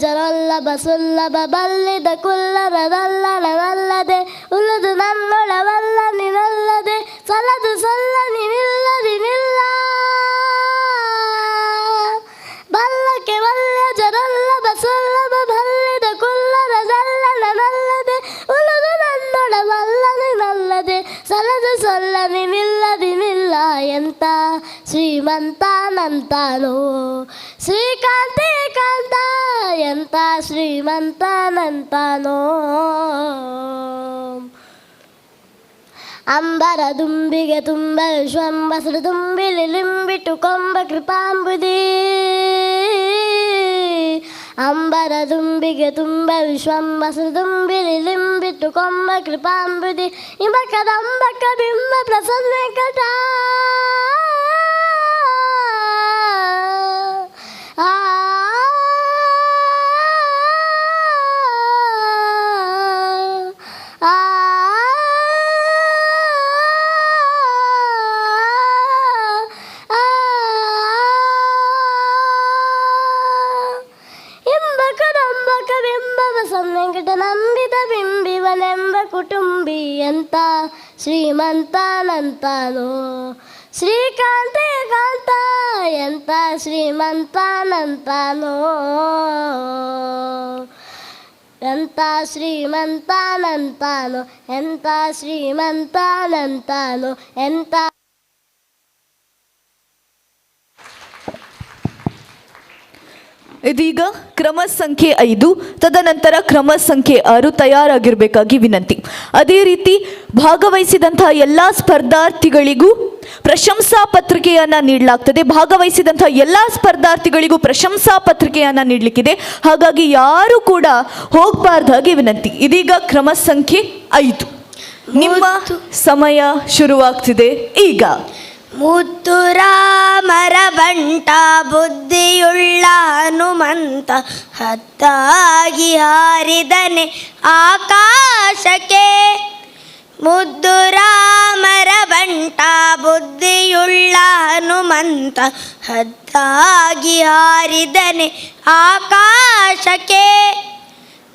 ಜರೊಲ್ಲಭ ಸುಲ್ಲಭ ಬಲ್ಲಿದ ಕುಲ್ಲರದಲ್ಲದೆ ಉಲ್ಲದು ನನ್ನೊಳವಲ್ಲ ನಿನಲ್ಲದೆ ಸಲದು ಸಲ್ಲ ನಿನಿಲ್ಲದಿ ನಿಲ್ಲ ಬಲ್ಲಕ್ಕೆ ವಲ್ಯ ಜರೊಲ್ಲಭ ಸುಲ್ಲಭ ಬಲ್ಲಿದ ಕುಲ್ಲರದಲ್ಲದೆ ಉಲ್ಲದು ನನ್ನೊಳವಲ್ಲ ನಿನಲ್ಲದೆ ಸಲದು ಸಲ್ಲ ನಿನಿಲ್ಲದಿ ನಿಲ್ಲ ಎಂತ ಶ್ರೀಮಂತನಂತಾನೋ ಶ್ರೀಕಾಂತೇ ಕಾಂತ ಎಂತ ಶ್ರೀಮಂತನಂತಾನೋ ಅಂಬರ ದುಂಬಿಗೆ ತುಂಬ ವಿಶ್ವಂಬಸರು ತುಂಬಿಲಿ ಲಿಂಬಿಟ್ಟು ಕೊಂಬ ಕೃಪಾಂಬುದಿ ಅಂಬರ ದುಂಬಿಗೆ ತುಂಬ ವಿಶ್ವಂಬಸರು ತುಂಬಿಲಿ ಲಿಂಬಿಟ್ಟು ಕೊಂಬ ಕೃಪಾಂಬುದಿ ಇಂಬಕದಂಬಕ ಬಿಂಬ ಪ್ರಸನ್ನ ವೆಂಕಟ ವೆಂಕಟ ನಂಬಿದ ಬಿಂಬಿವನೆಂಬ ಕುಟುಂಬಿ ಎಂತ ಶ್ರೀಮಂತನಂತಾನೋ ಶ್ರೀಕಾಂತೇ ಕಾಂತ ಎಂತ ಶ್ರೀಮಂತನಂತಾನೋ ಎಂತ ಶ್ರೀಮಂತನಂತಾನೋ ಎಂತ ಶ್ರೀಮಂತನಂತಾನೋ ಎಂತ. ಇದೀಗ ಕ್ರಮ ಸಂಖ್ಯೆ 5, ತದನಂತರ ಕ್ರಮ ಸಂಖ್ಯೆ 6 ತಯಾರಾಗಿರಬೇಕಾಗಿ ವಿನಂತಿ. ಅದೇ ರೀತಿ ಭಾಗವಹಿಸಿದಂತಹ ಎಲ್ಲ ಸ್ಪರ್ಧಾರ್ಥಿಗಳಿಗೂ ಪ್ರಶಂಸಾ ಪತ್ರಿಕೆಯನ್ನು ನೀಡಲಾಗ್ತದೆ. ಭಾಗವಹಿಸಿದಂತಹ ಎಲ್ಲ ಸ್ಪರ್ಧಾರ್ಥಿಗಳಿಗೂ ಪ್ರಶಂಸಾ ಪತ್ರಿಕೆಯನ್ನು ನೀಡಲಿಕ್ಕಿದೆ. ಹಾಗಾಗಿ ಯಾರು ಕೂಡ ಹೋಗಬಾರ್ದಾಗಿ ವಿನಂತಿ. ಇದೀಗ ಕ್ರಮ ಸಂಖ್ಯೆ 5, ನಿಮ್ಮ ಸಮಯ ಶುರುವಾಗ್ತಿದೆ ಈಗ. ಮುದ್ದು ರಾಮರ ಬಂಟ ಬುದ್ಧಿಯುಳ್ಳ ಹನುಮಂತ ಹತ್ತಾಗಿ ಹಾರಿದನೆ ಆಕಾಶಕ್ಕೆ. ಮುದ್ದು ರಾಮರ ಬಂಟ ಬುದ್ಧಿಯುಳ್ಳ ಹನುಮಂತ ಹತ್ತಾಗಿ ಹಾರಿದನೆ ಆಕಾಶಕ್ಕೆ.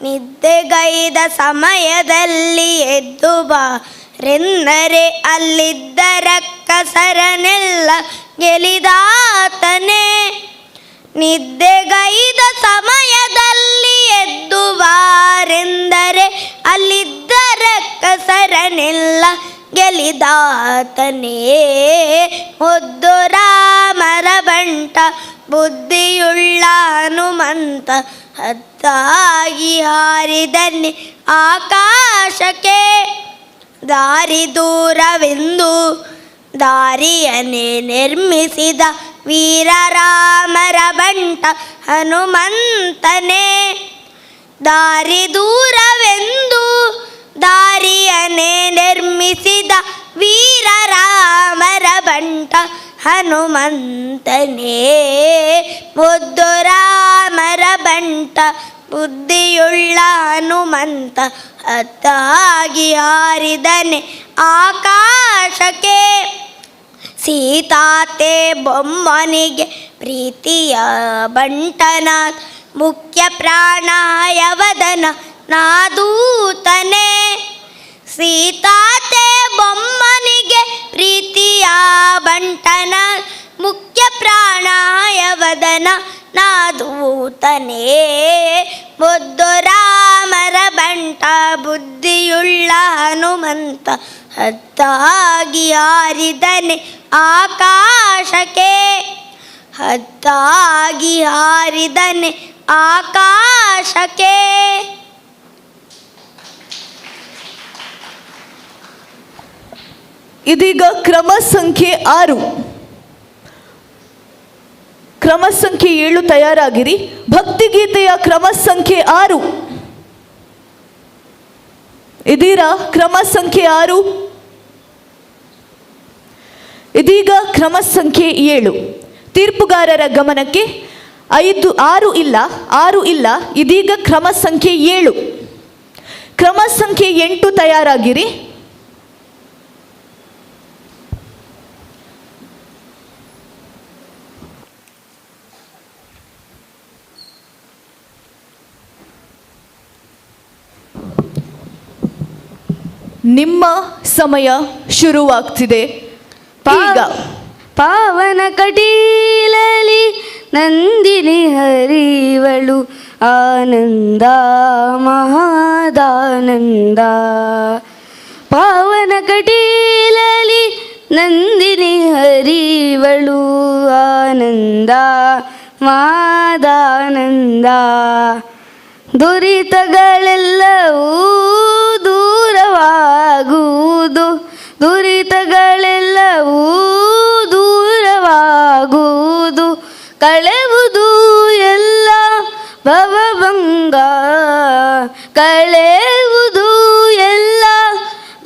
ನಿದ್ದೆಗೈದ ಸಮಯದಲ್ಲಿ ಎದ್ದು ಬಾರೆಂದರೆ ಅಲ್ಲಿದ್ದ ರಕ್ಕಸರನೆಲ್ಲ ಗೆಲಿದಾತನೇ. ನಿದ್ದೆಗೈದ ಸಮಯದಲ್ಲಿ ಎದ್ದು ಬಾರೆಂದರೆ ಅಲ್ಲಿದ್ದ ರಕ್ಕಸರನೆಲ್ಲ ಗೆಲಿದಾತನೇ. ಮುದ್ದು ರಾಮರ ಬಂಟ ಬುದ್ಧಿಯುಳ್ಳ ಹನುಮಂತ ಹತ್ತಾಗಿ ಹಾರಿದನೆ ಆಕಾಶಕ್ಕೆ. ದಾರಿ ದೂರವೆಂದು ದಾರಿಯನ್ನೇ ನಿರ್ಮಿಸಿದ ವೀರರಾಮರ ಬಂಟ ಹನುಮಂತನೇ. ದಾರಿ ದೂರವೆಂದು ದಾರಿಯನ್ನೇ ನಿರ್ಮಿಸಿದ ವೀರರಾಮರ ಬಂಟ ಹನುಮಂತನೇ. ಮುದ್ದು ರಾಮರ ಬಂಟ ಬುದ್ಧಿಯುಳ್ಳ ಹನುಮಂತ ಹತ್ತಾಗಿ ಹಾರಿದನೆ ಆಕಾಶಕ್ಕೆ. ಸೀತಾತೆ ಬೊಮ್ಮನಿಗೆ ಪ್ರೀತಿಯ ಬಂಟನಾಥ್ ಮುಖ್ಯ ಪ್ರಾಣಾಯವದನ ನಾದೂತನೇ. ಸೀತಾತೆ ಬೊಮ್ಮನಿಗೆ ಪ್ರೀತಿಯ ಬಂಟನಾಥ್ ಮುಖ್ಯ ಪ್ರಾಣಾಯವದನ ನಾದೂತನೇ. ಮುದ್ದು ರಾಮರ ಬಂಟ ಬುದ್ಧಿಯುಳ್ಳ ಹನುಮಂತ ಹತ್ತಾಗಿ ಹಾರಿದನೆ ಆಕಾಶಕ್ಕೆ. ಹತ್ತಾಗಿ ಹಾರಿದನೆ ಆಕಾಶಕ್ಕೆ. ಇದೀಗ ಕ್ರಮ ಸಂಖ್ಯೆ 6, ಕ್ರಮ ಸಂಖ್ಯೆ 7 ತಯಾರಾಗಿರಿ. ಭಕ್ತಿಗೀತೆಯ ಕ್ರಮ ಸಂಖ್ಯೆ 6. ಇದೀರಾ ಕ್ರಮ ಸಂಖ್ಯೆ 6. ಇದೀಗ ಕ್ರಮ ಸಂಖ್ಯೆ 7. ತೀರ್ಪುಗಾರರ ಗಮನಕ್ಕೆ 6 ಇಲ್ಲ. ಇದೀಗ ಕ್ರಮ ಸಂಖ್ಯೆ 7. ಕ್ರಮ ಸಂಖ್ಯೆ 8 ತಯಾರಾಗಿರಿ. ನಿಮ್ಮ ಸಮಯ ಶುರುವಾಗ್ತಿದೆ ಈಗ. ಪಾವನ ಕಟೀಲಲಿ ನಂದಿನಿ ಹರಿವಳು ಆನಂದ ಮಹಾದಾನಂದ. ಪಾವನ ಕಟೀಲಲಿ ನಂದಿನಿ ಹರಿವಳು ಆನಂದ ಮಹಾದಾನಂದ. ದುರಿತಗಳೆಲ್ಲವೂ ದೂರವಾಗುವುದು, ದುರಿತಗಳೆಲ್ಲವೂ ದೂರವಾಗುವುದು, ಕಳೆವುದು ಎಲ್ಲ ಭವಭಂಗ, ಕಳೆವುದು ಎಲ್ಲ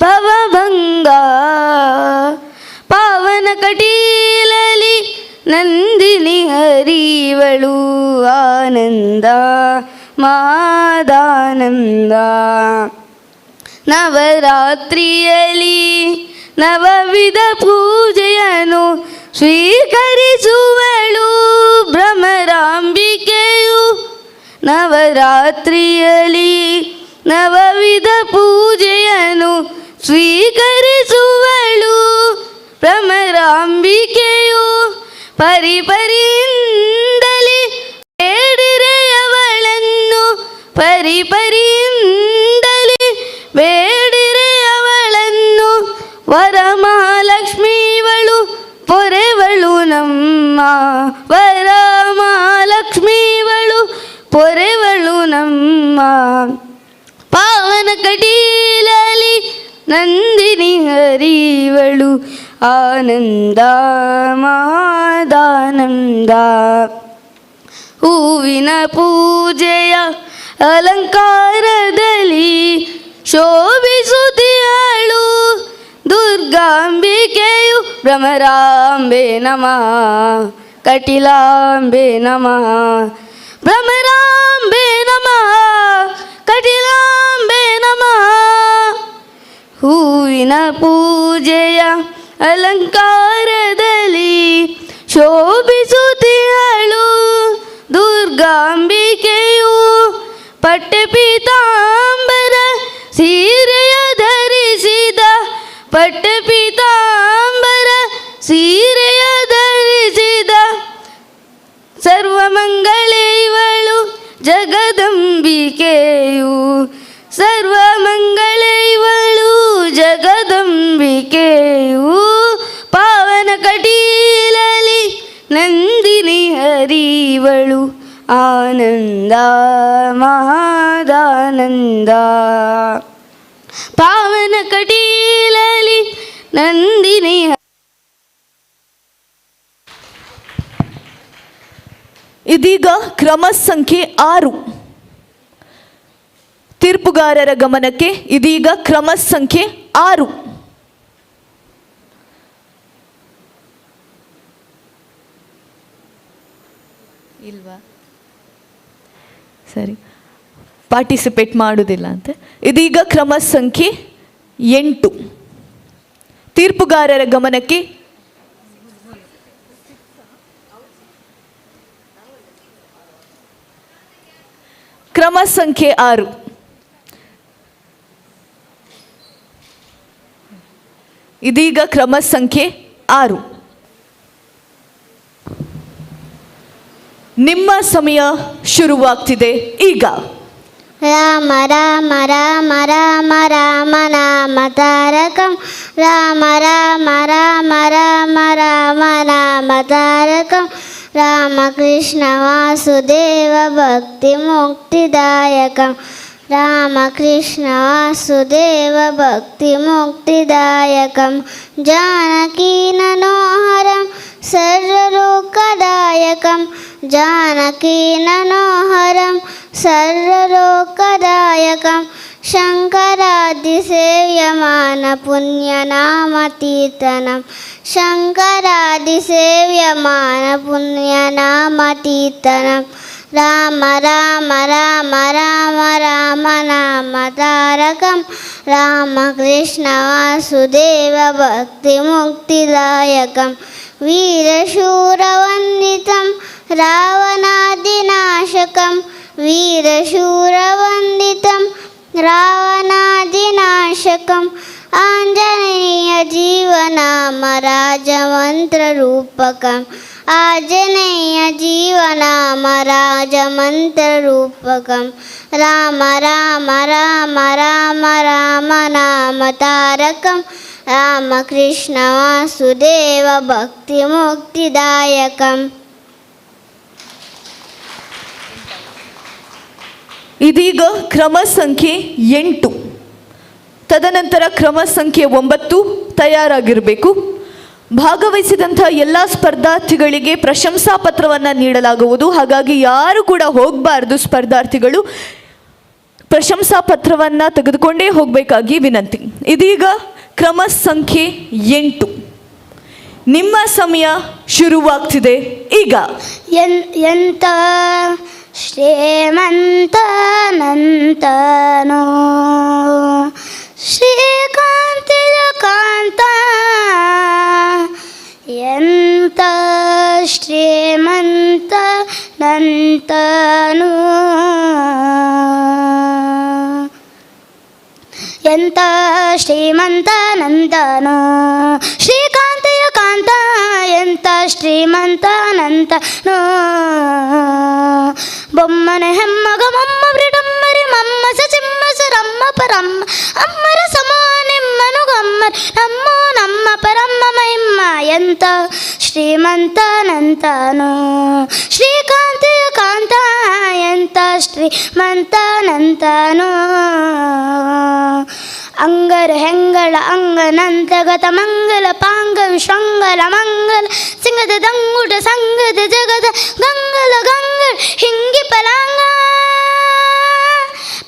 ಭವಭಂಗ. ಪಾವನ ಕಟೀಲಲಿ ನಂದಿನಿ ಹರಿವಳು ಆನಂದ ಮಾದಾನಂದ. ನವರಾತ್ರಿಯಲ್ಲಿ ನವವಿಧ ಪೂಜೆಯನ್ನು ಸ್ವೀಕರಿಸುವಳು ಭ್ರಮರಾಂಬಿಕೆಯು. ನವರಾತ್ರಿಯಲ್ಲಿ ನವವಿಧ ಪೂಜೆಯನ್ನು ಸ್ವೀಕರಿಸುವಳು ಭ್ರಮರಾಂಬಿಕೆಯು. ಪರಿಪರಿಯಿಂದಲೇ ಬೇಡಿರೆ ಅವಳನ್ನು, ಪರಿಪರಿಯಿಂದಲೇ ಬೇಡಿರೆ ಅವಳನ್ನು. ವರಮಹಾಲಕ್ಷ್ಮೀವಳು ಪೊರೆವಳು ನಮ್ಮ, ವರಮಹಾಲಕ್ಷ್ಮೀವಳು ಪೊರೆವಳು ನಮ್ಮ. ಪಾವನ ಕಟೀಲಲಿ ನಂದಿನಿ ಹರಿವಳು ಆನಂದ ಮಾದಾನಂದ. ಹೂವಿನ ಪೂಜೆಯ ಅಲಂಕಾರದಲ್ಲಿ ಶೋಭಿಸುತ್ತಿಹಳು ದುರ್ಗಾಂಬಿಕೆಯು. ಭ್ರಮರಾಂಬೆ ನಮಃ, ಕಟಿಲಾಂಬೆ ನಮಃ, ಭ್ರಮರಾಂಬೆ ನಮಃ, ಕಟಿಲಾಂಬೆ ನಮಃ. ಹೂವಿನ ಪೂಜೆಯ ಅಲಂಕಾರದಲ್ಲಿ ಶೋಭಿಸುತ್ತಿಹಳು ದುರ್ಗಾಂಬಿಕೆಯು. ಪಟ್ಟೆ ಪೀತಾಂಬರ ಸೀರೆಯ ಧರಿಸಿದ, ಪಟ್ಟೆ ಪೀತಾಂಬರ ಸೀರೆಯ ಧರಿಸಿದ. ಸರ್ವಮಂಗಳೆ ಇವಳು ಜಗದಂಬಿಕೆಯು, ಸರ್ವಮಂಗಳೆ ಇವಳು ಜಗದಂಬಿಕೆಯು. ಪಾವನ ಕಟೀಲಲಿ ನಂದಿನಿ ಹರಿವಳು ಆನಂದ ಮಹಾದಾನಂದ. ಪಾವನ ಕಟೀಲಲಿ ನಂದಿನಿ. ಇದೀಗ ಕ್ರಮ ಸಂಖ್ಯೆ 6. ತೀರ್ಪುಗಾರರ ಗಮನಕ್ಕೆ ಇದೀಗ ಕ್ರಮ ಸಂಖ್ಯೆ 6. ಇಲ್ವಾ? ಸರಿ, ಪಾರ್ಟಿಸಿಪೇಟ್ ಮಾಡುವುದಿಲ್ಲ ಅಂತೆ. ಇದೀಗ ಕ್ರಮ ಸಂಖ್ಯೆ 8. ತೀರ್ಪುಗಾರರ ಗಮನಕ್ಕೆ ಕ್ರಮ ಸಂಖ್ಯೆ 6. ಇದೀಗ ಕ್ರಮ ಸಂಖ್ಯೆ 6. ನಿಮ್ಮ ಸಮಯ ಶುರುವಾಗ್ತಿದೆ ಈಗ. ರಾಮ ರಾಮ ರಾಮ ರಾಮ ರಾಮ ನಾಮ ತಾರಕಂ, ರಾಮ ರಾಮ ರಾಮ ರಾಮ ರಾಮ ನಾಮ ತಾರಕಂ. ರಾಮಕೃಷ್ಣ ವಾಸುದೇವ ಭಕ್ತಿ ಮುಕ್ತಿದಾಯಕಂ, ರಾಮಕೃಷ್ಣ ವಾಸುದೇವ ಭಕ್ತಿ ಮುಕ್ತಿದಾಯಕಂ. ಜಾನಕಿ ನನೋಹರಂ ಸರ್ವಲೋಕದಾಯಕಂ, ಜಾನಕಿ ನನೋಹರಂ ಸರ್ವಲೋಕದಾಯಕಂ. ಶಂಕರಾದಿಸೇವ್ಯಮಾನ ಪುಣ್ಯನಾಮತೀರ್ಥನಂ, ಶಂಕರಾದಿಸೇವ್ಯಮಾನ ಪುಣ್ಯನಾಮತೀರ್ಥನಂ. ರಾಮ ರಾಮ ರಾಮ ರಾಮ ರಾಮ ನಾಮ ತಾರಕಂ, ರಾಮಕೃಷ್ಣ ವಾಸುದೇವ ಭಕ್ತಿ ಮುಕ್ತಿದಾಯಕಂ. ವೀರಶೂರವಂದಿತಂ ರಾವಣಾದಿನಾಶಕಂ, ವೀರಶೂರವಂದಿತಂ ರಾವಣಾದಿನಾಶಕಂ. ಆಂಜನೇಯ ಜೀವನಾಮ ರಾಜಮಂತ್ರರೂಪಕಂ ಆಂಜನೇಯ ಜೀವನಾಮ ರಾಜಮಂತ್ರರೂಪಕಂ ರಾಮ ರಾಮ ರಾಮ ರಾಮ ರಾಮ ನಾಮ ತಾರಕಂ ರಾಮಕೃಷ್ಣ ವಾಸುದೇವ ಭಕ್ತಿ ಮುಕ್ತಿದಾಯಕಂ. ಇದೀಗ ಕ್ರಮ ಸಂಖ್ಯೆ 8. ತದನಂತರ ಕ್ರಮ ಸಂಖ್ಯೆ 9 ತಯಾರಾಗಿರಬೇಕು. ಭಾಗವಹಿಸಿದಂಥ ಎಲ್ಲ ಸ್ಪರ್ಧಾರ್ಥಿಗಳಿಗೆ ಪ್ರಶಂಸಾ ಪತ್ರವನ್ನು ನೀಡಲಾಗುವುದು. ಹಾಗಾಗಿ ಯಾರು ಕೂಡ ಹೋಗಬಾರ್ದು. ಸ್ಪರ್ಧಾರ್ಥಿಗಳು ಪ್ರಶಂಸಾ ಪತ್ರವನ್ನು ತೆಗೆದುಕೊಂಡೇ ಹೋಗಬೇಕಾಗಿ ವಿನಂತಿ. ಇದೀಗ ಕ್ರಮ ಸಂಖ್ಯೆ 8. ನಿಮ್ಮ ಸಮಯ ಶುರುವಾಗ್ತಿದೆ ಈಗ. ಎಂತ ಶ್ರೀಮಂತನಂತನೋ ಶ್ರೀಕಾಂತಿಯ ಕಾಂತ ಎಂತ ಶ್ರೀಮಂತನಂತನೋ ಎಂತ ಶ್ರೀಮಂತನಂತನೋ ಶ್ರೀಕಾಂತಿಯ ಕಾಂತ ಎಂತ ಶ್ರೀಮಂತನಂತನೋ ಬೊಮ್ಮನೆ ಹೆಮ್ಮಗ ಮಮ್ಮ ಬ್ರಿಡಮ್ಮರಿ ಮಮ್ಮ ಸಚಿಮ್ಮಸ ರಮ್ಮ ಪರಮ್ಮ ಅಮ್ಮರ ಸಮ ನಿಮ್ಮನು ಗಮ್ಮರ್ ನಮ್ಮೋ ನಮ್ಮ ಪರಮ್ಮ ಮಹಿಮ್ಮ ಎಂತ ಶ್ರೀಮಂತನಂತನೋ ಶ್ರೀಕಾಂತಿಯ ಕಾಂತ ಎಂತ ಶ್ರೀಮಂತನಂತನೋ ಅಂಗರ ಹೆಂಗಳ ಅಂಗನಂತಗತ ಮಂಗಲ ಪಾಂಗ ವಿಶ್ವಂಗಲ ಮಂಗಲ ಸಿಂಗದ ದಂಗುಟ ಸಂಗದ ಜಗದ ಗಂಗಲ ಗಂಗಲ್ ಹಿಂಗಿ ಪಲಾಂಗ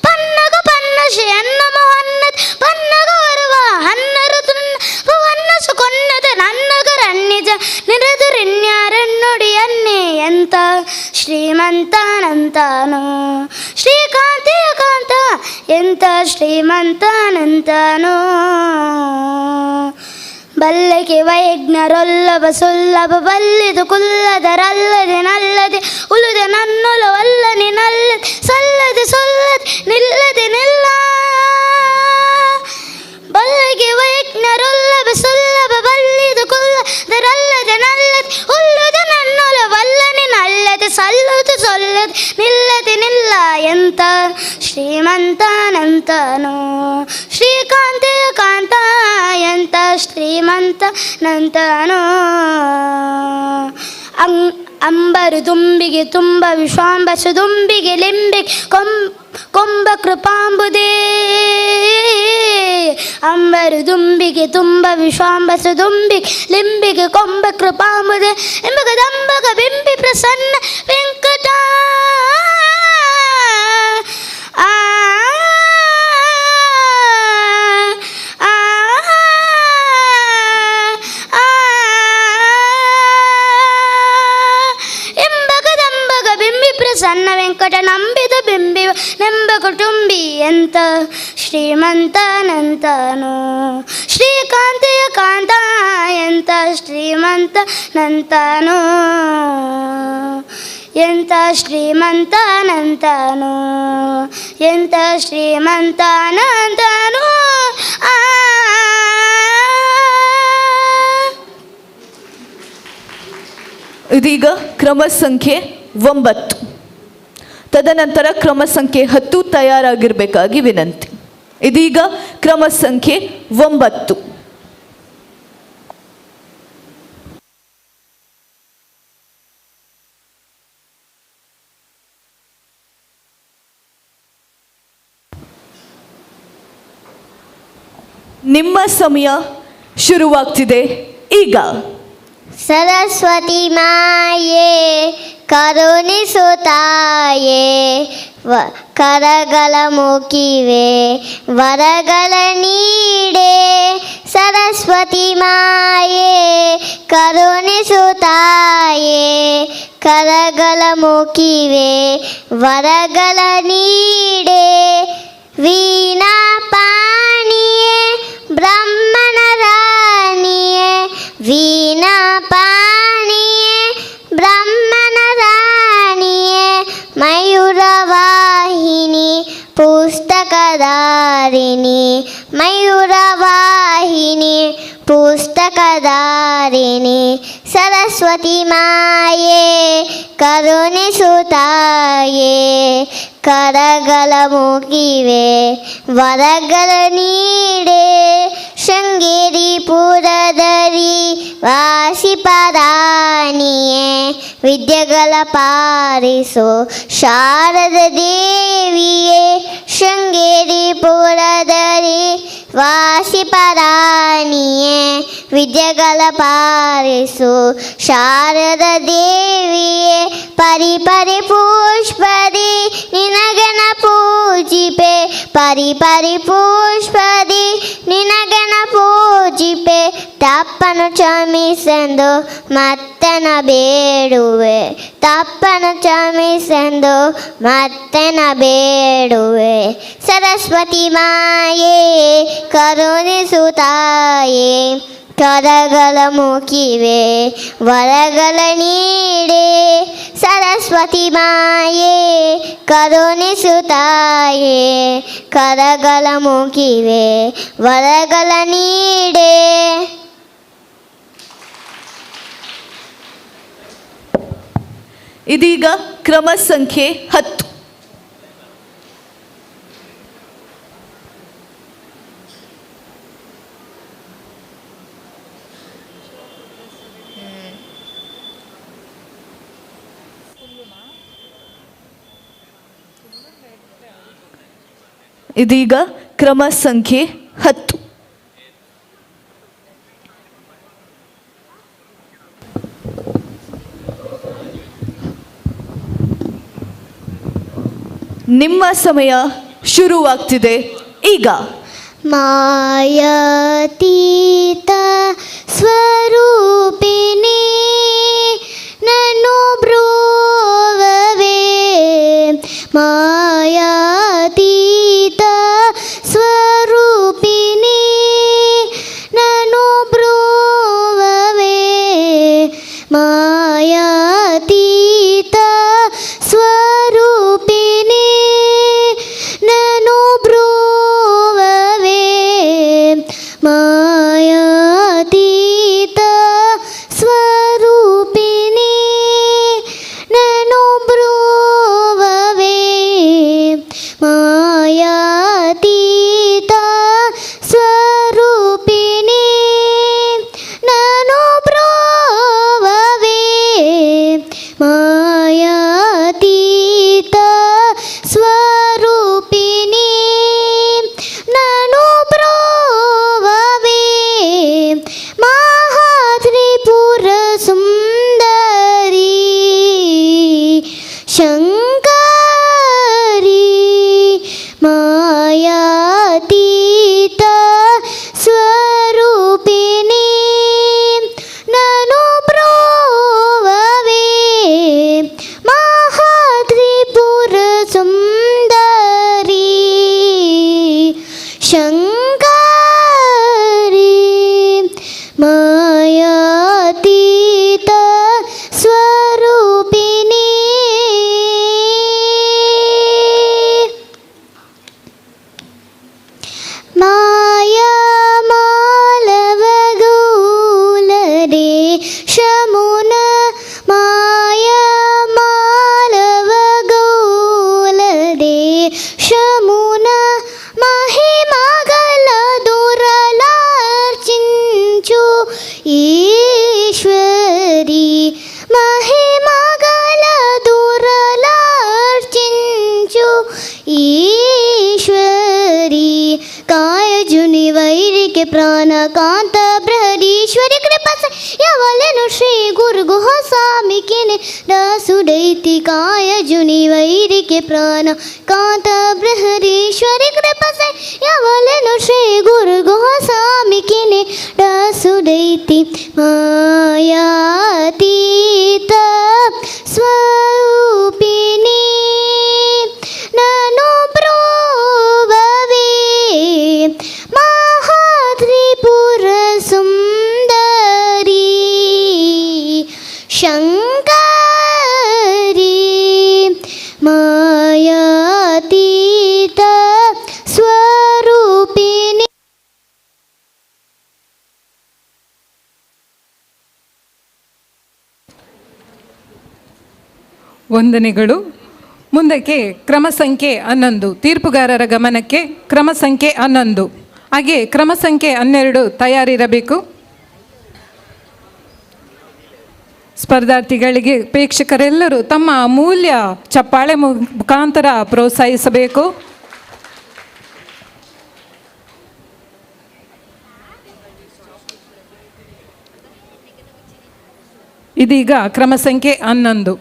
ಪನ್ನಗ ಪನ್ನಶಿ ಅನ್ನ ಮೊಹನ್ನತ್ ಪನ್ನಗ ವರುವ ಹನ್ನರು ತುನ್ನ ಸುಕೊನ್ನದ ನನ್ನಗರ ನಿಜ ನಿರದುರಿನ್ಯಾರನ್ನೊಡಿ ಅನ್ನೆ ಎಂತ ಶ್ರೀಮಂತನಂತನೋ ಶ್ರೀಕಾಂತಿಯ ಕಾಂತ ಎಂತ ಶ್ರೀಮಂತನಂತನೋ ಬಲ್ಲಗೆ ವೈಜ್ಞರೊಲ್ಲಭ ಸುಲ್ಲಭ ಬಲ್ಲಿದು ಕುಲ್ಲದರಲ್ಲದೆ ನಲ್ಲದೆ ಉಳಿದ ನನ್ನೊಲವಲ್ಲನೆ ನಲ್ಲದೆ ಸಲ್ಲದೆ ಸೊಲ್ಲದೆ ನಿಲ್ಲದೆ ನಿಲ್ಲ ಬಲ್ಲಗೆ ವೈಜ್ಞರೊಲ್ಲಭ ಸುಲ್ಲಭ ಬಲ್ಲಿದು ಕುಲ್ಲದರಲ್ಲದೆ ನಲ್ಲದೆ ಉಳಿದ ನನ್ನೊಲವಲ್ಲನೆ ನಲ್ಲದೆ ಸಲ್ಲದು ಸೊಲ್ಲದೆ ನಿಲ್ಲದೆ ನಿಲ್ಲ ಎಂತ ಶ್ರೀಮಂತನಂತನೋ ಶ್ರೀಕಾಂತಿಯ ಕಾಂತ ಎಂತ ಶ್ರೀಮಂತನಂತನೋ ಅಂಬರು ತುಂಬಿಗೆ ತುಂಬ ವಿಶ್ವಾಂಬಸು ದುಂಬಿಗೆ ಲಿಂಬಿಗೆ ಕೊಂಬ ಕೃಪಾಂಬುದೇ ಅಂಬರು ದುಂಬಿಗೆ ತುಂಬ ವಿಶ್ವಾಂಬಸು ದುಂಬಿಗೆ ಲಿಂಬಿಗೆ ಕೊಂಬ ಕೃಪಾಂಬುದೇ ಎಂಬಗ ದಂಬಗ ಬಿಂಬಿ ಪ್ರಸನ್ನ ವೆಂಕಟ ಸಣ್ಣ ವೆಂಕಟ ನಂಬಿದ ಬಿಂಬಿ ನೆಂಬ ಕುಟುಂಬಿ ಎಂತ ಶ್ರೀಮಂತನಂತನೋ ಶ್ರೀಕಾಂತಿಯ ಕಾಂತ ಎಂತ ಶ್ರೀಮಂತನಂತನೋ ಎಂತ ಶ್ರೀಮಂತನಂತನೋ ಎಂತ ಶ್ರೀಮಂತನಂತನೋ ಇದೀಗ ಕ್ರಮ ಸಂಖ್ಯೆ 9. ತದನಂತರ ಕ್ರಮ ಸಂಖ್ಯೆ 10 ತಯಾರಾಗಿರಬೇಕಾಗಿ ವಿನಂತಿ. ಇದೀಗ ಕ್ರಮ ಸಂಖ್ಯೆ 9. ನಿಮ್ಮ ಸಮಯ ಶುರುವಾಗ್ತಿದೆ ಈಗ. ಸರಸ್ವತಿ ಮಾಯೇ ಕರುಣಿಸು ತಾಯೇ ಕರಗಳ ಮುಗಿವೆ ವರಗಳ ನೀಡೆ ಸರಸ್ವತಿ ಮಾಯೇ ಕರುಣಿಸು ತಾಯೇ ಕರಗಳ ಮುಗಿವೆ ವರಗಳ ನೀಡೆ ವೀಣಾ ಪಾಣಿಯೇ ಬ್ರಹ್ಮನ ರಾಣಿಯೇ ವೀಣಾ ಪಾಣಿಯೇ ಬ್ರಹ್ಮನ ರಾಣಿಯೇ ಮಯೂರವಾಹಿನಿ ಪುಸ್ತಕ ಪುಸ್ತಕಧಾರಿಣಿ ಮಯೂರವಾಹಿನಿ ಪುಸ್ತಕಧಾರಿಣಿ ಸರಸ್ವತಿ ಮಾಯೆ ಕರುಣಿಸುತ್ತಾಯೇ ಕರಗಳ ಮುಗಿವೆ ವರಗಳ ನೀಡೆ ಶೃಂಗೇರಿ ಪುರದರಿ ವಾಸಿಪರಾಣಿಯೇ ವಿದ್ಯೆಗಳ ಪಾರಿಸು ಶಾರದ ದೇವಿಯೇ ಶೃಂಗೇರಿ ಪುರದರಿ ವಾಸಿಪರಾಣಿಯೇ ವಿದ್ಯೆಗಳ ಪಾರಿಸು ಶಾರದ ದೇವಿಯೇ ಪರಿ ಪರಿ ಪುಷ್ಪದಿ ನಿನಗನ ಪೂಜಿಪೆ ಪರಿ ಪರಿ ಪುಷ್ಪದಿ ನಿನಗನ ಪೂಜಿಪೆ ತಪ್ಪನು ಕ್ಷಮಿಸೆಂದು ಮತ್ತೆನ ಬೇಡುವೆ ತಪ್ಪನು ಕ್ಷಮಿಸೆಂದು ಮತ್ತೆನ ಬೇಡುವೆ ಸರಸ್ವತಿ ಮಾಯೆ ಕರುಣಿಸುತ್ತಾಯೇ ಕರಗಳ ಮುಗಿವೆ ವರಗಳ ನೀಡೆ ಸರಸ್ವತಿ ಮಾಯೆ ಕರುಣಿಸುತ್ತಾಯೇ ಕರಗಳ ಮುಗಿವೆ ವರಗಳ ನೀಡೆ. ಇದೀಗ ಕ್ರಮ ಸಂಖ್ಯೆ 10. ಇದೀಗ ಕ್ರಮ ಸಂಖ್ಯೆ 10. ನಿಮ್ಮ ಸಮಯ ಶುರುವಾಗ್ತಿದೆ ಈಗ. ಮಾಯಾತೀತ ಸ್ವರೂಪಿಣಿ ನನ್ನು ಬ್ರೋವವೇ ಮಾಯಾತೀತ ಸ್ವರೂಪಿಣಿ ನನ್ನು ಬ್ರೋವವೇ ಮಾಯಾತೀತ ಸ್ವರೂಪಿಣಿ ನನು ಬ್ರೋವವೇ ಮಾಯಾತೀತ ಸ್ವರೂಪಿಣಿ ನನು ಬ್ರೋವವೇ ಮಾಯಾತೀತ ಸ್ವರೂಪಿಣಿ ನನು ಬ್ರೋವವೇ ಮಾಯಾತೀತ ಸ್ವರೂಪಿಣಿ ನನು ಬ್ರೋವವೇ ಮಹಾತ್ರಿಪುರ ಸುಂದರಿ ಶಂಕರಿ ಮಾಯಾತೀತ ಸ್ವರೂಪಿಣಿ ನನು ಬ್ರೋವವೇ ಮಹಾತ್ರಿಪುರ ಸುಂದರಿ ಶಂಕರಿ ಮಾಯಾತೀತ ಸ್ವರೂಪಿಣಿ. ಮಾಯಾ ಮಾಲವಗೌಲರೆ ಶಮುನ ಮಾಯಾ ಮಾಲವಗೌಲರೆ ಶಮುನ ಮಹಿಮಗಳ ದುರಲಾರ್ಚಿಂಚು ಈಶ್ವರಿ ಮಹಿಮಗಳ ದುರಲಾರ್ಚಿಂಚು ಈಶ್ವರಿ ಕಾಯಜುನಿ ವೈರಿಕೆ ಪ್ರಾಣ ಕಾಂತ ಬೃಹದೀಶ್ವರಿ ಕೃಪಸ ಯವಲೆನು ಶ್ರೀ ಗುರು ಗುಹ ಸ್ವಾಮಿಕಿನೆ ದಾಸುಡೈತಿ ಕಾಯಜುನಿ ವೈರಿಕೆ ಪ್ರಾಣ ಕಾಂತ ಬೃಹದೀಶ್ವರಿ ಕೃಪಸ ಯವಲೆನು ಶ್ರೀ ಗುರು ಗುಹ ಸ್ವಾಮಿಕಿನೆ ದಾಸುಡೈತಿ ಮಾಯಾತೀತ ಸ್ವರೂಪಿಣಿ ನನು ಬ್ರೋವವೇ ಮಹಾತ್ರಿಪುರ ಸುಂದರಿ ಶಂಕರಿ ಮಾಯಾತೀತ ವಂದನೆಗಳು. ಮುಂದಕ್ಕೆ ಕ್ರಮ ಸಂಖ್ಯೆ 11 ತೀರ್ಪುಗಾರರ ಗಮನಕ್ಕೆ. ಕ್ರಮ ಸಂಖ್ಯೆ 11 ಹಾಗೆ ಕ್ರಮ ಸಂಖ್ಯೆ 12 ತಯಾರಿರಬೇಕು. ಸ್ಪರ್ಧಾರ್ಥಿಗಳಿಗೆ ಪ್ರೇಕ್ಷಕರೆಲ್ಲರೂ ತಮ್ಮ ಅಮೂಲ್ಯ ಚಪ್ಪಾಳೆ ಮುಖಾಂತರ ಪ್ರೋತ್ಸಾಹಿಸಬೇಕು. ಇದೀಗ ಕ್ರಮ ಸಂಖ್ಯೆ 11.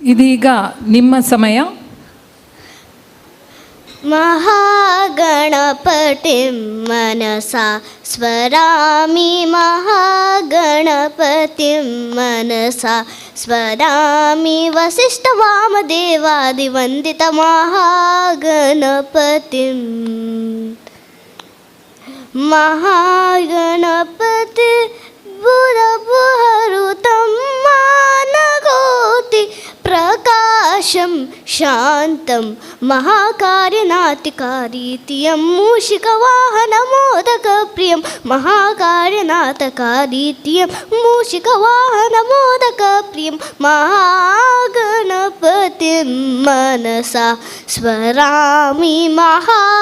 ಇದೀಗ ನಿಮ್ಮ ಸಮಯ. ಮಹಾಗಣಪತಿಂ ಮನಸಾ ಸ್ವರಾಮಿ ಮಹಾಗಣಪತಿಂ ಮನಸಾ ಸ್ವರಾಮಿ ವಸಿಷ್ಠ ವಾಮದೇವಾದಿವಂದಿತ ಮಹಾಗಣಪತಿಂ ಮಹಾಗಣಪತಿ ಬುಧಭುಹರುತಂ ಮಾನಗೋತಿ ಪ್ರಕಾಶಂ ಶಾಂತಂ ಮಹಾಕಾರ್ಯನಾಥಕಾರೀತಿಯಂ ಮೂಷಿಕವಾಹನಮೋದಕಪ್ರಿಯಂ ಮಹಾಕಾರ್ಯನಾಥಕಾರೀತಿಯಂ ಮೂಷಿಕವಾಹನಮೋದಕಪ್ರಿಯಂ ಮಹಾಗಣಪತಿಂ ಮನಸಾ ಸ್ವರಾಮಿ ಮಹಾಗಣಪತಿಂ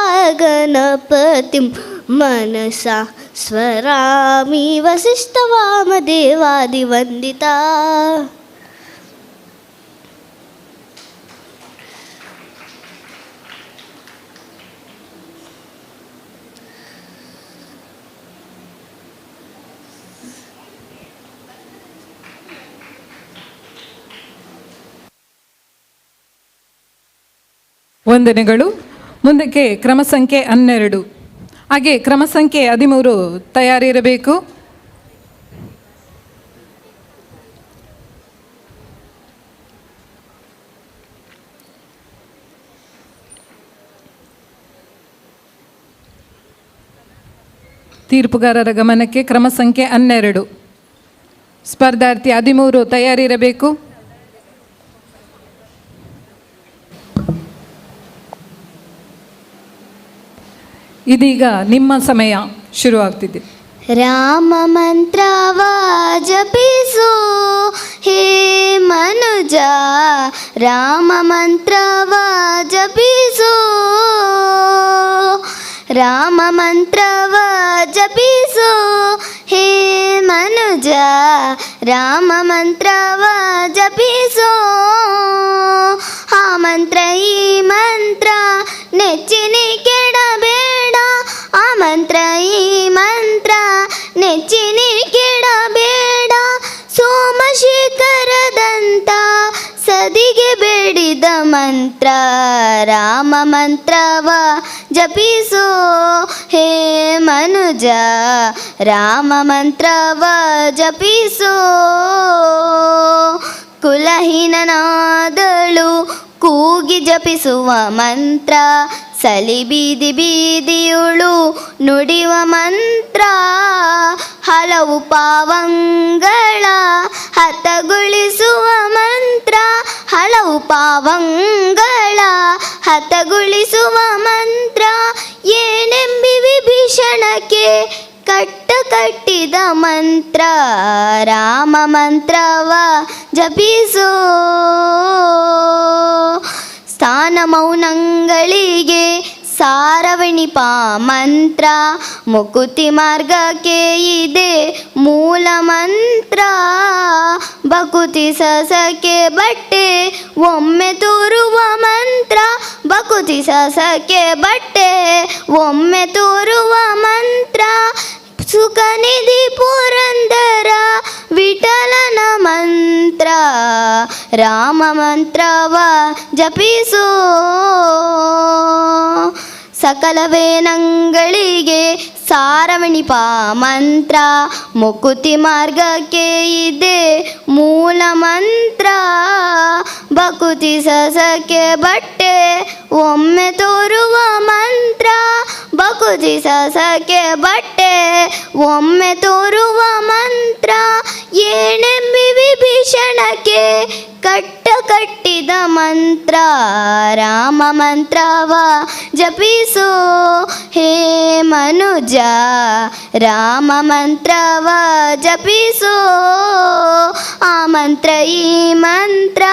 ಮನಸಾ ಸ್ವರಾಮಿ ವಸಿಷ್ಠ ವಾಮದೇವಾದಿವಂದಿತಾ. ವಂದನೆಗಳು. ಮುಂದಕ್ಕೆ ಕ್ರಮ ಸಂಖ್ಯೆ 12 ಹಾಗೆ ಕ್ರಮ ಸಂಖ್ಯೆ 13 ತಯಾರಿರಬೇಕು. ತೀರ್ಪುಗಾರರ ಗಮನಕ್ಕೆ ಕ್ರಮ ಸಂಖ್ಯೆ 12 ಸ್ಪರ್ಧಾರ್ಥಿ 13 ತಯಾರಿರಬೇಕು. ಇದೀಗ ನಿಮ್ಮ ಸಮಯ ಶುರುವಾಗ್ತಿದೆ. ರಾಮ ಮಂತ್ರವ ಜಪಿಸು ಹೇ ಮನುಜ, ರಾಮ ಮಂತ್ರವ ಜಪಿಸು, ರಾಮ ಮಂತ್ರವ ಜಪಿಸು ಹೇ ಮನುಜ, ರಾಮ ಮಂತ್ರವ ಜಪಿಸು. ಆ ಮಂತ್ರ ಈ ಮಂತ್ರ ನೆಚ್ಚಿನಿ ಕೆಡಬೇಡ, ಆ ಮಂತ್ರ ಈ ಮಂತ್ರ ನೆಚ್ಚಿನಿ ಕೆಡಬೇಡ. ಸೋಮಶೇಖರದಂತ ಸದಿಗೆ ಬೇಡಿದ ಮಂತ್ರ ರಾಮ ಮಂತ್ರವ ಜಪಿಸೋ ಹೇ ಮನುಜ, ರಾಮ ಮಂತ್ರವ ಜಪಿಸೋ. ಕುಲಹೀನನಾದಳು ಕೂಗಿ ಜಪಿಸುವ ಮಂತ್ರ, ಸಲಿ ಬೀದಿ ಬೀದಿಯುಳು ನುಡಿವ ಮಂತ್ರ. ಹಲವು ಪಾವಂಗಳ ಹತಗೊಳಿಸುವ ಮಂತ್ರ, ಹಲವು ಪಾವಂಗಳ ಹತಗೊಳಿಸುವ ಮಂತ್ರ. ಏನೆಂಬಿ ವಿಭೀಷಣಕ್ಕೆ ಕಟ್ಟಿದ ಮಂತ್ರ ರಾಮ ಮಂತ್ರವ ಜಪಿಸೋ. ಸ್ಥಾನ ಮೌನಗಳಿಗೆ ಸಾರವಣಿಪ ಮಂತ್ರ, ಮುಕುತಿ ಮಾರ್ಗಕ್ಕೆ ಇದೆ ಮೂಲ ಮಂತ್ರ. ಬಕುತಿ ಸಸಕ್ಕೆ ಬಟ್ಟೆ ಒಮ್ಮೆ ತೋರುವ ಮಂತ್ರ, ಬಕುತಿ ಸಸಕ್ಕೆ ಬಟ್ಟೆ ಒಮ್ಮೆ ತೋರುವ ಮಂತ್ರ. ಸುಖನಿಧಿ ಪುರಂದರ ವಿಠಲನ ಮಂತ್ರ ರಾಮ ಮಂತ್ರವ ಜಪಿಸೋ. ಸಕಲ ವೇನಗಳಿಗೆ ಸಾರವಣಿಪ ಮಂತ್ರ, ಮುಕುತಿ ಮಾರ್ಗಕ್ಕೆ ಇದೆ ಮೂಲ ಮಂತ್ರ. ಬಕುತಿ ಸಸಕ್ಕೆ ಬಟ್ಟೆ ಒಮ್ಮೆ ತೋರುವ ಮಂತ್ರ, ಬಕುತಿ ಸಸಕ್ಕೆ ಬಟ್ಟೆ ಒಮ್ಮೆ ತೋರುವ ಮಂತ್ರ. ಏನೆಂಬಿ ವಿಭೀಷಣಕ್ಕೆ ಕಟ್ಟಿದ ಮಂತ್ರ ರಾಮ ಮಂತ್ರವ ಜಪಿಸೋ ಹೇ ಮನುಜ ರಾಮ ಮಂತ್ರವ ಜಪಿಸೋ ಆ ಮಂತ್ರ ಈ ಮಂತ್ರ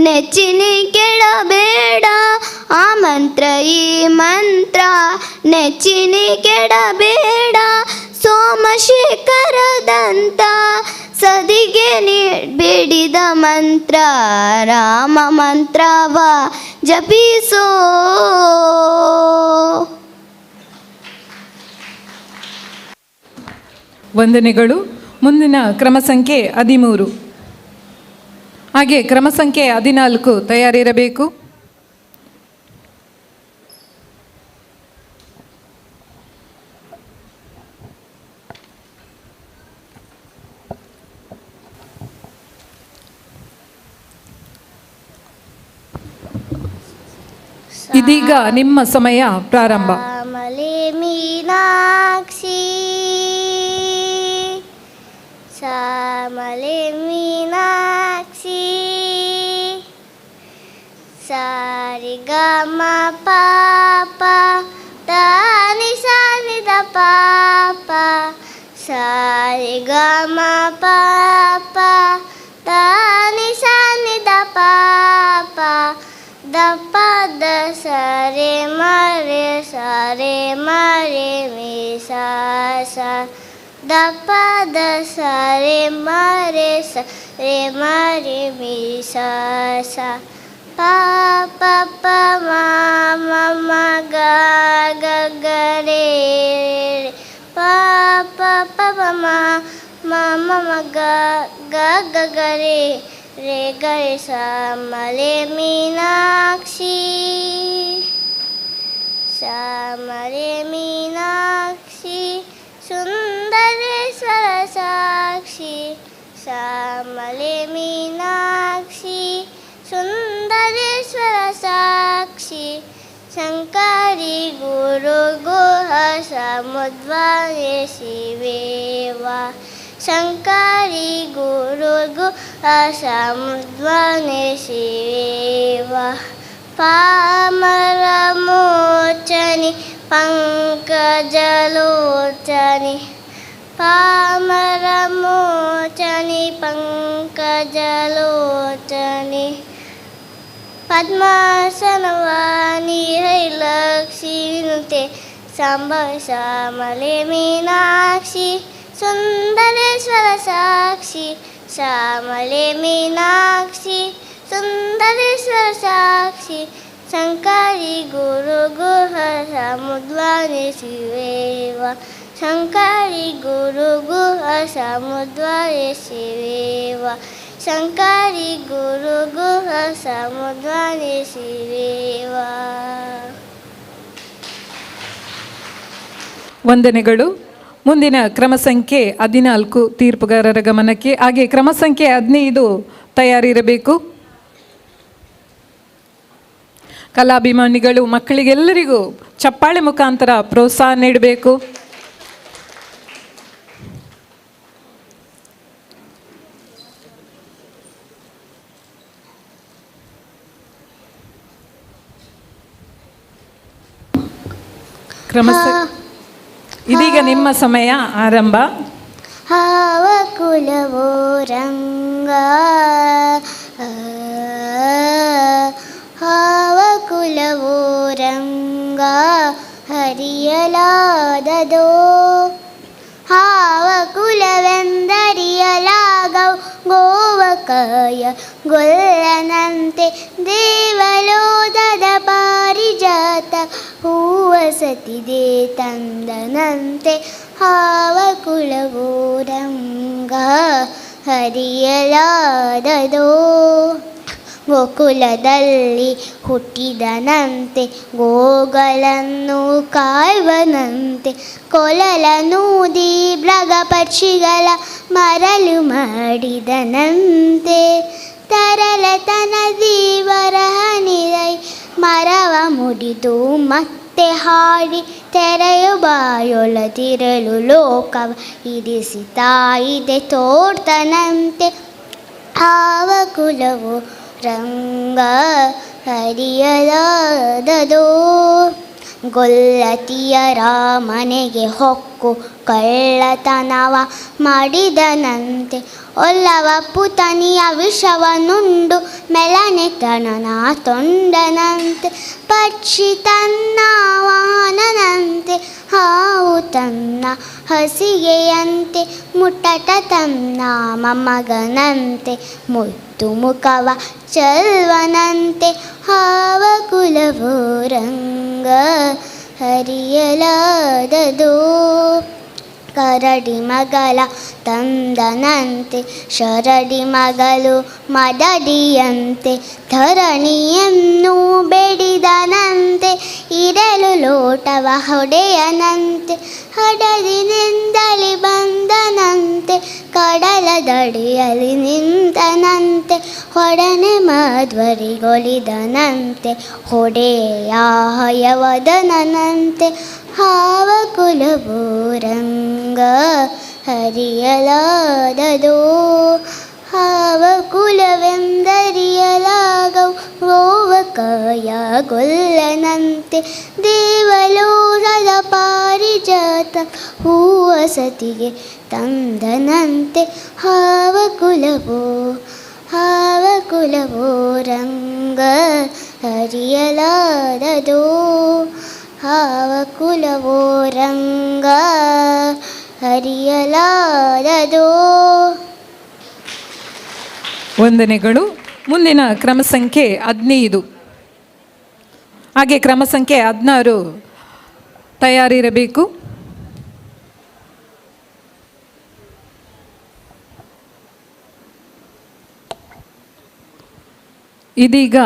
ನೆಚ್ಚಿನಿ ಕೆಡಬೇಡ ಆ ಮಂತ್ರ ಈ ಮಂತ್ರ ನೆಚ್ಚಿನಿ ಕೆಡಬೇಡ ಸೋಮಶೇಖರದಂತ ಸದಿಗೆ ಬೇಡಿದ ಮಂತ್ರ ರಾಮ ಮಂತ್ರವ ಜಪಿಸೋ. ವಂದನೆಗಳು. ಮುಂದಿನ ಕ್ರಮ ಸಂಖ್ಯೆ 13 ಹಾಗೆ ಕ್ರಮ ಸಂಖ್ಯೆ 14 ತಯಾರಿರಬೇಕು. ಇದೀಗ ನಿಮ್ಮ ಸಮಯ ಪ್ರಾರಂಭ. ಶ್ಯಾಮಲೆ ಮೀನಾಕ್ಷಿ ಶ್ಯಾಮಲೆ ಮೀನಾಕ್ಷಿ ಸಾರಿಗಮ ಪಾಪ ತಾನಿ ಸಾನಿದ ಪಾಪ ಸಾರಿಗಮ ಪಾಪ ತಾನಿ ಸಾನಿದ ಪಾಪ ದಪ್ಪ ದ ಸರೆ ಮರೆ ಮೀ ಸಾ ಸಾ ದಪ್ಪ ದ ಸರೆ ಮರೆ ಮೀ ಸಾ ಸಾ ಪ ಪ ಪ ಮ ಮ ಗ ಗ ಗ ರೇ ಪ ಪ ಪ ಮ ಮ ಮ ಗ ಗ ಗ ಗ ರೇ रे गरे श्यामले मीनाक्षी श्यामले मीनाक्षी सुंदरेश्वर साक्षी श्यामले मीनाक्षी सुंदरेश्वर साक्षी शंकरी गुरु गुह समुद्वारे शिवेवा शंकरी गुरु गुह समुद्वारे शिवेवा पामरमोचनि पंकजलोचनि पामरमोचनि पंकजलोचनि पद्मासनवाणी है लक्ष्मी संभव श्यामले मीनाक्षी सुंदरेश्वर साक्षी श्यामले मीनाक्षी सुंदरेश्वर साक्षी शंकरी गुरु गुह समुद्वारे शिवेवा शंकरी गुरु गुह समुद्वारे शिवेवा शंकरी गुरु गुह समुद्वारे शिवेवा. ವಂದನೆಗಳು. ಮುಂದಿನ ಕ್ರಮ ಸಂಖ್ಯೆ 14 ತೀರ್ಪುಗಾರರ ಗಮನಕ್ಕೆ. ಹಾಗೆ ಕ್ರಮ ಸಂಖ್ಯೆ 15 ತಯಾರಿರಬೇಕು. ಕಲಾಭಿಮಾನಿಗಳು ಮಕ್ಕಳಿಗೆಲ್ಲರಿಗೂ ಚಪ್ಪಾಳೆ ಮುಖಾಂತರ ಪ್ರೋತ್ಸಾಹ ನೀಡಬೇಕು. ಇದೀಗ ನಿಮ್ಮ ಸಮಯ ಆರಂಭ. ಹಾವ ಕುಲವೋ ರಂಗ ಹಾವ ಕುಲವೋ ರಂಗ ಹರಿಯಲಾದದೋ ಹಾವ ಕುಲವೆಂದರಿಯಲಾಗವು ಗೋವಕಾಯ ಗೊಲ್ಲನಂತೆ ದೇವಲೋದದ ಪಾರಿಜಾತ ಹೂವ ಸತಿದೆ ತಂದನಂತೆ ಹಾವ ಕುಲವೋ ರಂಗ ಹರಿಯಲಾದದೋ ಗೋಕುಲದಲ್ಲಿ ಹುಟ್ಟಿದನಂತೆ ಗೋಗಳನ್ನು ಕಾಯುವನಂತೆ ಕೊಳಲನೂದಿ ಮೃಗ ಪಕ್ಷಿಗಳ ಮರಳು ಮಾಡಿದನಂತೆ ತರಲತನದಿ ವರಹನಿರೈ ಮರವ ಮುಡಿದು ಮತ್ತೆ ಹಾಡಿ ತೆರೆಯು ಬಾಯೊಳದಿರಲು ಲೋಕವ ಇರಿಸಿ ತಾಯಿದೆ ತೋಡ್ತನಂತೆ ಹಾವ ಕುಲವು ರಂಗ ಹರಿಯಲಾದದೋ ಗೊಲ್ಲತಿಯರ ಮನೆಗೆ ಹೊಕ್ಕು ಕಳ್ಳತನವ ಮಾಡಿದನಂತೆ ಒಲ್ಲವ ಪುತನಿಯ ವಿಷವನ್ನುಂಡು ಮೆಲನೆತನನ ತೊಂಡನಂತೆ ಪಕ್ಷಿ ತನ್ನ ವಾಹನನಂತೆ ಹಾವು ತನ್ನ ಹಸಿಗೆಯಂತೆ ಮುಟ್ಟಟ ತನ್ನ ಮೊಮ್ಮಗನಂತೆ ಮುತ್ತು ಮುಖವ ಚಲ್ವನಂತೆ ಹಾವ ಕುಲವು ರಂಗ ಹರಿಯಲಾದದೋ ಕರಡಿ ಮಗಳ ತಂದನಂತೆ ಶರಡಿ ಮಗಳು ಮದಡಿಯಂತೆ ಧರಣಿಯನ್ನು ಬೆಡಿದನಂತೆ ಇರಲು ಲೋಟವ ಹೊಡೆಯನಂತೆ ಹಡಲಿನಿಂದಲಿ ಬಂದನಂತೆ ಕಡಲ ದಡಿಯಲ್ಲಿ ನಿಂತನಂತೆ ಹೊಡನೆ ಮಧ್ವರಿಗೊಲಿದನಂತೆ ಹೊಡೆಯ ಹಯವದನಂತೆ ಹಾವ ಕುಲವು ರಂಗ ಹರಿಯಲಾದದೋ ಹಾವ ಕುಲವೆಂದರಿಯಲಾಗವು ರೋವಕಾಯ ಗೊಲ್ಲನಂತೆ ದೇವಲೋಕದ ಪಾರಿಜಾತ ಹೂವಸತಿಗೆ ತಂದನಂತೆ ಹಾವ ಕುಲವು ರಂಗ ಹರಿಯಲಾದದೋ ಹಾವ ಕುಲವೋ ರಂಗ ಹರಿಯಲಾದದೋ. ವಂದನೆಗಳು. ಮುಂದಿನ ಕ್ರಮ ಸಂಖ್ಯೆ 15. ಹಾಗೆ ಕ್ರಮ ಸಂಖ್ಯೆ 16 ತಯಾರಿರಬೇಕು. ಇದೀಗ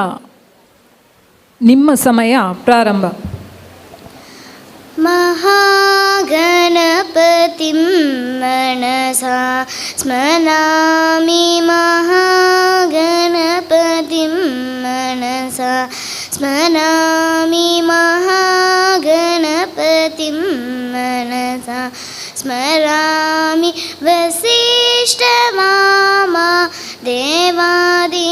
ನಿಮ್ಮ ಸಮಯ ಪ್ರಾರಂಭ. ಮಹಾಗಣಪತಿಂ ಮನಸಾ ಸ್ಮರಾಮಿ ಮಹಾಗಣಪತಿಂ ಮನಸಾ ಸ್ಮರಾಮಿ ಮಹಾಗಣಪತಿಂ ಮನಸಾ ಸ್ಮರಾಮಿ ವಸಿಷ್ಠಮಾಮ ದೇವಾದಿ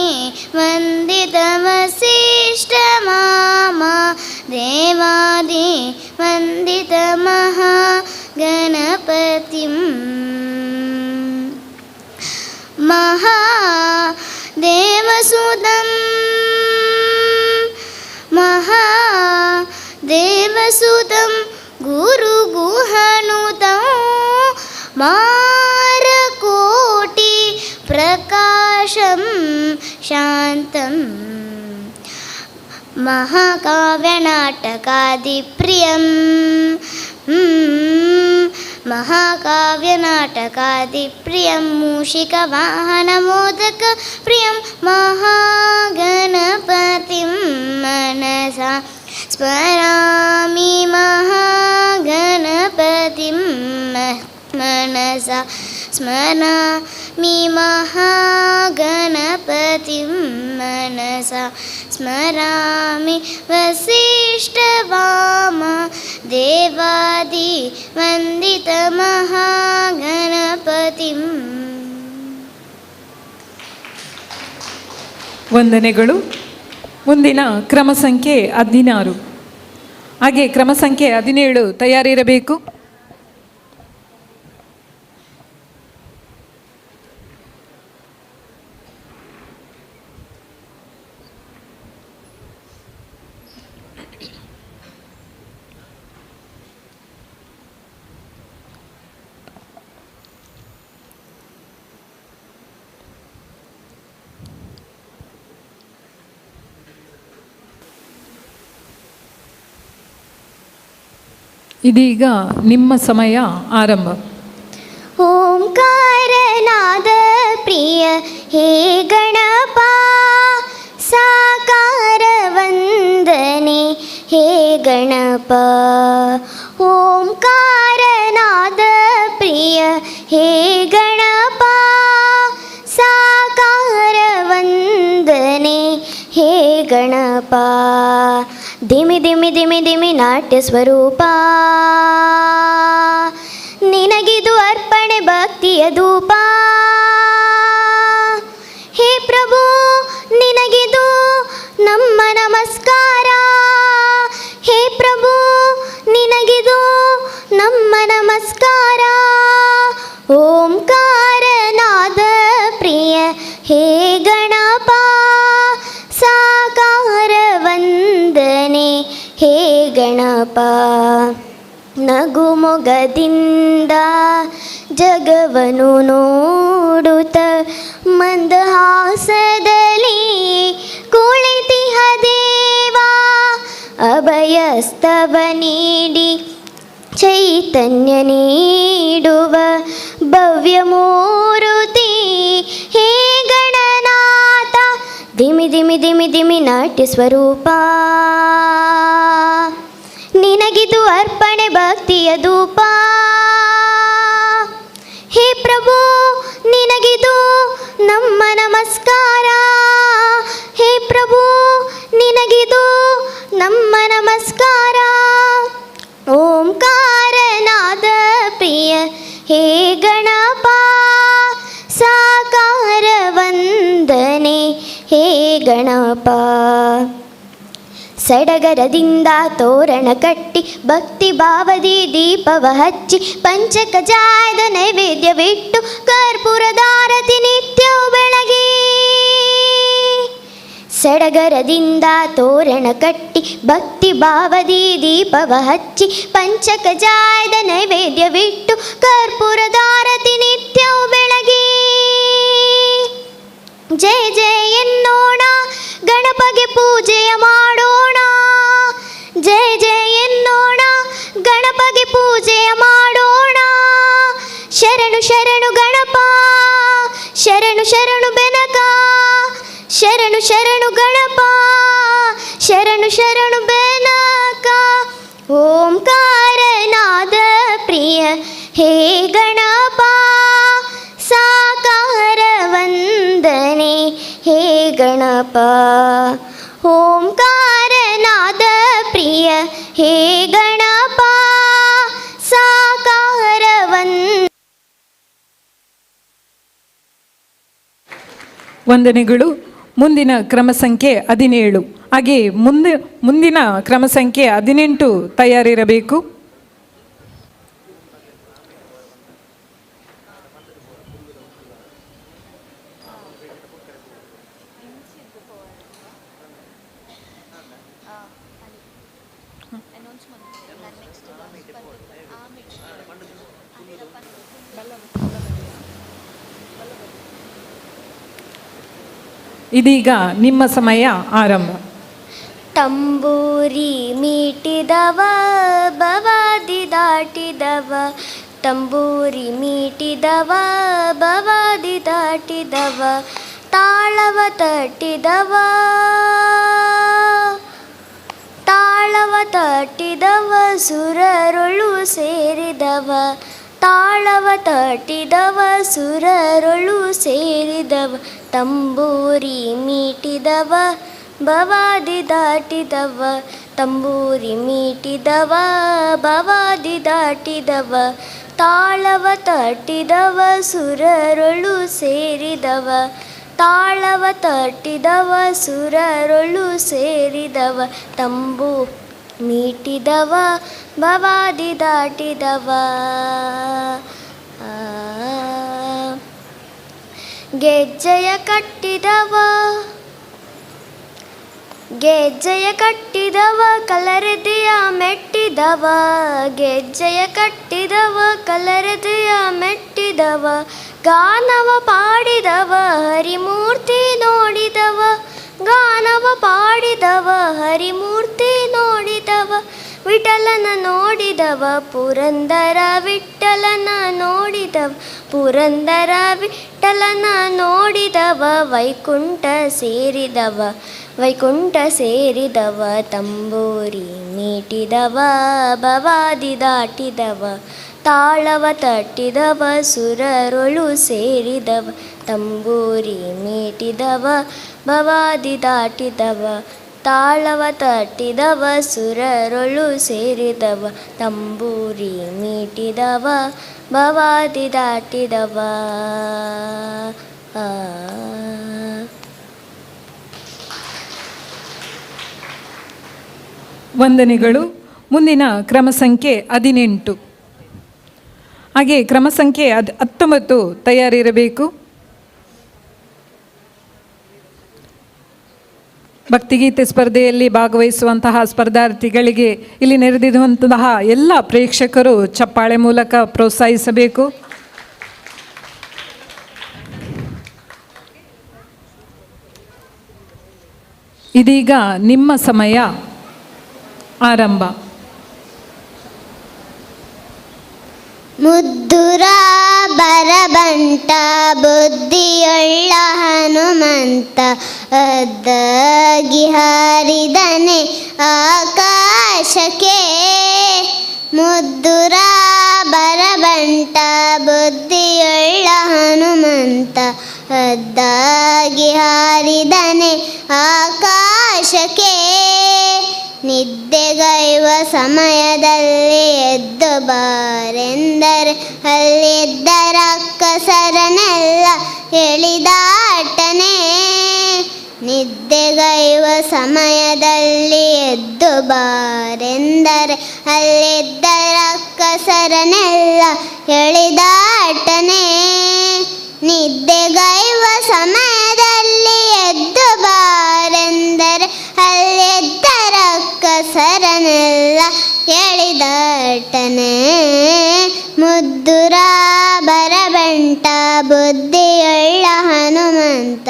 ವಂದಿತ ವಸಿಷ್ಠಮಾಮ ದೇವಾದಿ ವಂದಿತ ಮಹಾಗಣಪತಿಂ ಮಹಾದೇವಸುತಂ ಗುರುಗುಹನುತಂ ಮಾರಕೋಟಿ ಪ್ರಕಾಶಂ ಶಾಂತಂ ಮಹಾಕಾವ್ಯನಾಟಕಾದಿಪ್ರಿಯಂ ಮಹಾಕಾವ್ಯನಾಟಕಾದಿಪ್ರಿಯಂ ಮೂಷಿಕವಾಹನಮೋದಕ ಪ್ರಿಯಂ ಮಹಾಗಣಪತಿಂ ಮನಸಾ ಸ್ಮರಾಮಿ ಮಹಾಗಣಪತಿಂ ಮನಸಾ ಸ್ಮರಾಮಿ ಮಹಾಗಣಪತಿಂ ಮನಸಾ ಸ್ಮರಾಮಿ ವಸಿಷ್ಠವಾಮ ದೇವಾದಿ ವಂದಿತ ಮಹಾಗಣಪತಿಂ. ವಂದನೆಗಳು. ಮುಂದಿನ ಕ್ರಮ ಸಂಖ್ಯೆ 16 ಹಾಗೆ ಕ್ರಮ ಸಂಖ್ಯೆ 17 ತಯಾರಿರಬೇಕು. ಇದೀಗ ನಿಮ್ಮ ಸಮಯ ಆರಂಭ. ಓಂಕಾರನಾದ ಪ್ರಿಯ ಹೇ ಗಣಪ ಸಾಕಾರ ವಂದನೆ ಹೇ ಗಣಪ. ಓಂಕಾರನಾದ ಪ್ರಿಯ ಹೇ ಗಣಪ ಸಾಕಾರ ವಂದನೆ ಹೇ ಗಣಪ. ಧಿಮಿ ಧಿಮಿ ಧಿಮಿ ಧಿಮಿ ನಾಟ್ಯ ಸ್ವರೂಪ ನಿನಗಿದು ಅರ್ಪಣೆ ಭಕ್ತಿಯ ಧೂಪ. ಹೇ ಪ್ರಭು ನಿನಗಿದು ನಮ್ಮ ನಮಸ್ಕಾರ. ಹೇ ಪ್ರಭು ನಿನಗಿದು ನಮ್ಮ ನಮಸ್ಕಾರ. ಓಂಕಾರನಾದ ಪ್ರಿಯ ಹೇ ಗಣಪ ಸಾಕಾರ ವಂದನೆ ಹೇ ಗಣಪ. ನಗುಮೊಗದಿಂದ ಜಗವನು ನೋಡುತ್ತ ಮಂದಹಾಸದಲ್ಲಿ ಕುಳಿತಿಹ ದೇವ. ಅಭಯಸ್ತವ ನೀಡಿ ಚೈತನ್ಯ ನೀಡುವ ಭವ್ಯ ಮೂರುತಿ ಹೇ ಗಣನಾಥ. ಧಿಮಿ ಧಿಮಿ ಧಿಮಿ ಧಿಮಿ ನಾಟ್ಯ ಸ್ವರೂಪ. ನಿನಗಿದು ಅರ್ಪಣೆ ಭಕ್ತಿಯ ಧೂಪ. ಹೇ ಪ್ರಭು ನಿನಗಿದು ನಮ್ಮ ನಮಸ್ಕಾರ. ಹೇ ಪ್ರಭು ನಿನಗಿದು ನಮ್ಮ ನಮಸ್ಕಾರ. ಓಂಕಾರನಾದ ಪ್ರಿಯ ಹೇ ಗಣಪ ಸಾಕಾರ ವಂದನೆ ಹೇ ಗಣಪ. ಸಡಗರದಿಂದ ತೋರಣ ಕಟ್ಟಿ ಭಕ್ತಿ ಭಾವದಿ ದೀಪವ ಹಚ್ಚಿ ಪಂಚಕಜಾಯದ ನೈವೇದ್ಯವಿಟ್ಟು ಕರ್ಪೂರದಾರತಿ ನಿತ್ಯವೂ ಬೆಳಗಿ. ಸಡಗರದಿಂದ ತೋರಣ ಕಟ್ಟಿ ಭಕ್ತಿ ಭಾವದಿ ದೀಪವ ಹಚ್ಚಿ ಪಂಚಕಜಾಯದ ನೈವೇದ್ಯವಿಟ್ಟು ಕರ್ಪೂರದಾರತಿ ನಿತ್ಯವೂ ಬೆಳಗಿ. ಜಯ ಜಯ ಎನ್ನೋಣ ಗಣಪಗೆ ಪೂಜೆಯ ಮಾಡೋಣ. ಜಯ ಜಯ ಎನ್ನೋಣ ಗಣಪಗೆ ಪೂಜೆಯ ಮಾಡೋಣ. ಶರಣು ಶರಣು ಗಣಪ ಶರಣು ಶರಣು ಬೆನಕ. ಶರಣು ಶರಣು ಗಣಪ ಶರಣು ಶರಣು ಬೆನಕ. ಓಂಕಾರನಾದ ಪ್ರಿಯ ಹೇ ಗಣಪ ಸಾಕಾರ ವಂದನೆ ಹೇ ಗಣಪ. ಓಂಕಾರನಾದ ಪ್ರಿಯ ಹೇ ಗಣಪ ಸಾಕಾರ ವಂದನೆಗಳು. ಮುಂದಿನ ಕ್ರಮ ಸಂಖ್ಯೆ 17. ಹಾಗೆ ಮುಂದಿನ ಕ್ರಮ ಸಂಖ್ಯೆ 18 ತಯಾರಿರಬೇಕು. ಇದೀಗ ನಿಮ್ಮ ಸಮಯ ಆರಂಭ. ತಂಬೂರಿ ಮೀಟಿದವ ಬವಾದಿ ದಾಟಿದವ. ತಂಬೂರಿ ಮೀಟಿದವ ಬವಾದಿ ದಾಟಿದವ. ತಾಳವ ತಟ್ಟಿದವ ತಾಳವ ತಟ್ಟಿದವ ಸುರರೊಳು ಸೇರಿದವ. ತಾಳವ ತಟ್ಟಿದವ ಸುರರೊಳು ಸೇರಿದವ. ತಂಬೂರಿ ಮೀಟಿದವ ಬವಾದಿ ದಾಟಿದವ. ತಂಬೂರಿ ಮೀಟಿದವ ಬವಾದಿ ದಾಟಿದವ. ತಾಳವ ತಟ್ಟಿದವ ಸುರರೊಳು ಸೇರಿದವ. ತಾಳವ ತಟ್ಟಿದವ ಸುರರೊಳು ಸೇರಿದವ. ತಂಬು ಮೀಟಿದವ ಬವಾದಿ ದಾಟಿದವ. ಗೆಜ್ಜೆಯ ಕಟ್ಟಿದವ ಗೆಜ್ಜೆಯ ಕಟ್ಟಿದವ ಕಲರದೆಯ ಮೆಟ್ಟಿದವ. ಗೆಜ್ಜೆಯ ಕಟ್ಟಿದವ ಕಲರದೆಯ ಮೆಟ್ಟಿದವ. ಗಾನವ ಪಾಡಿದವ ಹರಿಮೂರ್ತಿ ನೋಡಿದವ. ಗಾನವ ಪಾಡಿದವ ಹರಿಮೂರ್ತಿ ನೋಡಿದವ. ವಿಠಲನ ನೋಡಿದವ ಪುರಂದರ ವಿಠಲನ ನೋಡಿದವ. ಪುರಂದರ ವಿಠಲನ ನೋಡಿದವ. ವೈಕುಂಠ ಸೇರಿದವ ವೈಕುಂಠ ಸೇರಿದವ. ತಂಬೂರಿ ಮೀಟಿದವ ಬವಾದಿ ದಾಟಿದವ. ತಾಳವ ತಟ್ಟಿದವ ಸುರರೊಳು ಸೇರಿದವ. ತಂಬೂರಿ ಮೀಟಿದವ ಬವಾದಿ ದಾಟಿದವ. ತಾಳವ ತಟ್ಟಿದವ ಸುರರೊಳು ಸೇರಿದವ. ತಂಬೂರಿ ಮೀಟಿದವ ಬವಾದಿ ದಾಟಿದವ. ವಂದನೆಗಳು. ಮುಂದಿನ ಕ್ರಮ ಸಂಖ್ಯೆ 18. ಹಾಗೆ ಕ್ರಮ ಸಂಖ್ಯೆ 19 ತಯಾರಿರಬೇಕು. ಭಕ್ತಿಗೀತೆ ಸ್ಪರ್ಧೆಯಲ್ಲಿ ಭಾಗವಹಿಸುವಂತಹ ಸ್ಪರ್ಧಾರ್ಥಿಗಳಿಗೆ ಇಲ್ಲಿ ನೆರೆದಿರುವಂತಹ ಎಲ್ಲ ಪ್ರೇಕ್ಷಕರು ಚಪ್ಪಾಳೆ ಮೂಲಕ ಪ್ರೋತ್ಸಾಹಿಸಬೇಕು. ಇದೀಗ ನಿಮ್ಮ ಸಮಯ ಆರಂಭ. ಮುದ್ದುರ ಬರಬಂಟ ಬುದ್ಧಿಯುಳ್ಳ ಹನುಮಂತ ಅದ್ದಾಗಿ ಹಾರಿದನೆ ಆಕಾಶಕ್ಕೆ. ಮುದ್ದುರ ಬರಬಂಟ ಬುದ್ಧಿಯುಳ್ಳ ಹನುಮಂತ ಅದ್ದಾಗಿ ಹಾರಿದನೆ ಆಕಾಶಕ್ಕೆ. ನಿದ್ದೆಗೈವ ಸಮಯದಲ್ಲಿ ಎದ್ದು ಬಾರೆಂದರೆ ಅಲ್ಲಿದ್ದ ರಕ್ಕಸರನೆಲ್ಲ ಎಳಿದಾಟನೆ. ನಿದ್ದೆಗೈವ ಸಮಯದಲ್ಲಿ ಎದ್ದು ಬಾರೆಂದರೆ ಅಲ್ಲಿದ್ದ ರಕ್ಕಸರನೆಲ್ಲ ಎಳಿದಾಟನೆ. ನಿದ್ದೆಗೈವ ಸಮಯದಲ್ಲಿ ಎದ್ದು ಬಾರೆಂದರೆ ಅಲ್ಲಿದ್ದ ರಕ್ಕಸರನೆಲ್ಲ ಎಳಿದಾಟನೆ. ಮುದ್ದುರ ಬರಬಂಟ ಬುದ್ಧಿಯುಳ್ಳ ಹನುಮಂತ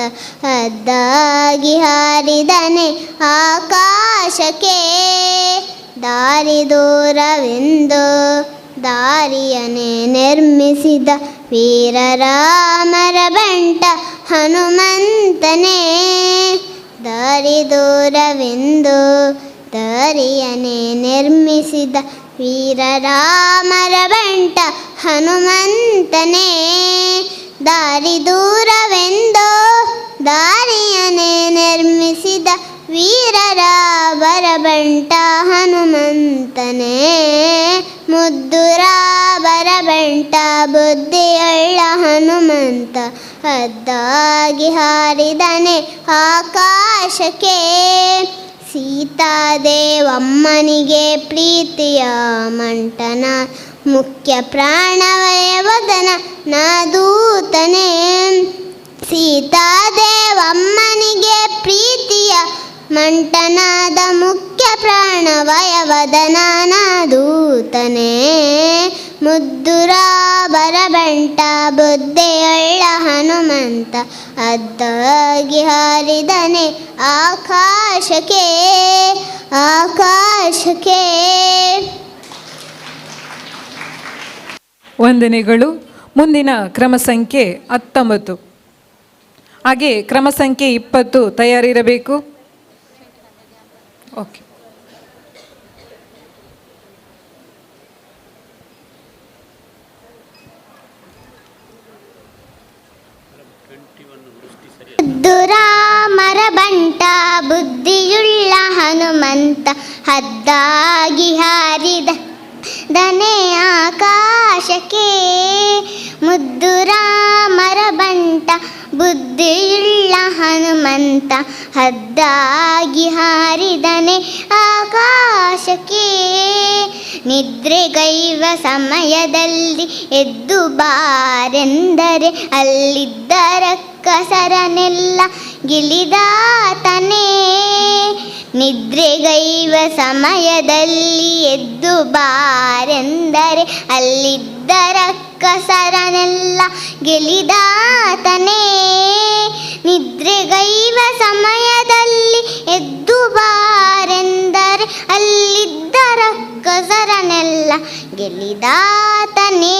ಅದ್ದಾಗಿ ಹಾರಿದನೆ ಆಕಾಶಕ್ಕೆ. ದಾರಿ ದೂರವೆಂದು ದಾರಿಯನ್ನೇ ನಿರ್ಮಿಸಿದ ವೀರರಾಮರ ಬಂಟ ಹನುಮಂತನೇ. ದಾರಿ ದೂರವೆಂದು ದಾರಿಯನ್ನೇ ನಿರ್ಮಿಸಿದ ವೀರರಾಮರ ಬಂಟ ಹನುಮಂತನೇ. ದಾರಿ ದೂರವೆಂದು ದಾರಿಯನ್ನೇ ನಿರ್ಮಿಸಿದ ವೀರರಾಮರ ಬಂಟ ಹನುಮಂತನೇ. ಮುದ್ದುರ ಬರಬಂಟ ಬುದ್ಧಿಯುಳ್ಳ ಹನುಮಂತ ಅದ್ದಾಗಿ ಹಾರಿದನೆ ಆಕಾಶಕ್ಕೆ. ಸೀತಾದೇವಮ್ಮನಿಗೆ ಪ್ರೀತಿಯ ಮಂಟನ ಮುಖ್ಯ ಪ್ರಾಣವಯವದನ ನಾದೂತನೇ. ಸೀತಾದೇವಮ್ಮನಿಗೆ ಪ್ರೀತಿಯ ಮಂಟನಾದ ಮುಖ್ಯ ಪ್ರಾಣವಯವದನ ನಾದೂತನೇ. ಮುದ್ದುರ ಬರಬಂಟ ಬುದ್ಧಿಯುಳ್ಳ ಹನುಮಂತ ಅದ್ದಾಗಿ ಹಾರಿದನೆ ಆಕಾಶಕ್ಕೆ ಆಕಾಶಕ್ಕೆ. ವಂದನೆಗಳು. ಮುಂದಿನ ಕ್ರಮ ಸಂಖ್ಯೆ 19. ಹಾಗೆ ಕ್ರಮ ಸಂಖ್ಯೆ 20 ತಯಾರಿರಬೇಕು. ಓಕೆ. ದುರಾಮರ ಬಂಟ ಬುದ್ಧಿಯುಳ್ಳ ಹನುಮಂತ ಹದ್ದಾಗಿ ಹಾರಿದ ದನೆ ಆಕಾಶಕ್ಕೆ. ಮುದ್ದುರಾಮರ ಬಂಟ ಬುದ್ಧಿಯುಳ್ಳ ಹನುಮಂತ ಹದ್ದಾಗಿ ಹಾರಿದನೆ ಆಕಾಶಕ್ಕೆ. ನಿದ್ರೆಗೈವ ಸಮಯದಲ್ಲಿ ಎದ್ದು ಬಾರೆಂದರೆ ಅಲ್ಲಿದ್ದ ರಕ್ಕಸರನೆಲ್ಲ ಗಿಳಿದಾತನೇ. ನಿದ್ರೆಗೈವ ಸಮಯದಲ್ಲಿ ಎದ್ದು ಬಾರೆಂದರೆ ಅಲ್ಲಿದ್ದ ರಕ್ಕಸರನೆಲ್ಲ ಗೆಲಿದಾತನೇ. ನಿದ್ರೆಗೈವ ಸಮಯದಲ್ಲಿ ಎದ್ದು ಬಾರೆಂದರೆ ಅಲ್ಲಿದ್ದ ರಕ್ಕಸರನೆಲ್ಲ ಗೆಲಿದಾತನೇ.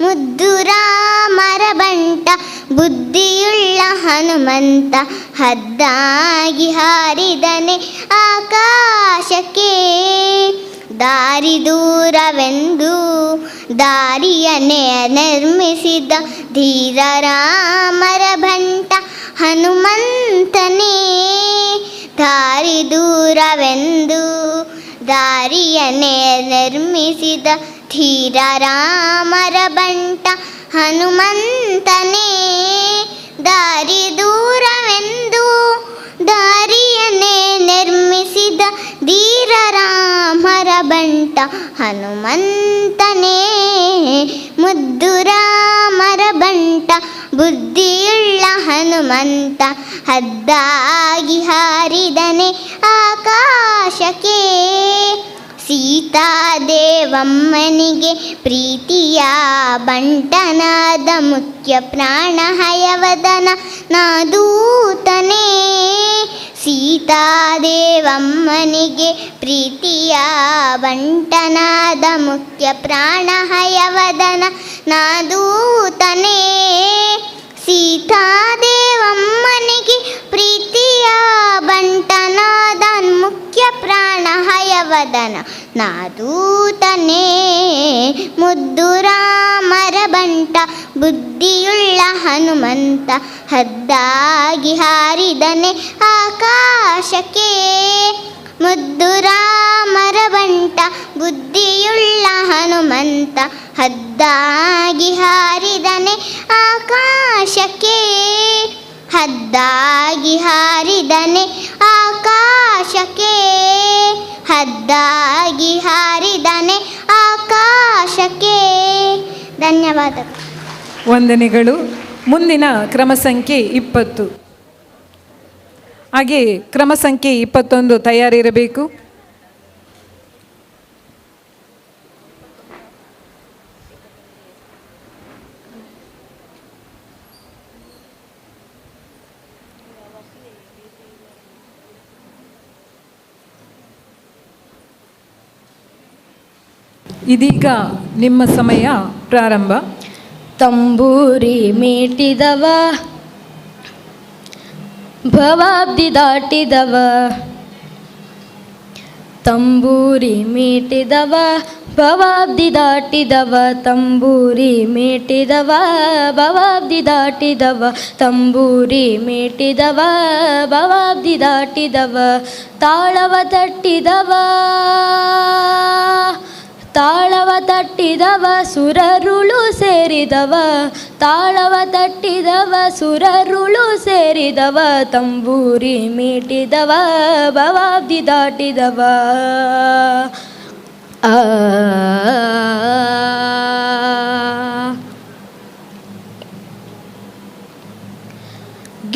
ಮುದ್ದುರಾಮರ ಬಂಟ ಬುದ್ಧಿಯುಳ್ಳ ಹನುಮಂತ ಹದ್ದಾಗಿ ಹಾರಿದನೆ ಆಕಾಶಕ್ಕೆ. ದಾರಿ ದೂರವೆಂದು ದಾರಿಯನ್ನೇ ನಿರ್ಮಿಸಿದ ಧೀರರಾಮರ ಬಂಟ ಹನುಮಂತನೇ. ದಾರಿ ದೂರವೆಂದು ದಾರಿಯನ್ನೇ ನಿರ್ಮಿಸಿದ ಧೀರರಾಮರ ಬಂಟ ಹನುಮಂತನೇ. ದಾರಿ ದೂರವೆಂದು ದಾರಿಯನ್ನೇ ನಿರ್ಮಿಸಿದ ಧೀರ ರಾಮರ ಬಂಟ ಹನುಮಂತನೇ, ಮುದ್ದು ರಾಮರ ಬಂಟ ಬುದ್ಧಿಯುಳ್ಳ ಹನುಮಂತ, ಹದ್ದಾಗಿ ಹಾರಿದನೆ ಆಕಾಶಕ್ಕೆ. ಸೀತಾದೇವಮ್ಮನಿಗೆ ಪ್ರೀತಿಯ ಬಂಟನಾದ ಮುಖ್ಯ ಪ್ರಾಣ ಹಯವದನ ನಾದೂತನೇ. ಸೀತಾದೇವಮ್ಮನಿಗೆ ಪ್ರೀತಿಯ ಬಂಟನಾದ ಮುಖ್ಯ ಪ್ರಾಣ ಹಯವದನ ನಾದೂತನೇ. ಸೀತಾದೇವಮ್ಮನಿಗೆ ಪ್ರೀತಿಯ ಬಂಟನಾದ ಮುಖ್ಯ ಪ್ರಾಣ ಹಯವದನ ನಾದೂತನೇ. ಮುದ್ದು ರಾಮರ ಬಂಟ ಬುದ್ಧಿಯುಳ್ಳ ಹನುಮಂತ, ಹದ್ದಾಗಿ ಹಾರಿದನೆ ಆಕಾಶಕ್ಕೆ. ಮುದ್ದು ರಾಮರ ಬಂಟ ಬುದ್ಧಿಯುಳ್ಳ ಹನುಮಂತ, ಹದ್ದಾಗಿ ಹಾರಿದನೆ ಆಕಾಶಕ್ಕೆ. ಹದ್ದಾಗಿ ಹಾರಿದನೆ ಆಕಾಶಕ್ಕೆ, ಹದ್ದಾಗಿ ಹಾರಿದನೆ ಆಕಾಶಕ್ಕೆ. ಧನ್ಯವಾದಗಳು. ವಂದನೆಗಳು. ಮುಂದಿನ ಕ್ರಮ ಸಂಖ್ಯೆ 20. ಹಾಗೆ ಕ್ರಮ ಸಂಖ್ಯೆ 21 ತಯಾರಿರಬೇಕು. ಇದೀಗ ನಿಮ್ಮ ಸಮಯ ಪ್ರಾರಂಭ. ತಂಬೂರಿ ಮೀಟಿದವ, ಭವಾಬ್ದಿ ದಾಟಿದವ. ತಂಬೂರಿ ಮೀಟಿದವ, ಭವಾಬ್ದಿ ದಾಟಿದವ. ತಂಬೂರಿ ಮೀಟಿದವ, ಭವಾಬ್ದಿ ದಾಟಿದವ. ತಂಬೂರಿ ಮೀಟಿದವ, ಭವಾಬ್ದಿ ದಾಟಿದವ. ತಾಳವ ತಟ್ಟಿದವ, ತಾಳವ ತಟ್ಟಿದವ, ಸುರರುಳು ಸೇರಿದವ. ತಾಳವ ತಟ್ಟಿದವ, ಸುರರುಳು ಸೇರಿದವ. ತಂಬೂರಿ ಮೀಟಿದವ, ಭವಾಬ್ದಿ ದಾಟಿದವ.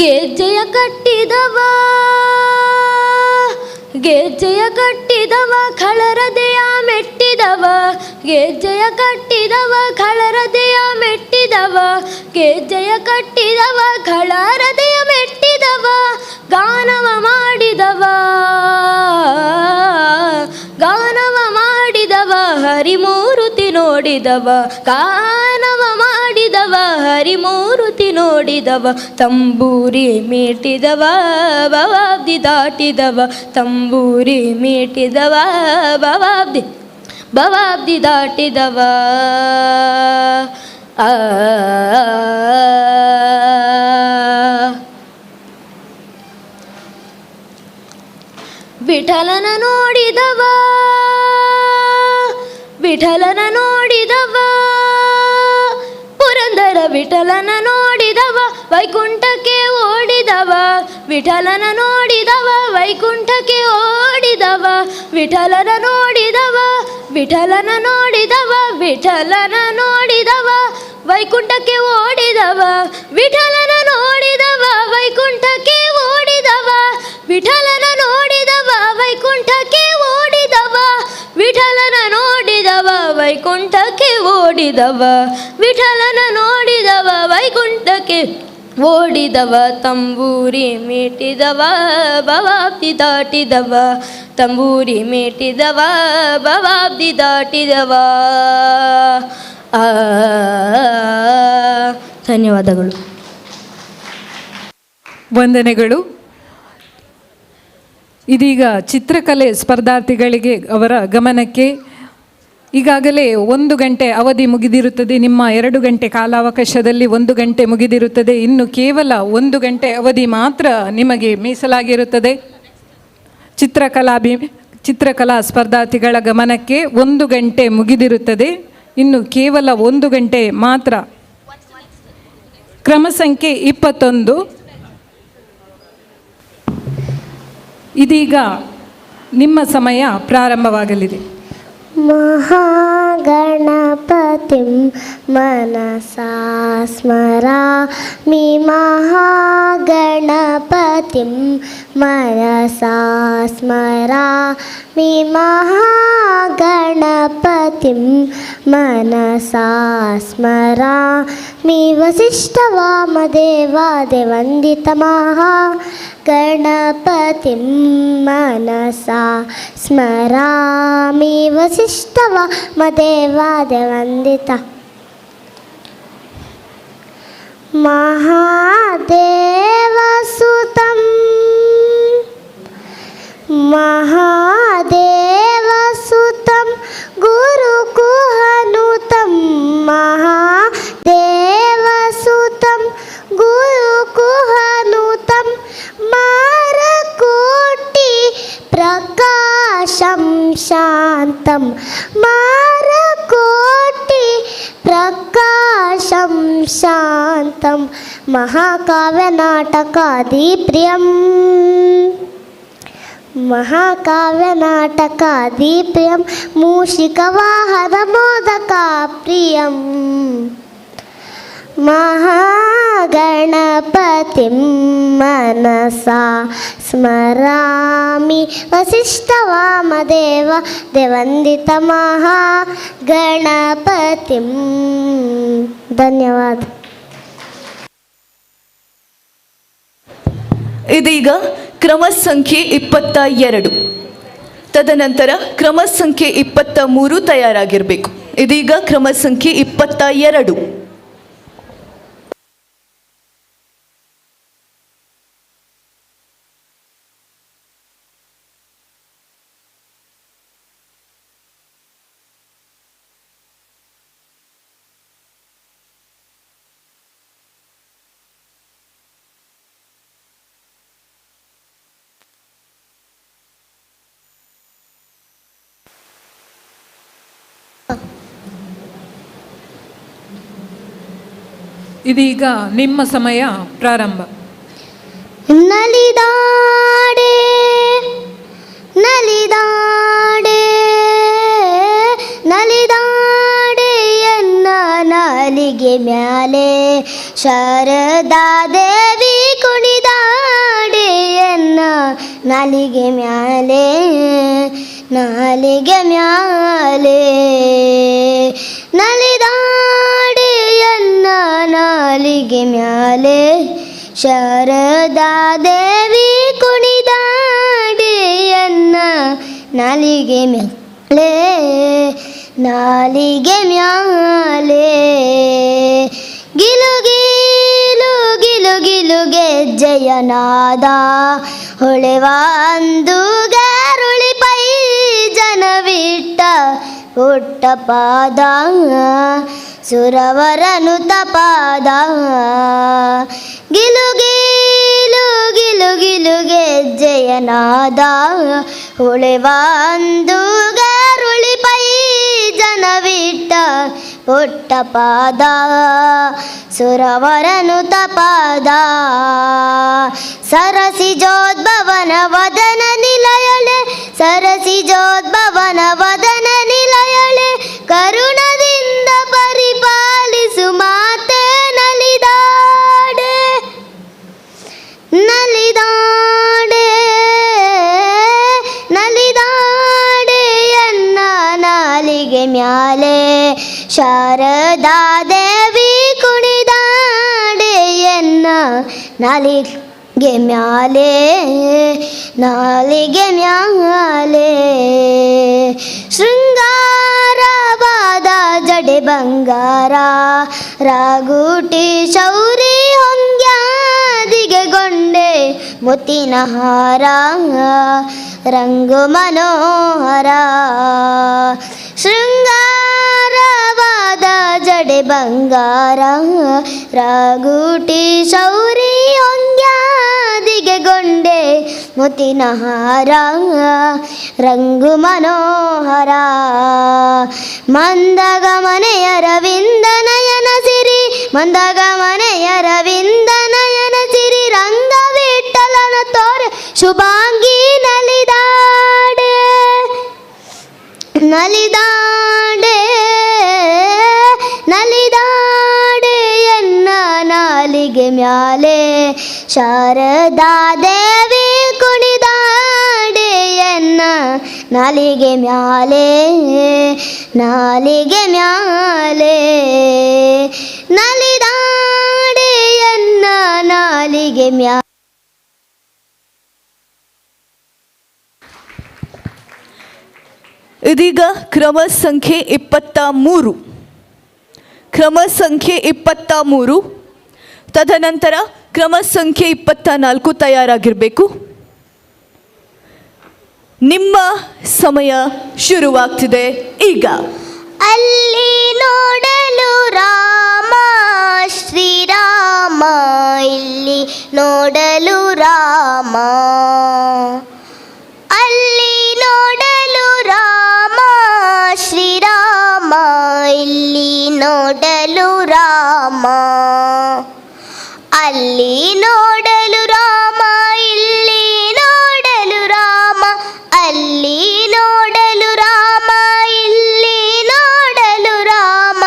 ಗೆಜ್ಜೆಯ ಕಟ್ಟಿದವ, ಗೆಜ್ಜೆಯ ಕಟ್ಟಿದವ, ಖಳರದೆಯ ಮೆಟ್ಟಿದವ. ಗೆಜ್ಜೆಯ ಕಟ್ಟಿದವ, ಖಳರದೆಯ ಮೆಟ್ಟಿದವ. ಗೆಜ್ಜೆಯ ಕಟ್ಟಿದವ, ಖಳರದೆಯ ಮೆಟ್ಟಿದವ. ಗಾನವ ಮಾಡಿದವ, ಗಾನವ ಮಾಡಿದವ, ಹರಿಮೂರುತಿ ನೋಡಿದವ. ಗಾನವ ಮಾಡಿದವ, ಹರಿಮೂರುತಿ ನೋಡಿದವ. ತಂಬೂರಿ ಮೀಟಿದವ, ಭವಾಬ್ದಿ ದಾಟಿದವ. ತಂಬೂರಿ ಮೀಟಿದವ, ಭವಾಬ್ದಿ ಭವಾಬ್ದಿ ದಾಟಿದವ. ವಿಠಲನ ನೋಡಿದವ, ವಿಠಲನ ನೋಡಿದವ. ಪುರಂದರ ವಿಠಲನ ನೋಡಿದವ, ವೈಕುಂಠಕ್ಕೆ ಓಡಿದವ. ವಿಠಲನ ನೋಡಿದವ, ವೈಕುಂಠಕ್ಕೆ ಓಡಿದವ. ವಿಠಲನ ನೋಡಿದವ, ವಿಠಲನ ನೋಡಿದವ. ವಿಠಲನ ನೋಡಿದವ, ವೈಕುಂಠಕ್ಕೆ ಓಡಿದವ. ವಿಠಲನ ನೋಡಿದವ, ವೈಕುಂಠಕ್ಕೆ ಓಡಿದವ. ವಿಠಲನ ನೋಡಿದವ, ವೈಕುಂಠಕ್ಕೆ ಓಡಿದವ. ವಿಠಲನ ನೋಡಿದವ, ವೈಕುಂಠಕ್ಕೆ ಓಡಿದವ. ವಿಠಲನ ನೋಡಿದವ, ವೈಕುಂಠಕ್ಕೆ ಓಡಿದವ. ತಂಬೂರಿ ಮೀಟಿದವ, ಭವಾಬ್ದಿ ದಾಟಿದವ. ತಂಬೂರಿ ಮೀಟಿದವ, ಭವಾಬ್ದಿ ದಾಟಿದವ. ಧನ್ಯವಾದಗಳು. ವಂದನೆಗಳು. ಇದೀಗ ಚಿತ್ರಕಲೆ ಸ್ಪರ್ಧಾರ್ಥಿಗಳಿಗೆ ಅವರ ಗಮನಕ್ಕೆ ಈಗಾಗಲೇ 1 ಗಂಟೆ ಅವಧಿ ಮುಗಿದಿರುತ್ತದೆ. ನಿಮ್ಮ 2 ಗಂಟೆ ಕಾಲಾವಕಾಶದಲ್ಲಿ 1 ಗಂಟೆ ಮುಗಿದಿರುತ್ತದೆ. ಇನ್ನು ಕೇವಲ 1 ಗಂಟೆ ಅವಧಿ ಮಾತ್ರ ನಿಮಗೆ ಮೀಸಲಾಗಿರುತ್ತದೆ. ಚಿತ್ರಕಲಾ ಸ್ಪರ್ಧಾರ್ಥಿಗಳ ಗಮನಕ್ಕೆ 1 ಗಂಟೆ ಮುಗಿದಿರುತ್ತದೆ. ಇನ್ನು ಕೇವಲ 1 ಗಂಟೆ ಮಾತ್ರ. ಕ್ರಮ ಸಂಖ್ಯೆ 21. ಇದೀಗ ನಿಮ್ಮ ಸಮಯ ಪ್ರಾರಂಭವಾಗಲಿದೆ. महागणपतिं मनसा स्मरामि महागणपतिं मनसा स्मरामि महागणपतिं मनसा स्मरामि वसिष्ठवामदेवादिवन्दितमहागणपतिं मनसा स्मरामि वसिष्ठवामदेवादिवन्दित महादेवसुतं महादेवसुतं गुरुकुहनुतं महादेवसुतं गुरुकुहनुतं मारकोटि प्रकाशं शान्तं मारकोटि प्रकाशं शान्तं महाकाव्यनाटकादिप्रियं महाकाव्यनाटकादिप्रियं मूषिकवाहनमोदकाप्रियं महागणपतिं मनसा स्मरामि वसिष्ठवामदेव देवन्दितमहागणपतिं. ಧನ್ಯವಾದ. ಇದೀಗ ಕ್ರಮ ಸಂಖ್ಯೆ 22, ತದನಂತರ ಕ್ರಮ ಸಂಖ್ಯೆ 23 ತಯಾರಾಗಿರಬೇಕು. ಇದೀಗ ಕ್ರಮ ಸಂಖ್ಯೆ 22. ಇದೀಗ ನಿಮ್ಮ ಸಮಯ ಪ್ರಾರಂಭ. ನಲಿದಾಡೆ ನಲಿದಾಡೆ ನಲಿದಾಡೆ ಎನ್ನ ನಾಲಿಗೆ ಮ್ಯಾಲೆ ಶಾರದಾ ದೇವಿ ಕುಣಿದಾಡೆ ಎನ್ನ ನಾಲಿಗೆ ಮ್ಯಾಲೆ ನಾಲಿಗೆ ಮ್ಯಾಲೆ ನಲಿದಾಡೆ ಎನ್ನ ನಾಲಿಗೆ ಮ್ಯಾಲೆ ಶಾರದಾ ದೇವಿ ಕುಣಿದಾಡೆ ಎನ್ನ ನಾಲಿಗೆ ಮ್ಯಾಲೆ ನಾಲಿಗೆ ಮ್ಯಾಲೆ ಗಿಲು ಗಿಲು ಗಿಲು ಗಿಲು ಗೆಜ್ಜೆಯನಾದ ಹೊಳೆವಾಂದು ಗಾರುಳಿ ಪೈ ಜನವಿಟ್ಟ ಪುಟ್ಟ ಪಾದ ಸುರವರನುತ ಪಾದ ಗಿಲು ಗಿಲು ಗಿಲು ಗಿಲು ಗೆಜ್ಜೆಯನಾದ ಹೊಳೆವಾಂದು ಗಾರುಳಿ ಪೈ ಜನವಿಟ್ಟ ಪುಟ್ಟ ಪಾದ ಸುರವರನುತ ಪಾದ ಸರಸಿಜೋದ್ಭವನ ವದನ ನಿಲಯಳೆ ಸರಸಿಜೋದ್ಭವನ ವದನ ನಿಲಯಳೆ ಕರುಣದಿಂದ ಪರಿಪಾಲಿಸು ಮಾತೆ ನಲಿದಾಡೆ ನಲಿದಾಡೆ ನಲಿದಾಡೆ ಎನ್ನ ನಾಲಿಗೆ ಮ್ಯಾಲೆ ಶಾರದಾ ದೇವಿ ಕುಣಿದಾಡೆ ಎನ್ನ ನಾಲಿಗೆ ಮ್ಯಾಲೆ ನಾಲಿಗೆ ಮ್ಯಾಲೆ ಶೃಂಗಾರವಾದ ಜಡೆ ಬಂಗಾರ ರಾಗುಟಿ ಶೌರಿ ಹೊಂಗ್ಯಾದಿಗೆ ಗೊಂಡೆ ಮುತ್ತಿನ ಹಾರ ರಂಗು ಮನೋಹರ ಶೃಂಗಾರವಾದ ಜಡೆ ಬಂಗಾರ ರಾಗುಟಿ ಶೌರಿ ಹೊಂಗ್ಯಾದಿಗೆ ಗೊಂಡೆ ಮುತ್ತಿನ ಹಾರ ರಂಗು ಮನೋಹರ ಮಂದಗಮನೆಯ ರವಿಂದ ನಯನ ಸಿರಿ ಮಂದಗಮನೆಯ ರವಿಂದ ನಯನ ಸಿರಿ ರಂಗವಿಠಲನ ತೋರೆ ಶುಭಾಂಗಿ ನಲಿದಾಡೆ ನಲಿದಾಡೆ ನಲಿದಾಡೆ ಎನ್ನ ನಾಲಿಗೆ ಮ್ಯಾಲೆ ಶಾರದಾ ದೇವಿ ಕುಣಿದಾಡೆ ಎನ್ನ ನಾಲಿಗೆ ಮ್ಯಾಲೆ ನಾಲಿಗೆ ಮ್ಯಾಲೆ ನಲಿದಾಡೆ ಎನ್ನ ನಾಲಿಗೆ ಮ್ಯಾಲೆ. ಇದೀಗ ಕ್ರಮ ಸಂಖ್ಯೆ 23. ಕ್ರಮ ಸಂಖ್ಯೆ 23 ತದನಂತರ ಕ್ರಮ ಸಂಖ್ಯೆ 24 ತಯಾರಾಗಿರಬೇಕು. ನಿಮ್ಮ ಸಮಯ ಶುರುವಾಗ್ತಿದೆ ಈಗ. ಅಲ್ಲಿ ನೋಡಲು ರಾಮ ಶ್ರೀರಾಮ, ಇಲ್ಲಿ ನೋಡಲು ರಾಮ. ಅಲ್ಲಿ ನೋಡಲು ರಾಮ ಶ್ರೀರಾಮ, ಇಲ್ಲಿ ನೋಡಲು ರಾಮ. ಅಲ್ಲಿ ನೋಡಲು ರಾಮ, ಇಲ್ಲಿ ನೋಡಲು ರಾಮ. ಅಲ್ಲಿ ನೋಡಲು ರಾಮ, ಇಲ್ಲಿ ನೋಡಲು ರಾಮ.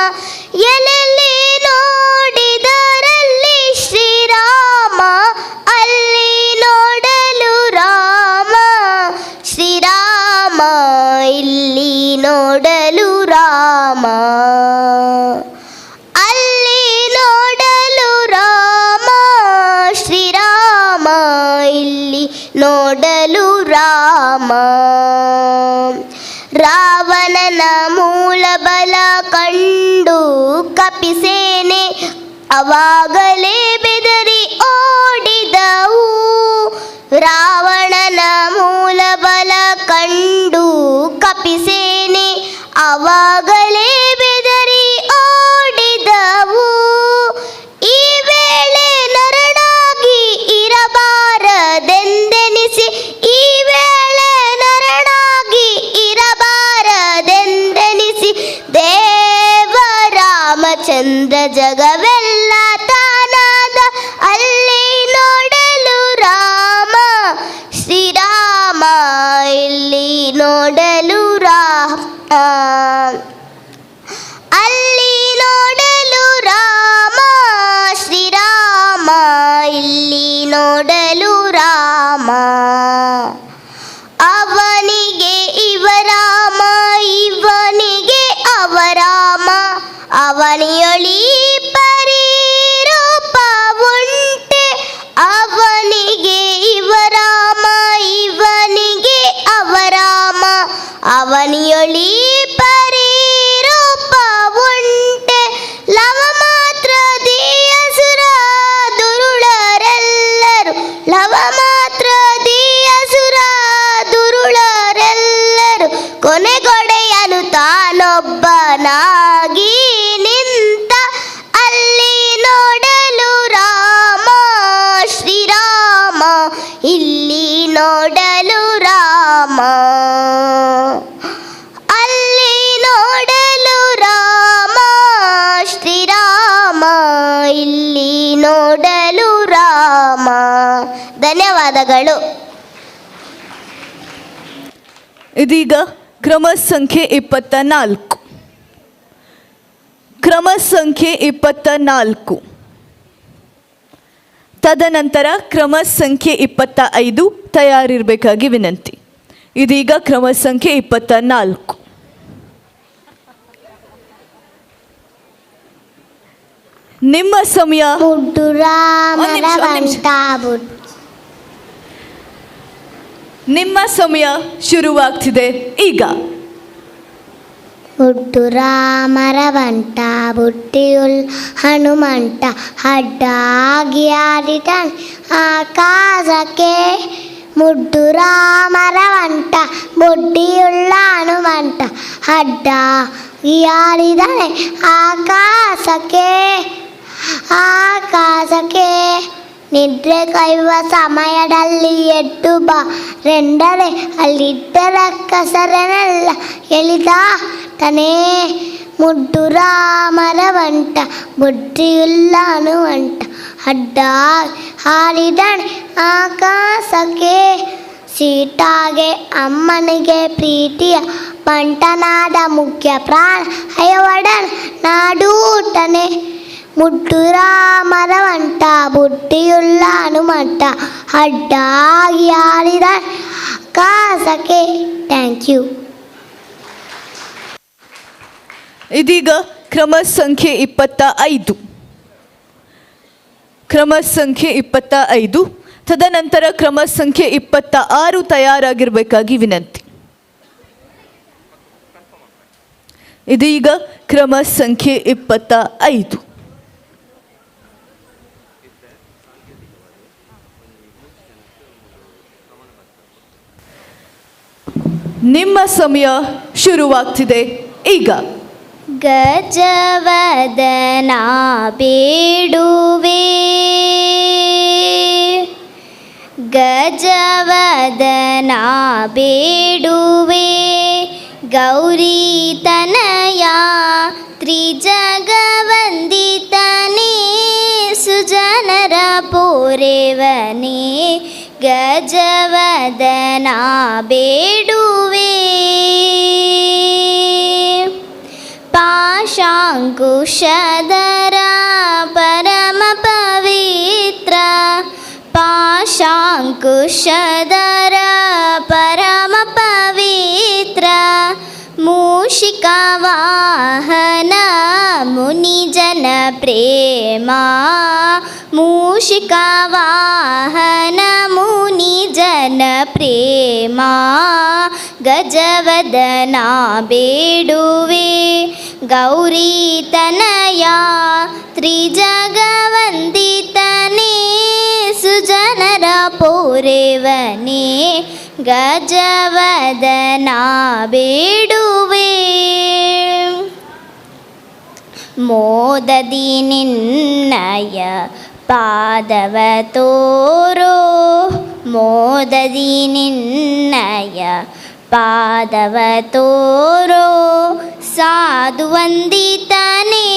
ಎಲ್ಲೆಲ್ಲಿ ನೋಡಿದರಲ್ಲಿ ಶ್ರೀರಾಮ, ಅಲ್ಲಿ ನೋಡಲು ರಾಮ ಶ್ರೀರಾಮ, ಇಲ್ಲಿ ನೋಡಲು ರಾಮ. ಅಲ್ಲಿ ನೋಡಲು ರಾಮ ಶ್ರೀರಾಮ, ಇಲ್ಲಿ ನೋಡಲು ರಾಮ. ರಾವಣನ ಮೂಲ ಬಲ ಕಂಡು ಕಪಿಸೇನೆ ಅವಾಗಲೇ ಬೆದರಿ ಓಡಿದವು. ರಾವಣನ ಮೂಲ ಬಲ ಕಂಡು ಕಪಿಸೇನೆ ಅವಾಗಲೇ ಬೆದರಿ ಓಡಿದವು. ಈ ವೇಳೆ ನರನಾಗಿ ಇರಬಾರದೆಂದೆನಿಸಿ, ಈ ವೇಳೆ ನರನಾಗಿ ಇರಬಾರದೆಂದೆನಿಸಿ, ದೇವರಾಮಚಂದ್ರ ಜಗವೆಲ್ಲ ತಾನಾದ. ಅಲ್ಲಿ ನೋಡಲು ರಾಮ ಶ್ರೀರಾಮ, ಇಲ್ಲಿ ನೋಡಲು ರಾಮ. ಅಲ್ಲಿ ನೋಡಲು ರಾಮ ಶ್ರೀರಾಮ, ಇಲ್ಲಿ ನೋಡಲು ರಾಮ. ಅವನಿಗೆ ಇವರಾಮ, ಇವನಿಗೆ ಅವರಾಮ. ಅವನಿಯೊಳಿ ಪರಿರೂಪ ಉಂಟೆ. ಅವನಿಗೆ ಇವರಾಮ, ಇವನಿಗೆ ಅವರಾಮ. ಅವನಿಯೊಳಿ ಪರಿರೂಪ ಉಂಟೆ. ಲವ ಮಾತ್ರ ದಿಯಸುರ ದುರುಳರೆಲ್ಲರು, ಲವ ಮಾತ್ರ ದಿಯಸುರ ದುರುಳರೆಲ್ಲರು. ಕೊನೆಗೊಡೆಯನು ತಾನೊಬ್ಬನಾಗಿ ನಿಂತ. ಅಲ್ಲಿ ನೋಡಲು ರಾಮ ಶ್ರೀರಾಮ, ಇಲ್ಲಿ ನೋಡಲು ರಾಮ. ಅಲ್ಲಿ ನೋಡಲು ರಾಮ ಶ್ರೀರಾಮ, ಇಲ್ಲಿ ನೋಡಲು ರಾಮ. ಧನ್ಯವಾದಗಳು. ಇದೀಗ ಕ್ರಮ ಸಂಖ್ಯೆ 24. ಕ್ರಮ ಸಂಖ್ಯೆ 24 ತದನಂತರ ಕ್ರಮ ಸಂಖ್ಯೆ 25 ತಯಾರಿರಬೇಕಾಗಿ ವಿನಂತಿ. ಇದೀಗ ಕ್ರಮ ಸಂಖ್ಯೆ 24. ನಿಮ್ಮ ಸಮಯ ಮುಡ್ಡು ರಾಮರ ವಂಟ ನಿಮ್ಮ ಸಮಯ ಶುರುವಾಗ್ತಿದೆ ಈಗ. ಮುಡ್ಡು ರಾಮರ ವಂಟ ಬುಟ್ಟಿಯುಳ್ ಹನುಮಂತ, ಅಡ್ಡಾಗಿ ಆಡಿತಾನೆ ಆಕಾಶಕ್ಕೆ. ಮುಡ್ಡು ರಾಮರ ವಂಟ ಬುಟ್ಟಿಯುಳ್ಳ ಹನುಮಂತ, ಅಡ್ಡಾಗಿ ಆಡಿದಾನೆ ಆಕಾಶಕ್ಕೆ. ಆಕಾಶಕ್ಕೆ ನಿದ್ರೆ ಕೈಯುವ ಸಮಯದಲ್ಲಿ ಎದ್ದು ಬಾ ರೆಂದರೆ, ಅಲ್ಲಿದ್ದರ ಕಸರನೆಲ್ಲ ಎಳಿದ ತನೇ. ಮುಡ್ಡು ರಾಮರ ವಂಟ ಬುದ್ಧಿಯುಳ್ಳ ಹನುಮಂತ, ಅಡ್ಡ ಹಾಡಿದನೆ ಆಕಾಶಕ್ಕೆ. ಸೀಟಾಗೆ ಅಮ್ಮನಿಗೆ ಪ್ರೀತಿಯ ಬಂಟನಾದ ಮುಖ್ಯ ಪ್ರಾಣ ಅಯ್ಯವಡನ್ ನಾಡೂಟನೆ ಮುಟ್ಟುರ ಮರವಂಟ ಬುಟ್ಟಿಯುಳ್ಳ ಹನುಮಂತ ಅಡ್ಡಾಗಿ ಆಡಿದ ಕಾಸಕ್ಕೆ. Thank you. ಇದೀಗ ಕ್ರಮ ಸಂಖ್ಯೆ 25. ಕ್ರಮ ಸಂಖ್ಯೆ 25. ತದನಂತರ ಕ್ರಮ ಸಂಖ್ಯೆ 26 ತಯಾರಾಗಿರಬೇಕಾಗಿ ವಿನಂತಿ. ಇದೀಗ ಕ್ರಮ ಸಂಖ್ಯೆ 25. ನಿಮ್ಮ ಸಮಯ ಶುರುವಾಗ್ತಿದೆ ಈಗ. ಗಜವದನ ಬೇಡುವೆ, ಗಜವದನ ಬೇಡುವೆ, ಗೌರಿ ತನಯ ತ್ರಿಜಗವಂದಿತನೇ, ಸುಜನರ ಪೋರೆವನೇ, ಗಜವದನ ಬೇಡುವೆ. ಪಾಶಾಂಕುಶಧರ ಪರಮ ಪವಿತ್ರ, ಪಾಶಾಂಕುಶಧರ ಪರಮ ಪವಿತ್ರ, ಮೂಷಿಕಾ ವಾಹನ ಮುನಿಜನ ಪ್ರೇಮ, ಮೂಷಿಕಾ ವಾಹನ ಮುನಿಜನ ಪ್ರೇಮ, ಗಜವದನ ಬೇಡುವೆ, ಗೌರಿ ತನಯ ತ್ರಿಜಗವಂದಿತನೇ, ಸುಜನರ ಪೋರೆವನೇ, ಗಜವದನ ಬೇಡುವೆ. ಮೋದದಿ ನಿನ್ನಯ ಪಾದವ ತೋರೋ, ಮೋದದಿ ನಿನ್ನಯ ಪಾದವ ತೋರೋ, ಸಾಧು ವಂದಿತನೇ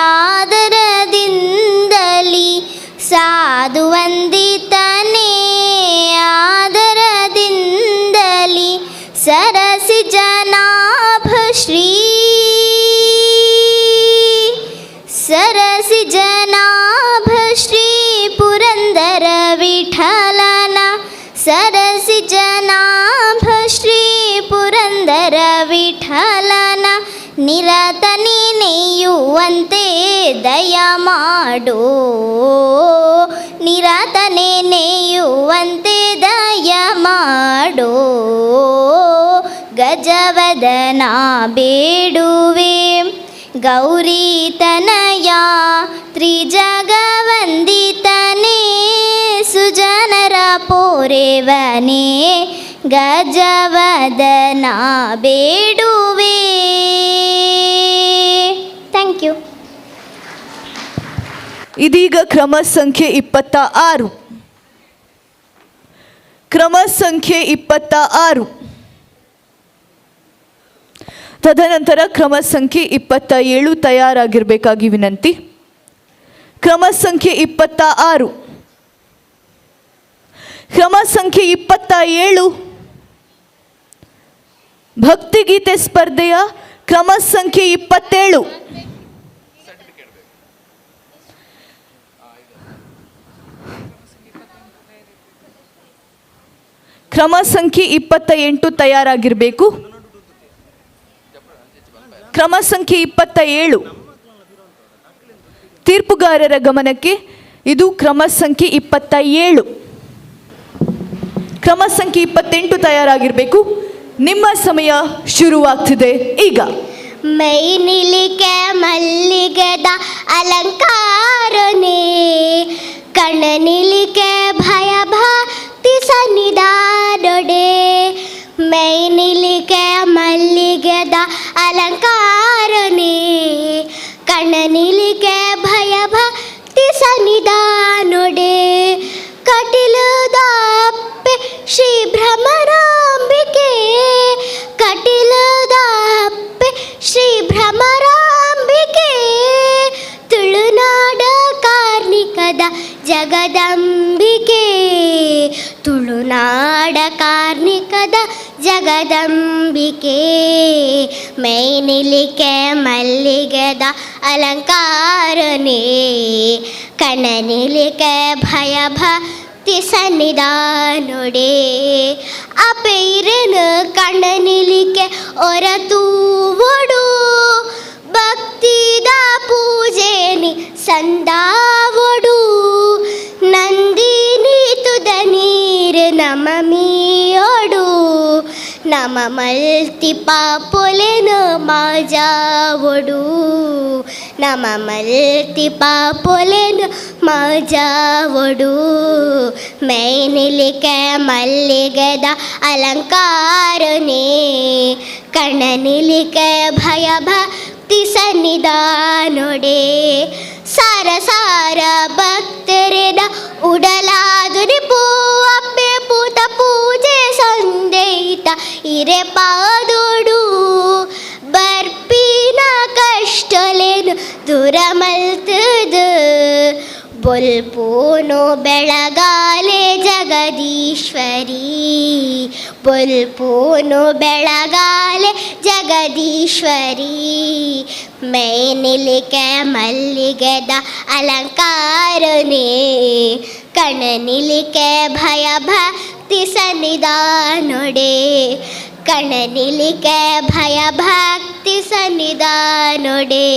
ಆದರದಿಂದಲಿ, ಸಾಧು ವಂದಿತನೇ ಆದರದಿಂದಲಿ, ಸರಸಿ ಜನಾಭ ಶ್ರೀ, ಸರಸಿ ಜನಾಭ ಶ್ರೀ ಪುರಂದರ ವಿಠಲನ, ಸರಸಿ ಜನಾಭ ಶ್ರೀ ಪುರಂದರ ವಿಠಲನ, ನಿರತ ನೆನೆಯುವಂತೆ ದಯ ಮಾಡೋ, ನಿರತ ನೆನೆಯುವಂತೆ ದಯ ಮಾಡೋ, ಗಜವದನ ಬೇಡುವೆ, ಗೌರಿ ತನಯ ತ್ರಿಜಗವಂದಿತನೇ, ಸುಜನರ ಪೋರೆವನೇ, ಗಜವದನ ಬೇಡುವೆ. Thank you. ಇದೀಗ ಕ್ರಮ ಸಂಖ್ಯೆ 26. ಕ್ರಮ ಸಂಖ್ಯೆ 26. ತದನಂತರ ಕ್ರಮ ಸಂಖ್ಯೆ 27 ತಯಾರಾಗಿರಬೇಕಾಗಿ ವಿನಂತಿ. ಕ್ರಮ ಸಂಖ್ಯೆ 26. ಕ್ರಮ ಸಂಖ್ಯೆ 27 ಭಕ್ತಿಗೀತೆ ಸ್ಪರ್ಧೆಯ ಕ್ರಮ ಸಂಖ್ಯೆ 27. ಕ್ರಮ ಸಂಖ್ಯೆ 28 ತಯಾರಾಗಿರಬೇಕು. ಕ್ರಮ ಸಂಖ್ಯೆ 27 ತೀರ್ಪುಗಾರರ ಗಮನಕ್ಕೆ. ಇದು ಕ್ರಮ ಸಂಖ್ಯೆ 27. ಕ್ರಮ ಸಂಖ್ಯೆ 28 ತಯಾರಾಗಿರಬೇಕು. ನಿಮ್ಮ ಸಮಯ ಶುರುವಾಗ್ತಿದೆ ಈಗ. ಮೈನಿಲಿಕೆ ಮಲ್ಲಿಗೆದ ಅಲಂಕಾರನೇ, ಕಣ್ಣನಿಲಿಕೆ ಭಯ ಭಕ್ತಿ ಸನ್ನಿಧಾನೊಡೆ, ಮೈನಿಲಿಕೆ ಮಲ್ಲಿಗೆದ ಅಲಂಕಾರನೇ, ಕಣ್ಣನಿಲಿಕೆ ಭಯ ಭಕ್ತಿ ಸನ್ನಿಧಾನೊಡೆ, ಕಟಿಲದಾಪ್ಪೆ ಶ್ರೀ ಭ್ರಮರಾಂಬಿಕೆ, ಕಟಿಲದಾಪ್ಪೆ ಶ್ರೀ ಭ್ರಮರಾಂಬಿಕೆ, ತುಳುನಾಡ ಕಾರ್ಣಿಕದ ಜಗದಂಬಿಕೆ, ತುಳುನಾಡ ಜಗದಂಬಿಕೆ ಮೈನಿಲಿಕೆ ಮಲ್ಲಿಗೆದ ಅಲಂಕಾರನೇ ಕಣನಿಲಿಕೆ ಭಯ ಭಕ್ತಿ ಸನ್ನಿಧಾನೊಡೆ ಅಪೈರನು ಕಣ್ಣನಿಲಿಕೆ ಒರತೂವೊಡು ಭಕ್ತಿದ ಪೂಜೆನಿ ಸಂದಾವೊಡು ನಂದಿನಿ ತುದ ನೀರು ನಮಮಿಯೋಡು ನಮ ಮಲ್ತಿ ಪಾಪೊಲೆನು ಮಾಜಾವೊಡು ನಮ ಮಲ್ತಿ ಪಾಪೊಲೆನು ಮಾಜಾವೊಡು ಮೈನಿಲಿಕೆ ಮಲ್ಲಿಗೆದ ಅಲಂಕಾರನೇ ಕಣ್ಣನಿಲಿಕೆ ಭಯ ಭಕ್ತಿ ಸನ್ನಿಧಾನೊಡೆ ಸಾರ ಸಾರ ಭಕ್ತರಿದ ಉಡಲಾದುರಿ ಪೂವಪ್ಪೆ ಪೂತ ಪೂಜೆ ಸಂದೇಹಿತ ಇರೆ ಪಾದೋಡು ಬರ್ಪಿನ ಕಷ್ಟಲೇನು ದೂರ ಮಲ್ತದು ಬೊಲ್ಪೂನು ಬೆಳಗಾಲೆ ಜಗದೀಶ್ವರಿ ಬೊಲ್ಪೂನು ಬೆಳಗಾಲೆ ಜಗದೀಶ್ವರಿ ಮೈನಿಲಿಕೆ ಮಲ್ಲಿಗೆದ ಅಲಂಕಾರನೇ ಕಣನಿಲಿಕೆ ಭಯ ಭಕ್ತಿ ಸನ್ನಿಧಾನೊಡೆ ಕಣನಿಲಿಕೆ ಭಯ ಭಕ್ತಿ ಸನ್ನಿಧಾನೊಡೆ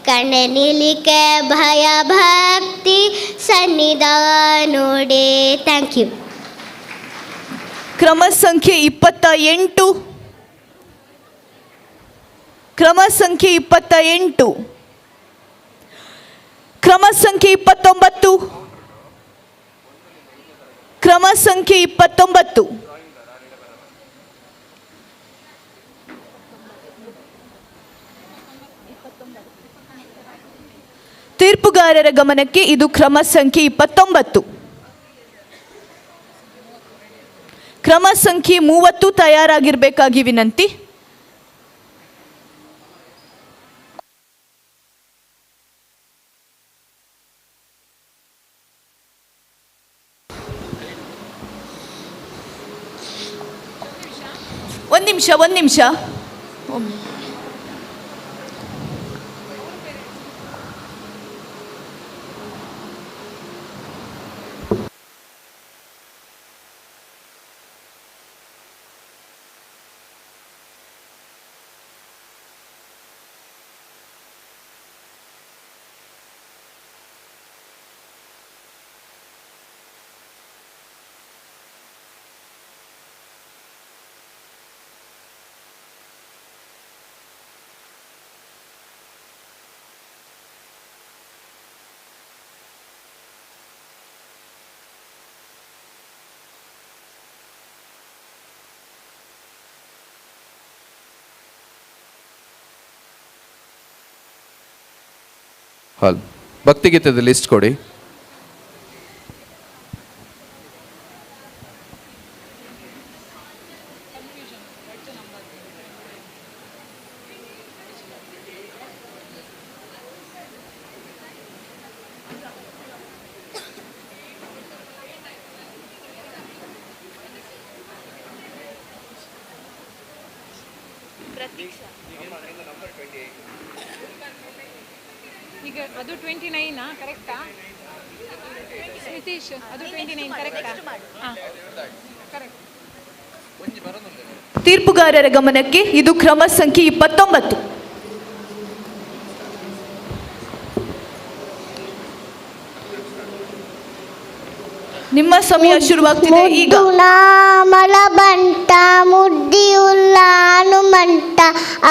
ಕಣನಿಲಿಕೆ ಭಯ ಭಕ್ತಿ ಸನ್ನಿಧಾನೊಡೆ. Thank you. ಕ್ರಮ ಸಂಖ್ಯೆ 28, ಕ್ರಮ ಸಂಖ್ಯೆ 28, ಕ್ರಮ ಸಂಖ್ಯೆ 29, ಕ್ರಮ ಸಂಖ್ಯೆ 29. ತೀರ್ಪುಗಾರರ ಗಮನಕ್ಕೆ ಇದು ಕ್ರಮ ಸಂಖ್ಯೆ 29. ಕ್ರಮ ಸಂಖ್ಯೆ 30 ತಯಾರಾಗಿರಬೇಕಾಗಿ ವಿನಂತಿ. ಒಂದು ನಿಮಿಷ ಹಾಲ್ ಭಕ್ತಿಗೀತದ ಲಿಸ್ಟ್ ಕೊಡಿ. ಈಗ ಅದು 29 ಕರೆಕ್ಟಾ ನಿತೀಶ್? ಅದು 29 ಕರೆಕ್ಟಾ? ಕರೆಕ್ಟ್. ತೀರ್ಪುಗಾರರ ಗಮನಕ್ಕೆ ಇದು ಕ್ರಮ ಸಂಖ್ಯೆ 29. ನಿಮ್ಮ ಸಮಯ ಶುರುವಾಗ್ತಿದೆ ಈಗ. ಮಲಬಂಟ ಮುಡ್ಡಿಯುಲ್ಲ ಹನುಮಂತ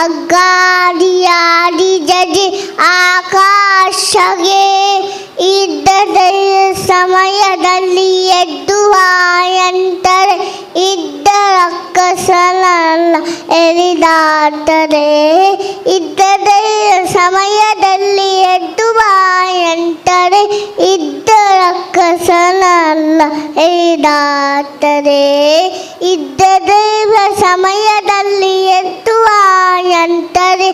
ಅಗ್ಗಾಡಿಯಾಡಿ ಜಡಿ ಆಕಾಶಗೆ ಇದ್ದದ ಸಮಯದಲ್ಲಿ ಎದ್ದು ಹಾಯಂತರೆ ಇದ್ದ ರಕ್ಕಸನಲ್ಲ ಎರಿದಾಟರೆ ಇದ್ದದ ಸಮಯದಲ್ಲಿ ಎದ್ದು ಹಾಯಂತರೆ ಇದ್ದ ರಕ್ಕಸನಲ್ಲ ಎರಿದಾಟರೆ ಇದ್ದದ ಸಮಯದಲ್ಲಿ ಎದ್ದು ಹಾಯಂತರೆ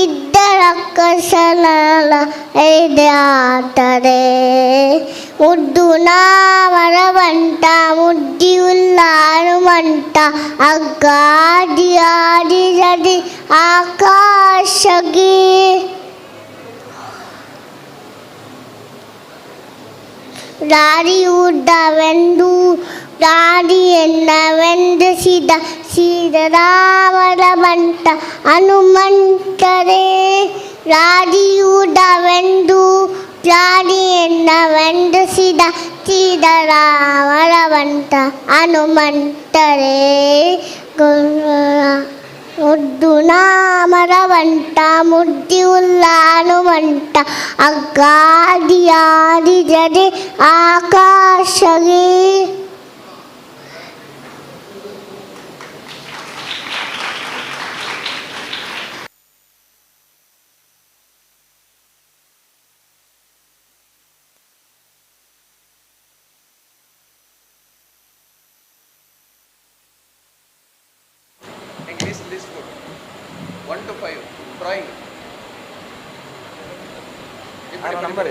ಇದ್ದ ರಕ್ಕಸನಲ್ಲ ಎರಿದಾಟರೆ ಮುದ್ದು ನಾಮರವಂಟ ಮುದ್ದಿಯುಳ್ಳ ಹನುಮಂತ ಅಗ್ಗಾಡಿ ಆಡಿರದಿ ಆಕಾಶಗೆ ದಾರಿಯುದ್ದವೆಂದು ದಾರಿಯನ್ನವೆಂದಿಸಿದ ಶ್ರೀರಾಮರ ಬಂಟ ಹನುಮಂತರೇ ದಾರಿಯುದ್ದವೆಂದು ದಾರಿಯನ್ನವೆಂದಿಸಿದ ಶ್ರೀರಾಮರ ಬಂಟ ಹನುಮಂತರೇ ಮುದ್ದು ನಾಮರವಂಟ ಮುದ್ದಿಯುಳ್ಳ Hanumantha ಅಗ್ಗಾಡಿ ಆಡಿರದೆ ಆಕಾಶಗೆ English list code 1 to 5 drawing.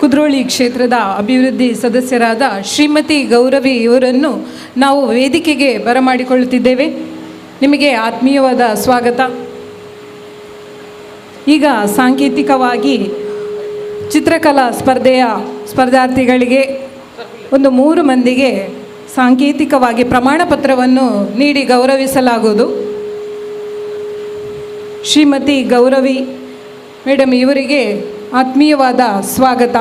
Kudroli ಕ್ಷೇತ್ರದ ಅಭಿವೃದ್ಧಿ ಸದಸ್ಯರಾದ ಶ್ರೀಮತಿ ಗೌರವಿ ಇವರನ್ನು ನಾವು ವೇದಿಕೆಗೆ ಬರಮಾಡಿಕೊಳ್ಳುತ್ತಿದ್ದೇವೆ. ನಿಮಗೆ ಆತ್ಮೀಯವಾದ ಸ್ವಾಗತ. ಈಗ ಸಾಂಕೇತಿಕವಾಗಿ ಚಿತ್ರಕಲಾ ಸ್ಪರ್ಧೆಯ ಸ್ಪರ್ಧಾರ್ಥಿಗಳಿಗೆ ಒಂದು 3 ಮಂದಿಗೆ ಸಾಂಕೇತಿಕವಾಗಿ ಪ್ರಮಾಣ ಪತ್ರವನ್ನು ನೀಡಿ ಗೌರವಿಸಲಾಗುವುದು. ಶ್ರೀಮತಿ ಗೌರವಿ ಮೇಡಮ್ ಇವರಿಗೆ ಆತ್ಮೀಯವಾದ ಸ್ವಾಗತ.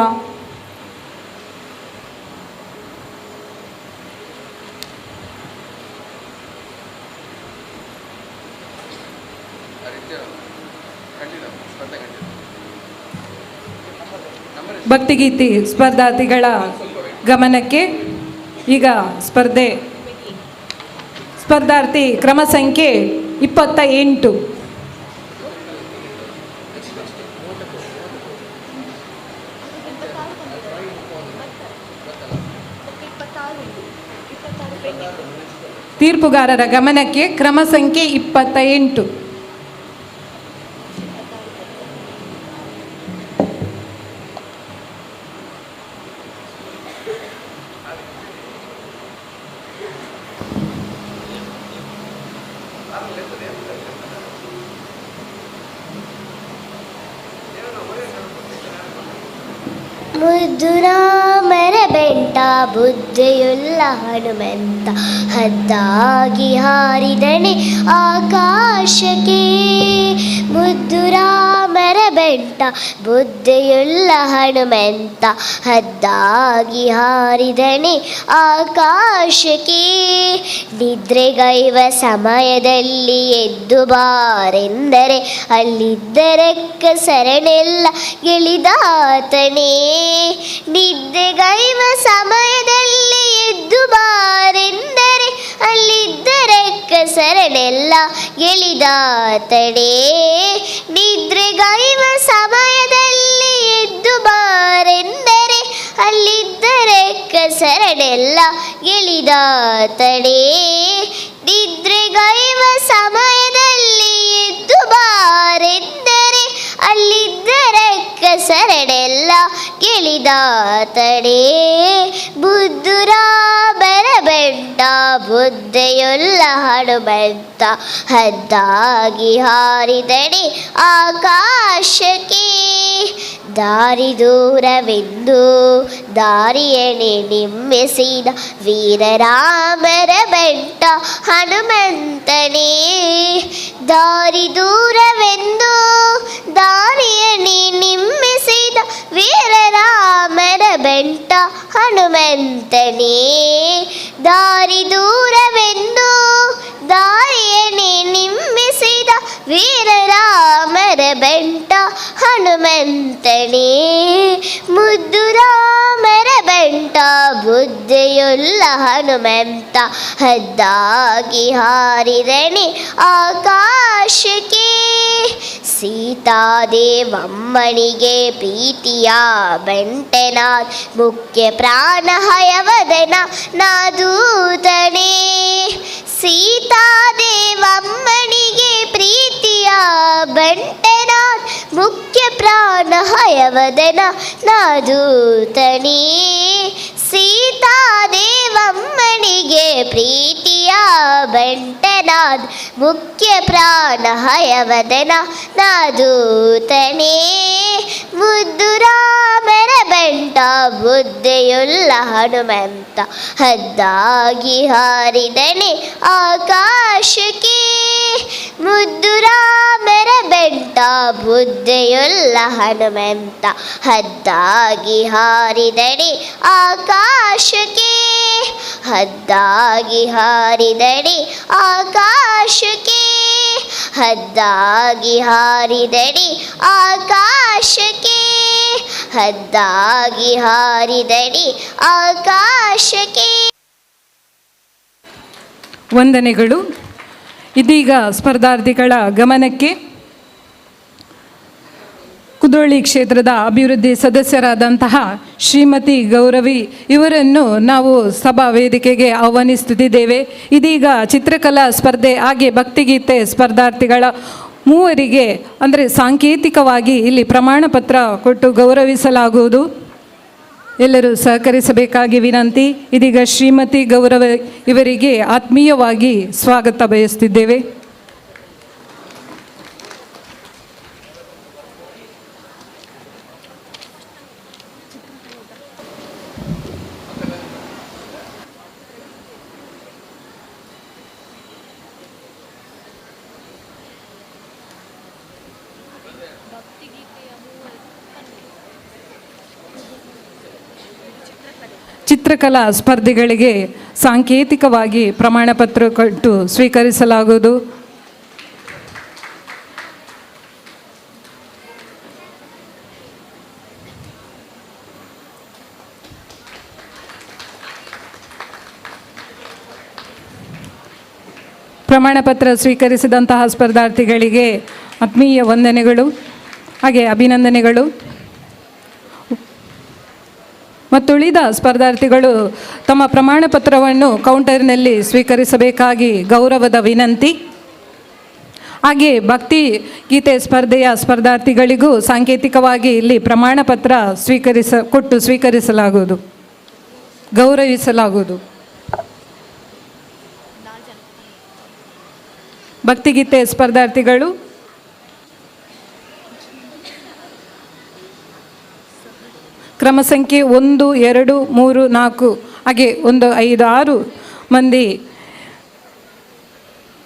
ಭಕ್ತಿಗೀತೆ ಸ್ಪರ್ಧಾರ್ಥಿಗಳ ಗಮನಕ್ಕೆ ಈಗ ಸ್ಪರ್ಧಾರ್ಥಿ ಕ್ರಮ ಸಂಖ್ಯೆ 28. ತೀರ್ಪುಗಾರರ ಗಮನಕ್ಕೆ ಕ್ರಮ ಸಂಖ್ಯೆ 28. ಮುದ್ದು ರಾಮರ ಬೆಂಟ ಬುದ್ಧಿಯುಳ್ಳ ಹನುಮಂತ ಹದ್ದಾಗಿ ಹಾರಿದನೆ ಆಕಾಶಕ್ಕೆ. ಮುದ್ದು ರಾಮರ ಬೆಂಟ ಬುದ್ಧಿಯುಳ್ಳ ಹನುಮಂತ ಹದ್ದಾಗಿ ಹಾರಿದನೆ ಆಕಾಶಕ್ಕೆ. ನಿದ್ರೆಗೈವ ಸಮಯದಲ್ಲಿ ಎದ್ದು ಬಾರೆಂದರೆ ಅಲ್ಲಿದ್ದರಕ್ಕ ಸರಣೆಲ್ಲ ಗೆಳಿದಾತನೇ. ನಿದ್ದೆಗೈವ ಸಮಯದಲ್ಲಿ ಎದ್ದು ಬಾರೆಂದರೆ ಅಲ್ಲಿದ್ದರಕ್ಕ ಸರಣೆಲ್ಲ ಗೆಳಿದಾತನೇ. ನಿದ್ರೆಗೈವ ಸಮಯದಲ್ಲಿ ಎದ್ದು ಬಾರೆಂದರೆ ಅಲ್ಲಿದ್ದರಕ್ಕ ಸರಣೆಲ್ಲ ಗೆಳಿದಾತನೇ. ನಿದ್ರೆಗೈವ ಸಮಯದಲ್ಲಿ ಎದ್ದು ಬಾರೆಂದರೆ ಅಲ್ಲಿದ್ದರಕ್ಕ ಸರಣೆಲ್ಲ ಗೆಳಿದಾತನೇ. ಬುದ್ದು ರಾಮರ ಬೆಂಟ ಬುದ್ಧಿಯುಳ್ಳ ಹನುಮಂತ ಹದ್ದಾಗಿ ಹಾರಿದನೆ ಆಕಾಶಕ್ಕೆ. ದಾರಿ ದೂರವೆಂದು ದಾರಿಯಣೆ ನಿಮ್ಮಿಸಿದ ವೀರರಾಮರ ಬೆಂಟ ಹನುಮಂತನೇ. ದಾರಿ ದೂರವೆಂದು ದಾರಿಯಣೆ ನಿಮ್ಮಿಸಿದ ವೀರರಾಮರ ಬೆಂಟ ಹನುಮಂತನೇ. ದಾರಿ ದೂರವೆಂದು ದಾರಿಯಣೆ ನಿಮ್ಮಿಸಿದ ವೀರರಾಮರ ಬೆಂಟ ಹನುಮಂತನೇ. ಮುದ್ದು ರಾಮರ ಬೆಂಟ ಬುದ್ಧಿಯುಳ್ಳ ಹನುಮಂತ ಹದ್ದಾಗಿ ಹಾರಿದನೆ ಆಕಾಶಕ್ಕೆ. ಸೀತಾದೇವಮ್ಮನಿಗೆ ಪ್ರೀತಿಯ ಬೆಂಟೆನಾಥ್ ಮುಖ್ಯ ಪ್ರಾಣ ಹಯವದನ ನಾದೂತನೇ. ಸೀತಾದೇವಮ್ಮನಿಗೆ ಪ್ರೀತಿಯ ಬೆಂಟೆನಾಥ್ ಮುಖ್ಯ ಪ್ರಾಣ ಹಯವದನ ನಾದೂತನೇ. ಸೀತಾದೇವಮ್ಮನಿಗೆ ಪ್ರೀತಿಯ ಬಂಟನಾದ ಮುಖ್ಯ ಪ್ರಾಣ ಹಯವದನ ನಾದೂತನೇ ಮುದ್ದು ರಾಮರ ಬಂಟ ಬುದ್ಧಿಯುಳ್ಳ ಹನುಮಂತ ಹದ್ದಾಗಿ ಹಾರಿದನೆ ಆಕಾಶಕ್ಕೆ ಮುದ್ದು ರಾಮರ ಬೆಂಟ ಬುದ್ಧಿಯುಳ್ಳ ಹನುಮಂತ ಹದ್ದಾಗಿ ಹಾರಿದನೆ ಆಕಾಶಕ್ಕೆ ಹದ್ದಾಗಿ ಹಾರಿದನೆ ಆಕಾಶಕ್ಕೆ ಹದ್ದಾಗಿ ಹಾರಿದನೆ ಆಕಾಶಕ್ಕೆ ಹದ್ದಾಗಿ ಹಾರಿದನೆ ಆಕಾಶಕ್ಕೆ. ವಂದನೆಗಳು. ಇದೀಗ ಸ್ಪರ್ಧಾರ್ಥಿಗಳ ಗಮನಕ್ಕೆ ಕುದ್ರೋಳಿ ಕ್ಷೇತ್ರದ ಅಭಿವೃದ್ಧಿ ಸದಸ್ಯರಾದಂತಹ ಶ್ರೀಮತಿ ಗೌರವಿ ಇವರನ್ನು ನಾವು ಸಭಾ ವೇದಿಕೆಗೆ ಆಹ್ವಾನಿಸುತ್ತಿದ್ದೇವೆ. ಇದೀಗ ಚಿತ್ರಕಲಾ ಸ್ಪರ್ಧೆ ಹಾಗೆ ಭಕ್ತಿಗೀತೆ ಸ್ಪರ್ಧಾರ್ಥಿಗಳ ಮೂವರಿಗೆ ಅಂದರೆ ಸಾಂಕೇತಿಕವಾಗಿ ಇಲ್ಲಿ ಪ್ರಮಾಣ ಪತ್ರ ಕೊಟ್ಟು ಗೌರವಿಸಲಾಗುವುದು. ಎಲ್ಲರೂ ಸಹಕರಿಸಬೇಕಾಗಿ ವಿನಂತಿ. ಇದೀಗ ಶ್ರೀಮತಿ ಗೌರವ ಇವರಿಗೆ ಆತ್ಮೀಯವಾಗಿ ಸ್ವಾಗತ ಬಯಸುತ್ತಿದ್ದೇವೆ. ಚಿತ್ರಕಲಾ ಸ್ಪರ್ಧೆಗಳಿಗೆ ಸಾಂಕೇತಿಕವಾಗಿ ಪ್ರಮಾಣ ಪತ್ರ ಕೊಟ್ಟು ಸ್ವೀಕರಿಸಲಾಗುವುದು. ಪ್ರಮಾಣ ಪತ್ರ ಸ್ವೀಕರಿಸಿದಂತಹ ಸ್ಪರ್ಧಾರ್ಥಿಗಳಿಗೆ ಆತ್ಮೀಯ ವಂದನೆಗಳು ಹಾಗೆ ಅಭಿನಂದನೆಗಳು. ಮತ್ತುಳಿದ ಸ್ಪರ್ಧಾರ್ಥಿಗಳು ತಮ್ಮ ಪ್ರಮಾಣ ಪತ್ರವನ್ನು ಕೌಂಟರ್ನಲ್ಲಿ ಸ್ವೀಕರಿಸಬೇಕಾಗಿ ಗೌರವದ ವಿನಂತಿ. ಹಾಗೆ ಭಕ್ತಿ ಗೀತೆ ಸ್ಪರ್ಧೆಯ ಸ್ಪರ್ಧಾರ್ಥಿಗಳಿಗೂ ಸಾಂಕೇತಿಕವಾಗಿ ಇಲ್ಲಿ ಪ್ರಮಾಣ ಪತ್ರ ಕೊಟ್ಟು ಸ್ವೀಕರಿಸಲಾಗುವುದು, ಗೌರವಿಸಲಾಗುವುದು. ಭಕ್ತಿಗೀತೆ ಸ್ಪರ್ಧಾರ್ಥಿಗಳು ಕ್ರಮ ಸಂಖ್ಯೆ 1, 2, 3, 4 ಹಾಗೆ 1, 5, 6 ಮಂದಿ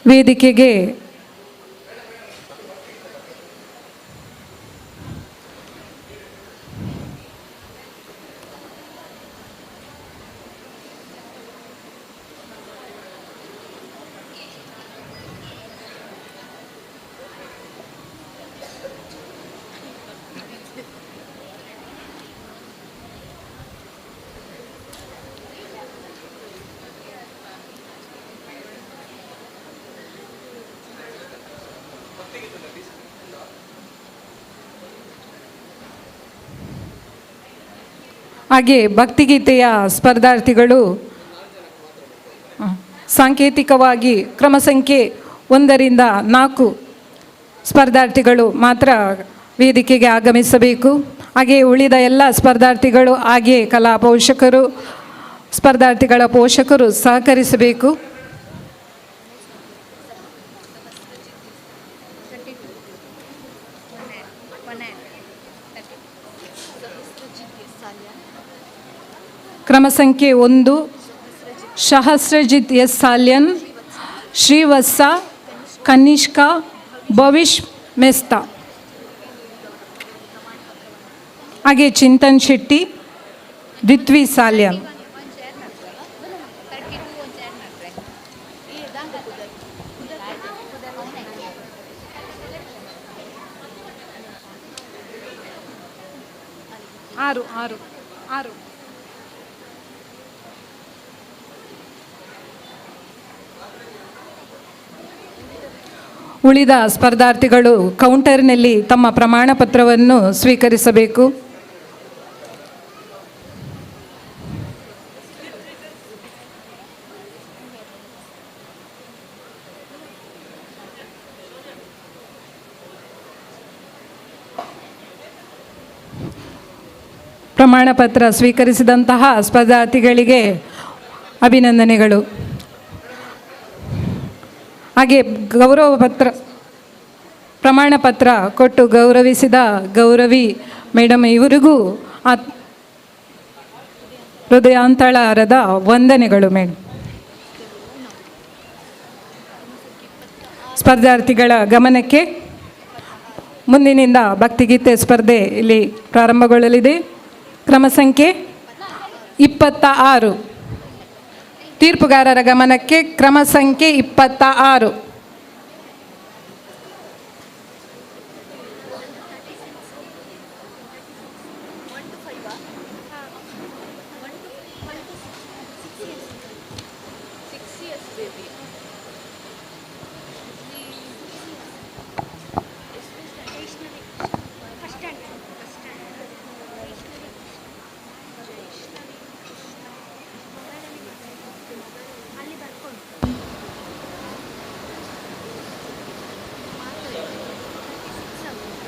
ವೇದಿಕೆಗೆ ಹಾಗೆ ಭಕ್ತಿಗೀತೆಯ ಸ್ಪರ್ಧಾರ್ಥಿಗಳು ಸಾಂಕೇತಿಕವಾಗಿ ಕ್ರಮ ಸಂಖ್ಯೆ 1 ರಿಂದ 4 ಸ್ಪರ್ಧಾರ್ಥಿಗಳು ಮಾತ್ರ ವೇದಿಕೆಗೆ ಆಗಮಿಸಬೇಕು. ಹಾಗೆ ಉಳಿದ ಎಲ್ಲ ಸ್ಪರ್ಧಾರ್ಥಿಗಳು ಹಾಗೆ ಕಲಾ ಪೋಷಕರು ಸ್ಪರ್ಧಾರ್ಥಿಗಳ ಪೋಷಕರು ಸಹಕರಿಸಬೇಕು. ಕ್ರಮ ಸಂಖ್ಯೆ 1 ಸಹಸ್ರಜಿತ್ ಎಸ್ ಸಾಲ್ಯನ್, ಶ್ರೀವತ್ಸ, ಕನಿಷ್ಕಾ, ಭವಿಷ್ ಮೆಸ್ತಾ, ಹಾಗೆ ಚಿಂತನ್ ಶೆಟ್ಟಿ, ದಿತ್ವಿ ಸಾಲ್ಯನ್. ಆರು ಉಳಿದ ಸ್ಪರ್ಧಾರ್ಥಿಗಳು ಕೌಂಟರ್ನಲ್ಲಿ ತಮ್ಮ ಪ್ರಮಾಣ ಪತ್ರವನ್ನು ಸ್ವೀಕರಿಸಬೇಕು. ಪ್ರಮಾಣ ಪತ್ರ ಸ್ವೀಕರಿಸಿದಂತಹ ಸ್ಪರ್ಧಾರ್ಥಿಗಳಿಗೆ ಅಭಿನಂದನೆಗಳು. ಹಾಗೆ ಗೌರವ ಪತ್ರ ಪ್ರಮಾಣ ಪತ್ರ ಕೊಟ್ಟು ಗೌರವಿಸಿದ ಗೌರವಿ ಮೇಡಮ್ ಇವರಿಗೂ ಹೃದಯಾಂತರಾಳದ ವಂದನೆಗಳು ಮೇಡಮ್. ಸ್ಪರ್ಧಾರ್ಥಿಗಳ ಗಮನಕ್ಕೆ ಮುಂದಿನಿಂದ ಭಕ್ತಿಗೀತೆ ಸ್ಪರ್ಧೆ ಇಲ್ಲಿ ಪ್ರಾರಂಭಗೊಳ್ಳಲಿದೆ. ಕ್ರಮ ಸಂಖ್ಯೆ 26. ತೀರ್ಪುಗಾರರ ಗಮನಕ್ಕೆ ಕ್ರಮ ಸಂಖ್ಯೆ 26.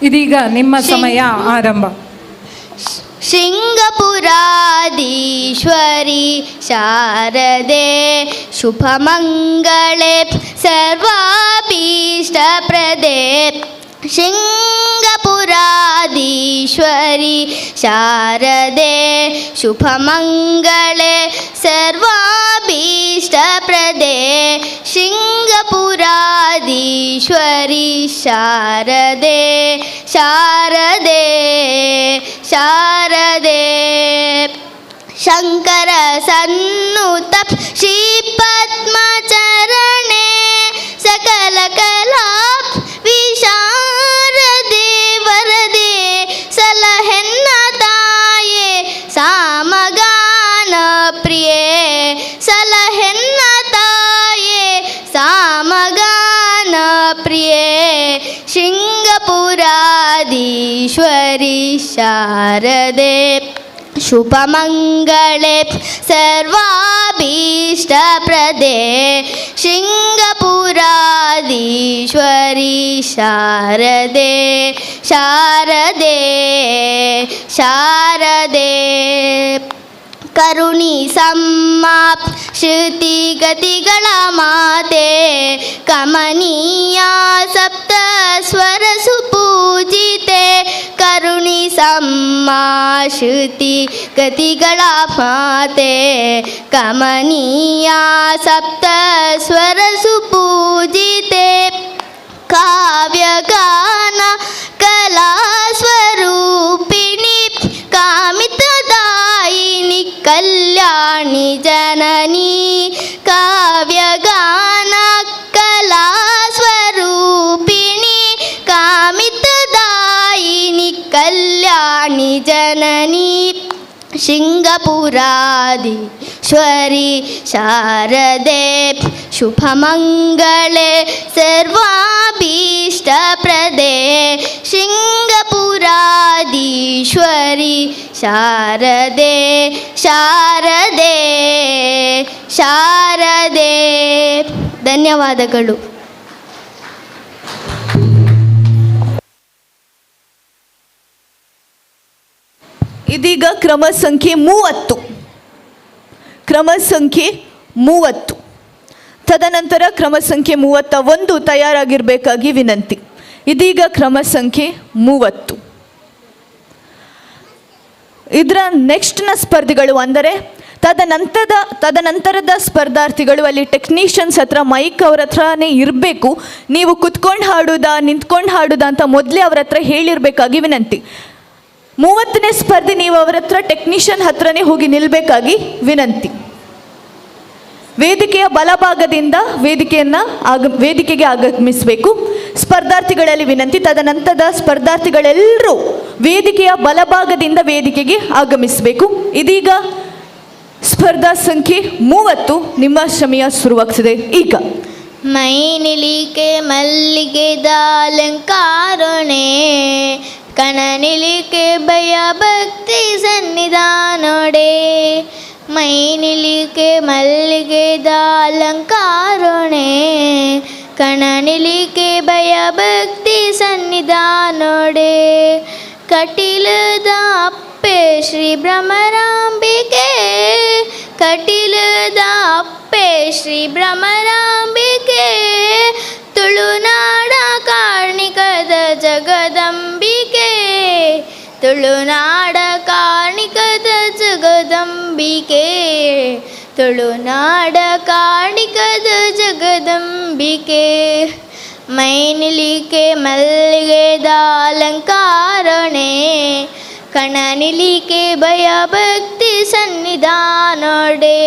ಇದೀಗ ನಿಮ್ಮ ಸಮಯ ಆರಂಭ. ಶೃಂಗಪುರಾಧೀಶ್ವರಿ ಶಾರದೆ ಶುಭಮಂಗಳೆ ಸರ್ವಾಭೀಷ್ಟಪ್ರದೆ. ಶೃಂಗಪುರಾಧೀಶ್ವರಿ ಶಾರದೆ ಶುಭಮಂಗಳೆ ಸರ್ವಾಭೀಷ್ಟಪ್ರದೆ. ಶೃಂಗಪುರಾಧೀಶ್ವರಿ ಶಾರದೆ ಶಾರದೆ ಶಾರದೆ. ಶಂಕರ ಸನ್ನುತ ಶ್ರೀ ಪದ್ಮಚರಣೆ ಸಕಲ ಕಲಾ ವಿಶಾರದೆ ವರದೆ. ಸಲಹೆನ್ನ ತಾಯೇ ಸಾಮಗಾನ ಪ್ರಿಯೆ. ಸಲಹೆನ್ನ ತಾಯೇ ಸಾಮಗಾನ ಪ್ರಿಯೆ. ಶೃಂಗಪುರಾಧೀಶ್ವರಿ ಶಾರದೆ ಶುಭಮಂಗಳೆ ಸರ್ವಾಭೀಷ್ಟಪ್ರದೆ. ಶೃಂಗಪುರಾಧೀಶ್ವರಿ ಶಾರದೆ ಶಾರದೆ ಶಾರದೆ. ಕರುಣಿ ಸಮ್ಮಾಪ್ ಶ್ರುತಿ ಗತಿಗಳ ಮಾತೆ. ಕಮನೀಯ ಸಪ್ತ ಸ್ವರ ಸುಪೂಜಿತೆ. ಕರುಣಿ ಸಮ್ಮಾ ಶ್ರುತಿ ಗತಿಗಳ ಮಾತೆ. ಕಮನೀಯ ಸಪ್ತ ಸ್ವರ ಸುಪೂಜಿತೆ. ಕಾವ್ಯಗಾನ ಕಲಾ ಸ್ವರೂಪಿಣಿ ಕಾಮಿತದಾಯಿನಿ ಕಲ್ಯಾಣಿ ಜನನಿ. ಕಾವ್ಯಗಾನ ಕಲಾ ಸ್ವರೂಪಿಣಿ ಕಾಮಿತದಾಯಿನಿ ಕಲ್ಯಾಣಿ ಜನನಿ. ಶೃಂಗಪುರಾಧೀಶ್ವರಿ ಶಾರದೆ ಶುಭಮಂಗಳೆ ಸರ್ವಾಭೀಷ್ಟಪ್ರದೆ. ಶೃಂಗಪುರಾಧೀಶ್ವರಿ ಶಾರದೆ ಶಾರದೆ ಶಾರದೆ. ಧನ್ಯವಾದಗಳು. ಇದೀಗ ಕ್ರಮ ಸಂಖ್ಯೆ 30. ಕ್ರಮ ಸಂಖ್ಯೆ 30. ತದನಂತರ ಕ್ರಮ ಸಂಖ್ಯೆ 31 ತಯಾರಾಗಿರಬೇಕಾಗಿ ವಿನಂತಿ. ಇದೀಗ ಕ್ರಮ ಸಂಖ್ಯೆ 30. ಇದರ ನೆಕ್ಸ್ಟ್ನ ಸ್ಪರ್ಧಿಗಳು ಅಂದರೆ ತದನಂತರದ ಸ್ಪರ್ಧಾರ್ಥಿಗಳು ಅಲ್ಲಿ ಟೆಕ್ನಿಷಿಯನ್ಸ್ ಹತ್ರ ಮೈಕ್ ಅವ್ರ ಹತ್ರನೇ ಇರಬೇಕು. ನೀವು ಕುತ್ಕೊಂಡು ಹಾಡುದಾ ನಿಂತ್ಕೊಂಡು ಹಾಡುದಾ ಅಂತ ಮೊದಲೇ ಅವ್ರ ಹತ್ರ ಹೇಳಿರಬೇಕಾಗಿ ವಿನಂತಿ. 30ನೇ ಸ್ಪರ್ಧಿ ನೀವು ಅವರ ಹತ್ರ ಟೆಕ್ನಿಷಿಯನ್ ಹತ್ರನೇ ಹೋಗಿ ನಿಲ್ಲಬೇಕಾಗಿ ವಿನಂತಿ. ವೇದಿಕೆಯ ಬಲಭಾಗದಿಂದ ವೇದಿಕೆಗೆ ಆಗಮಿಸಬೇಕು. ಸ್ಪರ್ಧಾರ್ಥಿಗಳಲ್ಲಿ ವಿನಂತಿ. ತದನಂತರದ ಸ್ಪರ್ಧಾರ್ಥಿಗಳೆಲ್ಲರೂ ವೇದಿಕೆಯ ಬಲಭಾಗದಿಂದ ವೇದಿಕೆಗೆ ಆಗಮಿಸಬೇಕು. ಇದೀಗ ಸ್ಪರ್ಧಾ ಸಂಖ್ಯೆ 30 ನಿಮ್ಮ ಸಮಯ ಶುರುವಾಗ್ತಿದೆ ಈಗ. ಮೈನಿಲಿಕೆ ಮಲ್ಲಿಗೆದ ಅಲಂಕಾರणे ಕಣನಿಲಿಕೆ ಭಯ ಭಕ್ತಿ ಸನ್ನಿಧಾನೊಡೆ. ಮೈನಿಲಿಕೆ ಮಲ್ಲಿಗೆದ ಅಲಂಕಾರणे ಕಣನಿಲಿಕೆ ಭಯ ಭಕ್ತಿ ಸನ್ನಿಧಾನೊಡೆ. ಕಟಿಲದ ಅಪ್ಪೆ ಶ್ರೀ ಭ್ರಮರಾಂಬಿಕೆ ಕಟೀಲದ ಅಪ್ಪೆ ಶ್ರೀ ಭ್ರಮರಾಂಬಿಕೆ ತುಳುನಾಡ ಕಾರ್ಣಿಕದ ಜಗದಂಬಿಕೆ ತುಳುನಾಡ ಕಾರ್ಣಿಕದ ಜಗದಂಬಿಕೆ ತುಳುನಾಡ ಕಾರ್ಣಿಕದ ಜಗದಂಬಿಕೆ ಮೈನಿಲಿಕೆ ಮಲ್ಲಿಗೆದ ಅಲಂಕಾರಣೆ ಕಣನಿಲಿಕೆ ಭಯ ಭಕ್ತಿ ಸನ್ನಿಧಾನೊಡೆ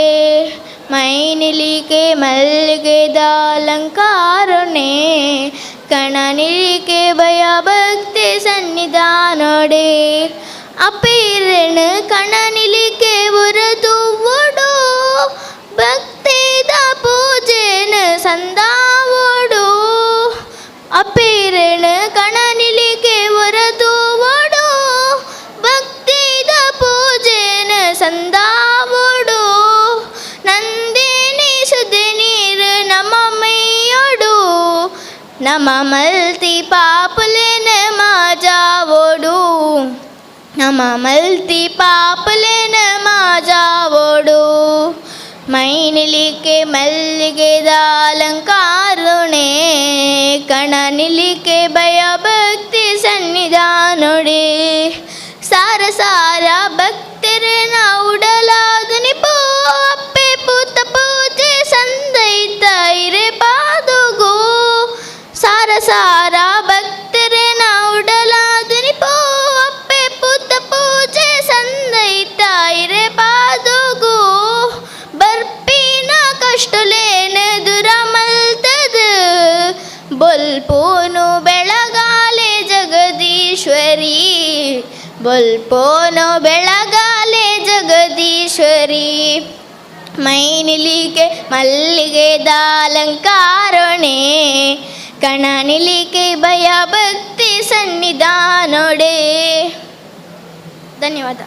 ಮೈನಿಲಿಕೆ ಮಲ್ಲಿಗೆದ ಅಲಂಕಾರಣೆ ಕಣನಿಲಿಕೆ ಭಯ ಭಕ್ತಿ ಸನ್ನಿಧಾನೊಡೆ ಅಪೇರಣ ಕಣನಿಲಿಕೆ ಹೊರತು ಒಡು ಭಕ್ತಿದ ಪೂಜೆನ ಸಂದಾವೋಡು ಅಪೇರಣ ಕಣನಿಲಿಕೆ ಹೊರತು ಒಡು ಭಕ್ತಿದ ಪೂಜೆನ ಸಂದಾವೋಡು ನಂದಿನಿ ಸುದ್ದಿ ನೀರು ನಮ್ಮ ಮೈಯೊಡು ನಮ್ಮ ಮಲ್ತಿ ಪಾಪಲೆನ ಮಾಜಾವೋಡು ನಮ್ಮ ಮಲ್ತಿ ಪಾಪಲೆನ ಮಾಜಾವೋಡು ಮೈನಿಲಿಕೆ ಮಲ್ಲಿಗೆದ ಅಲಂಕಾರುಣೆ ಕಣನಿಲಿಕೆ ಭಯ ಭಕ್ತಿ ಸನ್ನಿಧಾನೊಡೆ ಸಾರ ಸಾರ ಭಕ್ತರನ ಉಡಲಾದನಿ ಪೋ ಅಪ್ಪೆ ಪೂತ ಪೂಜೆ ಸಂದೈತ ಇರೆ ಪಾದುಗೋ ಸಾರ ಸಾರ ಭಕ್ತರನ ಉಡಲಾದನಿ ಪೋ ಅಪ್ಪೆ ಪೂತ ಪೂಜೆ ಸಂದೈತ ಇರೆ ಪಾದುಗೋ ಬರ್ಪಿನ ಕಷ್ಟಲೇನ ದುರ ಮಲ್ತದ ಬೊಲ್ಪೋನು ಬೆಳಗಾಲೆ ಜಗದೀಶ್ವರಿ ಬೊಲ್ಪೋನು ಬೆಳಗಾಲೆ ಜಗದೀಶ್ವರಿ ಮೈನಿಲಿಕೆ ಮಲ್ಲಿಗೆದ ಅಲಂಕಾರಣೆ ಕಣನಿಲಿಕೆ ಭಯ ಭಕ್ತಿ ಸನ್ನಿಧಾನೊಡೆ. ಧನ್ಯವಾದ.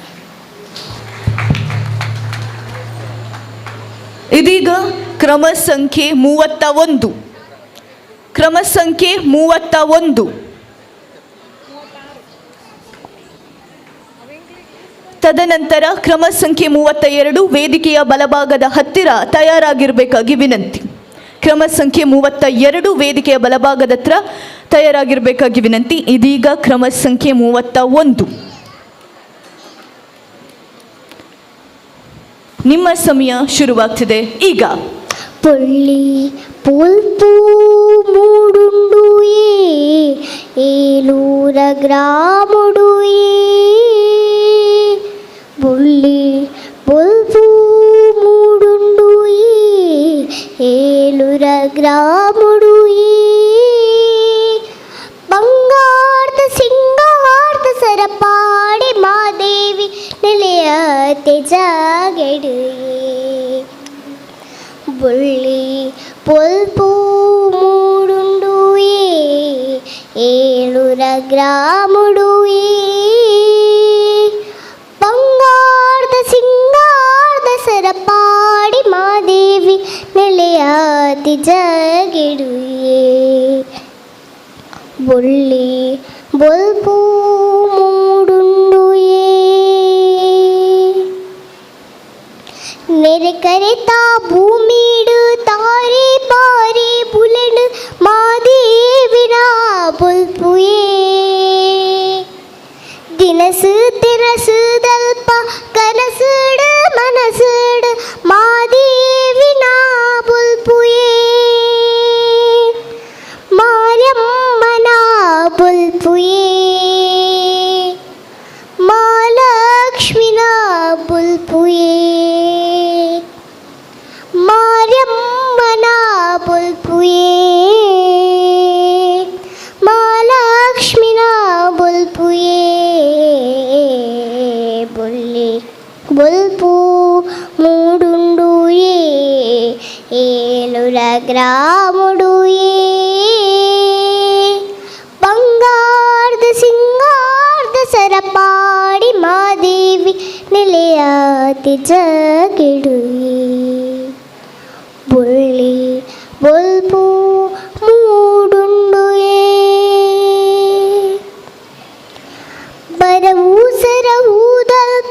ಇದೀಗ ಕ್ರಮ ಸಂಖ್ಯೆ 31. ಕ್ರಮ ಸಂಖ್ಯೆ 31. ತದನಂತರ ಕ್ರಮ ಸಂಖ್ಯೆ 32 ವೇದಿಕೆಯ ಬಲಭಾಗದ ಹತ್ತಿರ ತಯಾರಾಗಿರಬೇಕಾಗಿ ವಿನಂತಿ. ಕ್ರಮ ಸಂಖ್ಯೆ 32 ವೇದಿಕೆಯ ಬಲಭಾಗದ ಹತ್ರ ತಯಾರಾಗಿರಬೇಕಾಗಿ ವಿನಂತಿ. ಇದೀಗ ಕ್ರಮ ಸಂಖ್ಯೆ 31. ನಿಮ್ಮ ಸಮಯ ಶುರುವಾಗ್ತಿದೆ ಈಗ. ಪೊಳ್ಳಿ ಪೊಲ್ಪು ಮೂಡುಂಡು ಏಲೂರ ಗ್ರಾಮುಡು ಬುಳ್ಳಿ ಪೊಲ್ಪು ಮೂಡುಂಡು ಏಲೂರ ಗ್ರಾಮುಡು ಬಂಗಾರದ ಸಿಂಗಾರದ ಸರಪಾಡಿ ಮಾದೇವಿ ನೆಲೆಯ ತೆಜಾಗೆಡು ಬುಳ್ಳಿ ಪೊಲ್ಪು ಮೂಡುಂಡು ಏಳೂರ ಗ್ರಾಮುಡು ಬಂಗಾರದ ಸಿಂಗಾರದ ಸರಪಾಡಿ ಮಾದೇವಿ ನೆಲೆಯ ತಿಜಗಿಡು ಬುಳ್ಳಿ ಬೊಲ್ಪು ಮೂಡುಂಡು ನೆರೆ ಕರೆತಾ ಭೂಮಿಡು ತಾರೆ ಪಾರಿ ಬುಲೆಡು ಮಾದೇವಿನ ಬೊಲ್ಪುಯೇ ದಿನಸು ತಿರಸು ದಲ್ಪ ಕನಸುಡು ಮನಸುಡು ಮಾದೇವಿನ ಬೊಲ್ಪುಯೇ ಮಾರ್ಯಮ್ಮನ ಬೊಲ್ಪುಯೇ ಮಾಲಕ್ಷ್ಮಿನ ಬೊಲ್ಪುಯೇ ಮಾರ್ಯಮ್ಮನ ಬೊಲ್ಪುಯೇ ಮಾಲಕ್ಷ್ಮಿನ ಬೊಲ್ಪುಯೇ ಬೊಳ್ಳಿ ಬೊಲ್ಪು ಮೂಡುಂಡು ಏಲುರ ಗ್ರಾಮುಡು ಬಂಗಾರದ ಸಿಂಗಾರದ ಸರಪಾಡಿ ಮಾದೇವಿ ನೆಲೆಯ ತಿಜಗಿಡು ಬುಳ್ಳಿ ಬೊಲ್ಪು ಮೂಡುಂಡು ಬರವು ಸರವು ದಲ್ಪ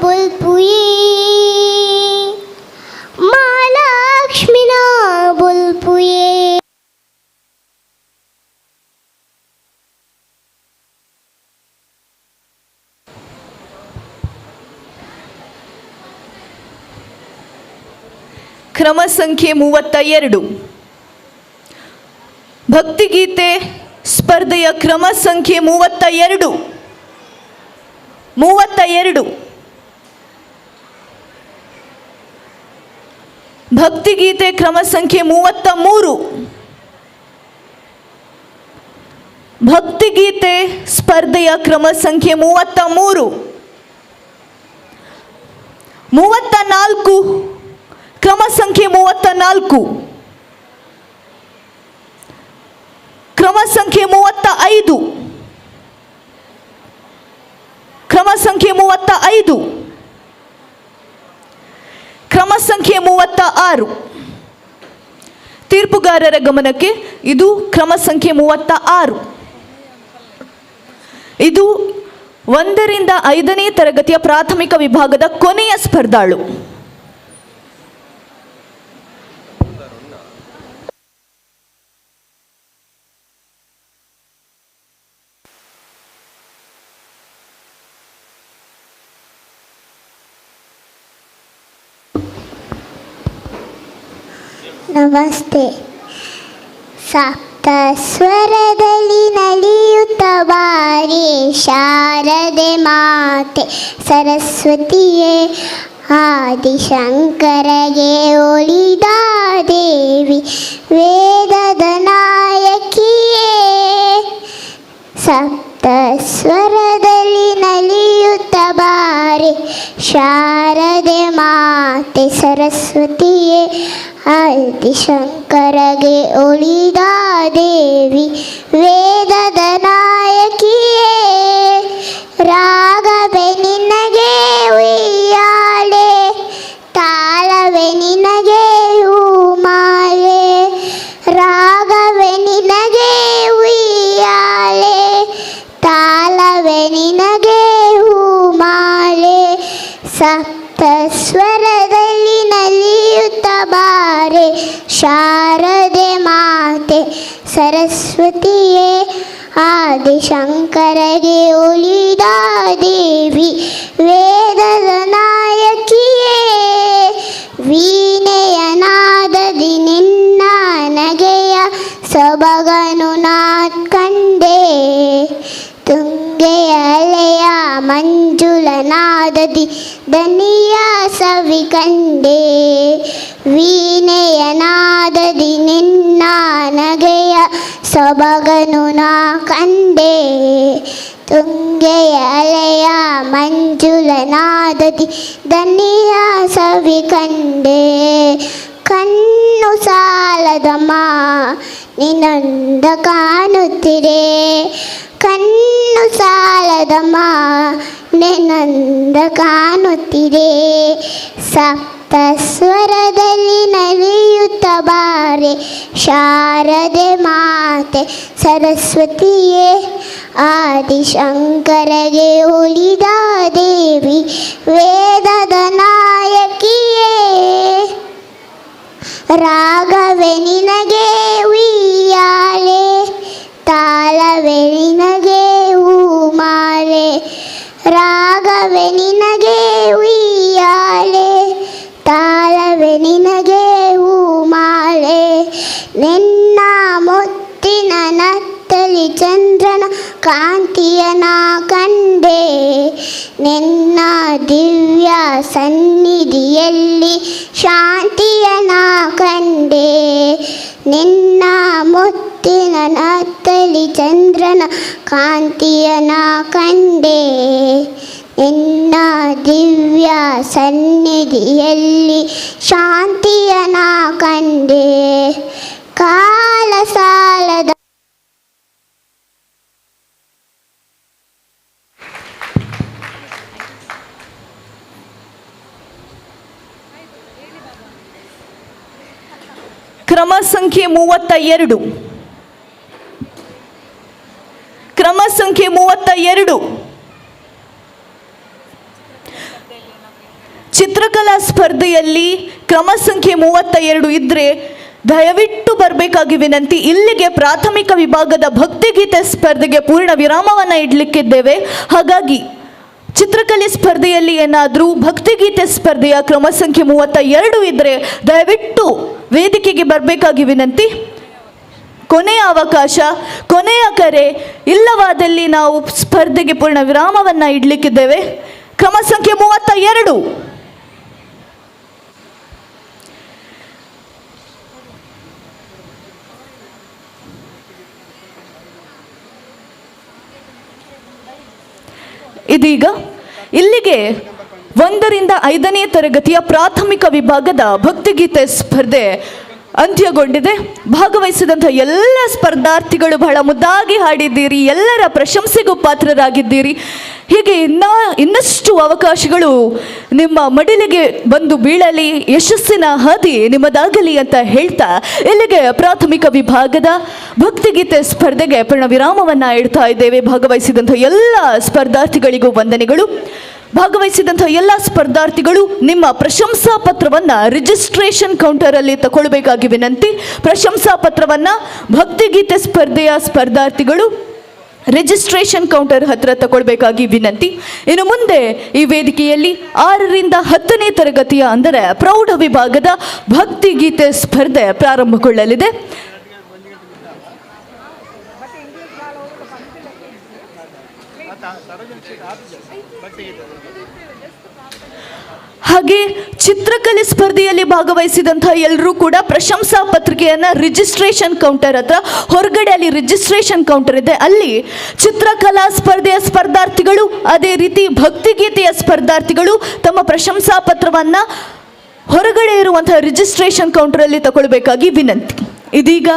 बुलबुए माँ लक्ष्मी ना बुलबुए ಕ್ರಮ ಸಂಖ್ಯೆ 32 ಭಕ್ತಿಗೀತೆ ಸ್ಪರ್ಧೆಯ ಕ್ರಮ ಸಂಖ್ಯೆ 32 ಭಕ್ತಿಗೀತೆ ಕ್ರಮ ಸಂಖ್ಯೆ 33 ಭಕ್ತಿಗೀತೆ ಸ್ಪರ್ಧೆಯ ಕ್ರಮ ಸಂಖ್ಯೆ 33 34 ಕ್ರಮ ಸಂಖ್ಯೆ 34 ಕ್ರಮ ಸಂಖ್ಯೆ 35 ಕ್ರಮ ಸಂಖ್ಯೆ 35 ಕ್ರಮ ಸಂಖ್ಯೆ 36 ತೀರ್ಪುಗಾರರ ಗಮನಕ್ಕೆ ಇದು ಕ್ರಮ ಸಂಖ್ಯೆ 36 ಇದು 1ರಿಂದ 5ನೇ ತರಗತಿಯ ಪ್ರಾಥಮಿಕ ವಿಭಾಗದ ಕೊನೆಯ ಸ್ಪರ್ಧಾಳು. ನಮಸ್ತೆ. ಸಪ್ತ ಸ್ವರದಲ್ಲಿ ನಲಿಯುತ್ತ ಬಾರಿ ಶಾರದೆ ಮಾತೆ ಸರಸ್ವತಿಯೇ ಆದಿಶಂಕರಗೆ ಒಲಿದ ದೇವಿ ವೇದದ ನಾಯಕಿಯೇ. ಸಪ್ತ ಸ್ವರದಲ್ಲಿ ನಲಿಯುತ್ತ ಬಾರಿ ಶಾರದೆ ಮಾತೆ ಸರಸ್ವತಿಯೇ ಆದಿಶಂಕರಗೆ ಒಲಿದ ದೇವಿ ವೇದದ ನಾಯಕಿಯೇ. ರಾಗವೇ ನಿನಗೆ ಉಯ್ಯಾಲೆ ತಾಳವೇ ನಿನಗೆ ಹೂಮಾಲೆ. ರಾಗವೇ ನಿನಗೆ ಉಯ್ಯಾಲೆ ತಾಳವೇ ನಿನಗೆ ಹೂಮಾಲೆ. ಸಪ್ತ ಸ್ವರದಲ್ಲಿ ನಲಿಯುತ್ತ ಬಾರೆ ಶಾರದೆ ಮಾತೆ ಸರಸ್ವತಿಯೇ ಆದಿಶಂಕರಗೆ ಒಲಿದ ದೇವಿ ವೇದದ ನಾಯಕಿಯೇ. ವೀಣೆಯ ನಾದದಿ ನಿನ್ನ ನಗೆಯ ಸೊಬಗನು ನಾ ಕಂಡೆ. ತುಂಗೆಯ ಅಲೆಯ ಮಂಜುಳ ನಾದದಿ ದನಿಯ ಸವಿ ಕಂಡೆ. ವೀಣೆಯ ನಾದದಿ ನಿನ್ನ ನಗೆಯ ಸೊಬಗನು ನಾ ಕಂಡೆ. ತುಂಗೆಯ ಅಲೆಯ ಮಂಜುಳ ನಾದದಿ ದನಿಯ ಸವಿ ಕಂಡೆ. ಕಣ್ಣು ಸಾಲದಮ್ಮ ನಿನ್ನಂದ ಕಾಣುತ್ತಿರೆ. ಕಣ್ಣು ಸಾಲದಮ್ಮ ನಿನ್ನಂದ ಕಾಣುತ್ತಿರೆ. ಸಪ್ತ ಸ್ವರದಲ್ಲಿ ನಲಿಯುತ್ತ ಬಾರೆ ಶಾರದೆ ಮಾತೆ ಸರಸ್ವತಿಯೇ ಆದಿಶಂಕರಗೆ ಒಲಿದ ದೇವಿ ವೇದದ ನಾಯಕಿಯೇ. ರಾಗವೇ ನಿನಗೆ ಉಯ್ಯಾಲೆ ತಾಳವೇ ನಿನಗೆ ಹೂಮಾಲೆ. ರಾಗವೇ ನಿನಗೆ ಉಯ್ಯಾಲೆ ತಾಳವೇ ನಿನಗೆ ಹೂಮಾಲೆ. ನಿನ್ನ ಮುತ್ತಿನ ನತ್ತಲಿ ಚಂದ್ರನ ಕಾಂತಿಯ ನಾ ಕಂಡೆ. ನಿನ್ನ ದಿವ್ಯ ಸನ್ನಿಧಿಯಲ್ಲಿ ಶಾಂತಿಯ ನಾ ಕಂಡೆ. ನಿನ್ನ ಮುತ್ತಿನ ನತ್ತಲಿ ಚಂದ್ರನ ಕಾಂತಿಯ ನಾ ಕಂಡೆ. ನಿನ್ನ ದಿವ್ಯ ಸನ್ನಿಧಿಯಲ್ಲಿ ಶಾಂತಿಯ ನಾ ಕಂಡೆ. ಕಾಲ ಸಾಲದ ಕ್ರಮ ಸಂಖ್ಯೆ 32 ಕ್ರಮ ಸಂಖ್ಯೆ 32 ಚಿತ್ರಕಲಾ ಸ್ಪರ್ಧೆಯಲ್ಲಿ ಕ್ರಮ ಸಂಖ್ಯೆ 32 ಇದ್ದರೆ ದಯವಿಟ್ಟು ಬರಬೇಕಾಗಿ ವಿನಂತಿ. ಇಲ್ಲಿಗೆ ಪ್ರಾಥಮಿಕ ವಿಭಾಗದ ಭಕ್ತಿಗೀತೆ ಸ್ಪರ್ಧೆಗೆ ಪೂರ್ಣ ವಿರಾಮವನ್ನು ಇಡಲಿಕ್ಕಿದ್ದೇವೆ. ಹಾಗಾಗಿ ಚಿತ್ರಕಲೆ ಸ್ಪರ್ಧೆಯಲ್ಲಿ ಏನಾದರೂ ಭಕ್ತಿಗೀತೆ ಸ್ಪರ್ಧೆಯ ಕ್ರಮ ಸಂಖ್ಯೆ 32 ಇದ್ದರೆ ದಯವಿಟ್ಟು ವೇದಿಕೆಗೆ ಬರಬೇಕಾಗಿ ವಿನಂತಿ. ಕೊನೆಯ ಅವಕಾಶ, ಕೊನೆಯ ಕರೆ. ಇಲ್ಲವಾದಲ್ಲಿ ನಾವು ಸ್ಪರ್ಧೆಗೆ ಪೂರ್ಣ ವಿರಾಮವನ್ನು ಇಡಲಿಕ್ಕಿದ್ದೇವೆ. ಕ್ರಮ ಸಂಖ್ಯೆ 32. ಇದೀಗ ಇಲ್ಲಿಗೆ 1ರಿಂದ 5ನೇ ತರಗತಿಯ ಪ್ರಾಥಮಿಕ ವಿಭಾಗದ ಭಕ್ತಿಗೀತೆ ಸ್ಪರ್ಧೆ ಅಂತ್ಯಗೊಂಡಿದೆ. ಭಾಗವಹಿಸಿದಂಥ ಎಲ್ಲ ಸ್ಪರ್ಧಾರ್ಥಿಗಳು ಬಹಳ ಮುದ್ದಾಗಿ ಹಾಡಿದ್ದೀರಿ, ಎಲ್ಲರ ಪ್ರಶಂಸೆಗೂ ಪಾತ್ರರಾಗಿದ್ದೀರಿ. ಹೀಗೆ ಇನ್ನಷ್ಟು ಅವಕಾಶಗಳು ನಿಮ್ಮ ಮಡಿಲಿಗೆ ಬಂದು ಬೀಳಲಿ, ಯಶಸ್ಸಿನ ಹಾದಿ ನಿಮ್ಮದಾಗಲಿ ಅಂತ ಹೇಳ್ತಾ ಇಲ್ಲಿಗೆ ಪ್ರಾಥಮಿಕ ವಿಭಾಗದ ಭಕ್ತಿಗೀತೆ ಸ್ಪರ್ಧೆಗೆ ಪೂರ್ಣ ವಿರಾಮವನ್ನು ಇಡ್ತಾ ಇದ್ದೇವೆ. ಭಾಗವಹಿಸಿದಂಥ ಎಲ್ಲ ಸ್ಪರ್ಧಾರ್ಥಿಗಳಿಗೂ ವಂದನೆಗಳು. ಭಾಗವಹಿಸಿದಂಥ ಎಲ್ಲ ಸ್ಪರ್ಧಾರ್ಥಿಗಳು ನಿಮ್ಮ ಪ್ರಶಂಸಾ ಪತ್ರವನ್ನು ರಿಜಿಸ್ಟ್ರೇಷನ್ ಕೌಂಟರಲ್ಲಿ ತಗೊಳ್ಬೇಕಾಗಿ ವಿನಂತಿ. ಪ್ರಶಂಸಾ ಪತ್ರವನ್ನು ಭಕ್ತಿಗೀತೆ ಸ್ಪರ್ಧೆಯ ಸ್ಪರ್ಧಾರ್ಥಿಗಳು ರಿಜಿಸ್ಟ್ರೇಷನ್ ಕೌಂಟರ್ ಹತ್ರ ತಗೊಳ್ಬೇಕಾಗಿ ವಿನಂತಿ. ಇನ್ನು ಮುಂದೆ ಈ ವೇದಿಕೆಯಲ್ಲಿ 6ರಿಂದ 10ನೇ ತರಗತಿಯ ಅಂದರೆ ಪ್ರೌಢ ವಿಭಾಗದ ಭಕ್ತಿಗೀತೆ ಸ್ಪರ್ಧೆ ಪ್ರಾರಂಭಗೊಳ್ಳಲಿದೆ. ಹಾಗೆ ಚಿತ್ರಕಲೆ ಸ್ಪರ್ಧೆಯಲ್ಲಿ ಭಾಗವಹಿಸಿದಂಥ ಎಲ್ಲರೂ ಕೂಡ ಪ್ರಶಂಸಾ ಪತ್ರಿಕೆಯನ್ನು ರಿಜಿಸ್ಟ್ರೇಷನ್ ಕೌಂಟರ್ ಹತ್ರ, ಹೊರಗಡೆ ಅಲ್ಲಿ ರಿಜಿಸ್ಟ್ರೇಷನ್ ಕೌಂಟರ್ ಇದೆ, ಅಲ್ಲಿ ಚಿತ್ರಕಲಾ ಸ್ಪರ್ಧೆಯ ಸ್ಪರ್ಧಾರ್ಥಿಗಳು ಅದೇ ರೀತಿ ಭಕ್ತಿಗೀತೆಯ ಸ್ಪರ್ಧಾರ್ಥಿಗಳು ತಮ್ಮ ಪ್ರಶಂಸಾ ಪತ್ರವನ್ನು ಹೊರಗಡೆ ಇರುವಂತಹ ರಿಜಿಸ್ಟ್ರೇಷನ್ ಕೌಂಟರಲ್ಲಿ ತಗೊಳ್ಬೇಕಾಗಿ ವಿನಂತಿ. ಇದೀಗ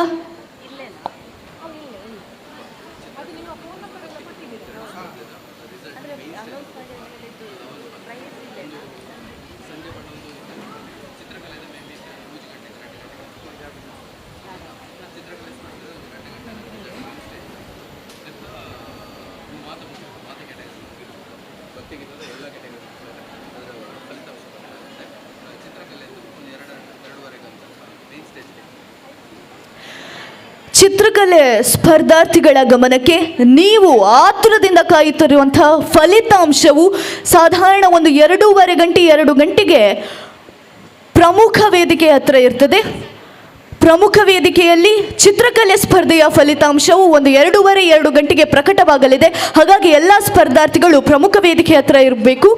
ಚಿತ್ರಕಲೆ ಸ್ಪರ್ಧಾರ್ಥಿಗಳ ಗಮನಕ್ಕೆ, ನೀವು ಆತುರದಿಂದ ಕಾಯುತ್ತಿರುವಂತಹ ಫಲಿತಾಂಶವು ಸಾಧಾರಣ ಒಂದು 2 ಗಂಟೆಗೆ ಪ್ರಮುಖ ವೇದಿಕೆ ಹತ್ರ ಇರ್ತದೆ. ಪ್ರಮುಖ ವೇದಿಕೆಯಲ್ಲಿ ಚಿತ್ರಕಲೆ ಸ್ಪರ್ಧೆಯ ಫಲಿತಾಂಶವು ಒಂದು 2 ಗಂಟೆಗೆ ಪ್ರಕಟವಾಗಲಿದೆ. ಹಾಗಾಗಿ ಎಲ್ಲ ಸ್ಪರ್ಧಾರ್ಥಿಗಳು ಪ್ರಮುಖ ವೇದಿಕೆ ಹತ್ರ ಇರಬೇಕು.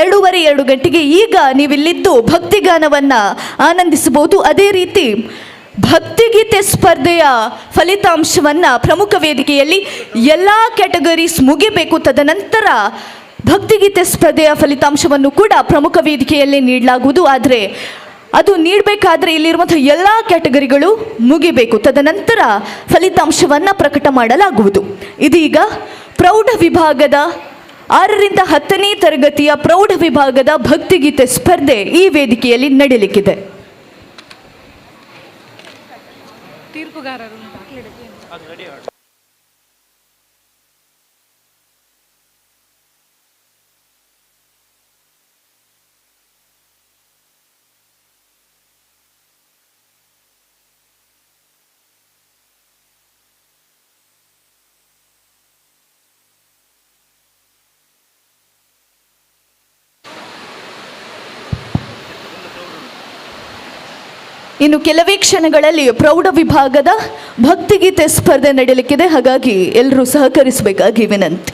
2 ಗಂಟೆಗೆ ಈಗ ನೀವಿಲ್ಲಿದ್ದು ಭಕ್ತಿಗಾನವನ್ನು ಆನಂದಿಸಬಹುದು. ಅದೇ ರೀತಿ ಭಕ್ತಿಗೀತೆ ಸ್ಪರ್ಧೆಯ ಫಲಿತಾಂಶವನ್ನು ಪ್ರಮುಖ ವೇದಿಕೆಯಲ್ಲಿ ಎಲ್ಲ ಕ್ಯಾಟಗರೀಸ್ ಮುಗಿಬೇಕು. ತದನಂತರ ಭಕ್ತಿಗೀತೆ ಸ್ಪರ್ಧೆಯ ಫಲಿತಾಂಶವನ್ನು ಕೂಡ ಪ್ರಮುಖ ವೇದಿಕೆಯಲ್ಲೇ ನೀಡಲಾಗುವುದು. ಆದರೆ ಅದು ನೀಡಬೇಕಾದ್ರೆ ಇಲ್ಲಿರುವಂಥ ಎಲ್ಲ ಕ್ಯಾಟಗರಿಗಳು ಮುಗಿಬೇಕು. ತದನಂತರ ಫಲಿತಾಂಶವನ್ನು ಪ್ರಕಟ ಮಾಡಲಾಗುವುದು. ಇದೀಗ ಪ್ರೌಢ ವಿಭಾಗದ 6ರಿಂದ 10ನೇ ತರಗತಿಯ ಪ್ರೌಢ ವಿಭಾಗದ ಭಕ್ತಿಗೀತೆ ಸ್ಪರ್ಧೆ ಈ ವೇದಿಕೆಯಲ್ಲಿ ನಡೆಯಲಿಕ್ಕಿದೆ. ತೀರ್ಪುಗಾರರು ಇನ್ನು ಕೆಲವೇ ಕ್ಷಣಗಳಲ್ಲಿ ಪ್ರೌಢ ವಿಭಾಗದ ಭಕ್ತಿಗೀತೆ ಸ್ಪರ್ಧೆ ನಡೆಯಲಿಕ್ಕಿದೆ. ಹಾಗಾಗಿ ಎಲ್ಲರೂ ಸಹಕರಿಸಬೇಕಾಗಿ ವಿನಂತಿ.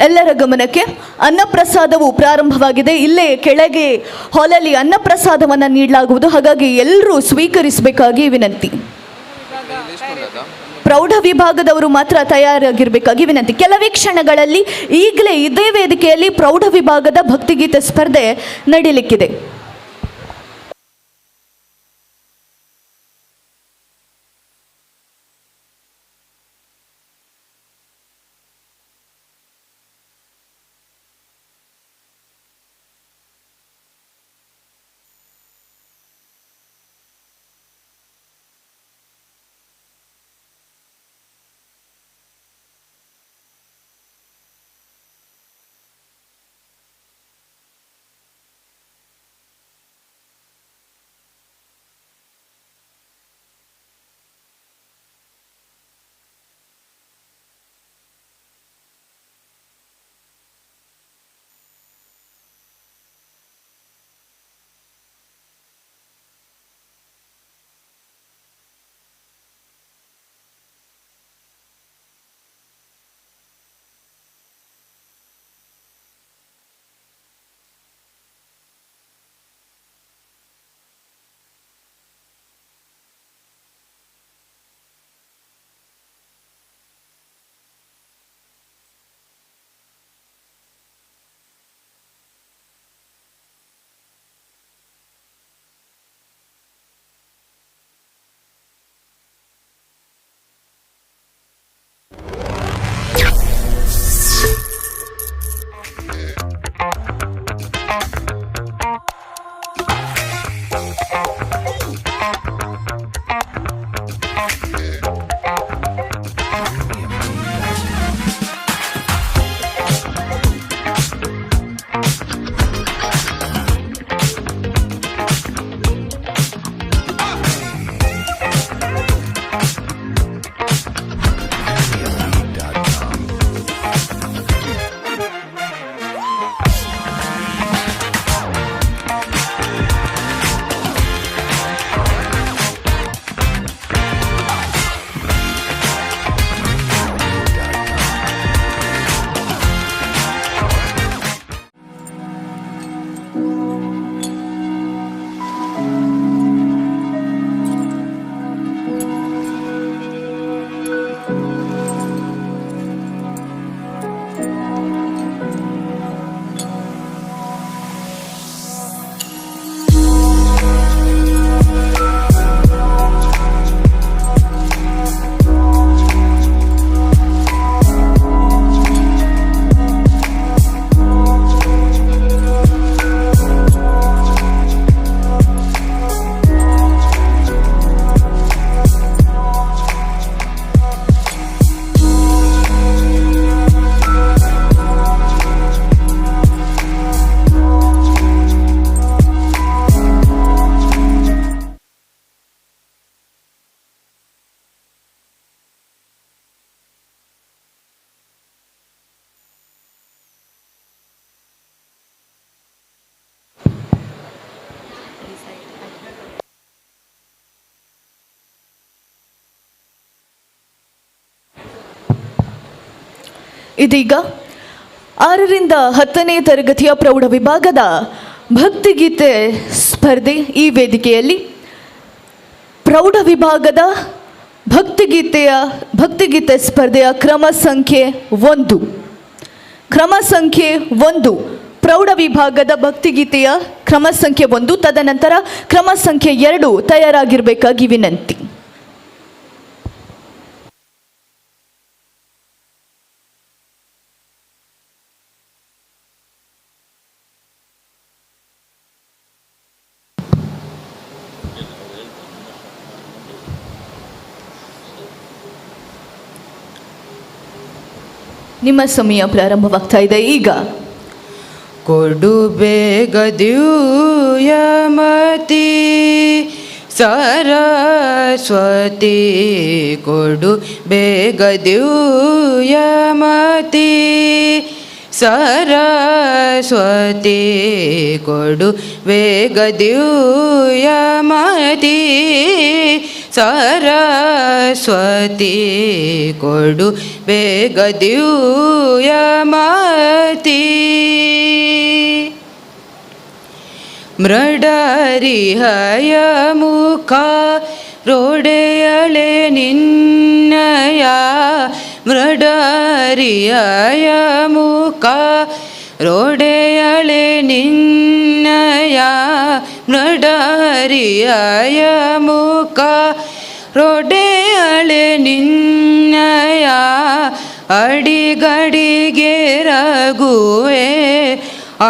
ಎಲ್ಲರ ಗಮನಕ್ಕೆ ಅನ್ನಪ್ರಸಾದವು ಪ್ರಾರಂಭವಾಗಿದೆ. ಇಲ್ಲೇ ಕೆಳಗೆ ಹಾಲಲ್ಲಿ ಅನ್ನಪ್ರಸಾದವನ್ನು ನೀಡಲಾಗುವುದು. ಹಾಗಾಗಿ ಎಲ್ಲರೂ ಸ್ವೀಕರಿಸಬೇಕಾಗಿ ವಿನಂತಿ. ಪ್ರೌಢ ವಿಭಾಗದವರು ಮಾತ್ರ ತಯಾರಾಗಿರಬೇಕಾಗಿ ವಿನಂತಿ. ಕೆಲವೇ ಕ್ಷಣಗಳಲ್ಲಿ ಈಗಲೇ ಇದೇ ವೇದಿಕೆಯಲ್ಲಿ ಪ್ರೌಢ ವಿಭಾಗದ ಭಕ್ತಿಗೀತೆ ಸ್ಪರ್ಧೆ ನಡೆಯಲಿಕ್ಕಿದೆ. ಇದೀಗ 6ರಿಂದ 10ನೇ ತರಗತಿಯ ಪ್ರೌಢ ವಿಭಾಗದ ಭಕ್ತಿಗೀತೆ ಸ್ಪರ್ಧೆ. ಈ ವೇದಿಕೆಯಲ್ಲಿ ಪ್ರೌಢ ವಿಭಾಗದ ಭಕ್ತಿಗೀತೆ ಸ್ಪರ್ಧೆಯ ಕ್ರಮ ಸಂಖ್ಯೆ 1 ಪ್ರೌಢ ವಿಭಾಗದ ಭಕ್ತಿಗೀತೆಯ ಕ್ರಮ ಸಂಖ್ಯೆ 1, ತದನಂತರ ಕ್ರಮ ಸಂಖ್ಯೆ 2 ತಯಾರಾಗಿರಬೇಕಾಗಿ ವಿನಂತಿ. ನಿಮ್ಮ ಸಮಯ ಪ್ರಾರಂಭವಾಗ್ತಾ ಇದೆ ಈಗ. ಕೊಡು ಬೇಗ ದಿವ್ಯಮತಿ ಸರಸ್ವತಿ, ಕೊಡು ಬೇಗ ದಿವ್ಯಮತಿ ಸರಸ್ವತಿ, ಕೊಡು ಬೇಗ ದಿವ್ಯಮತಿ ಸರಸ್ವತಿ ಕೊಡು ಬೇಗ ದಿವ್ಯಮತಿ ಮೃಡರಿಹಯ ಮುಖ ರೋಡೆಯಳೆ ನಿನ್ನಯ ಮೃಡರಿಹಯ ಮುಖ ರೋಡೆಯಳೆ ನಿನ್ನಯ ಮೃಡರಿಹಯ ಮುಖ ರೋಡೆಯಳೆ ನಿನ್ನಯ ಅಡಿಗಡಿಗೆ ರಘುವೆ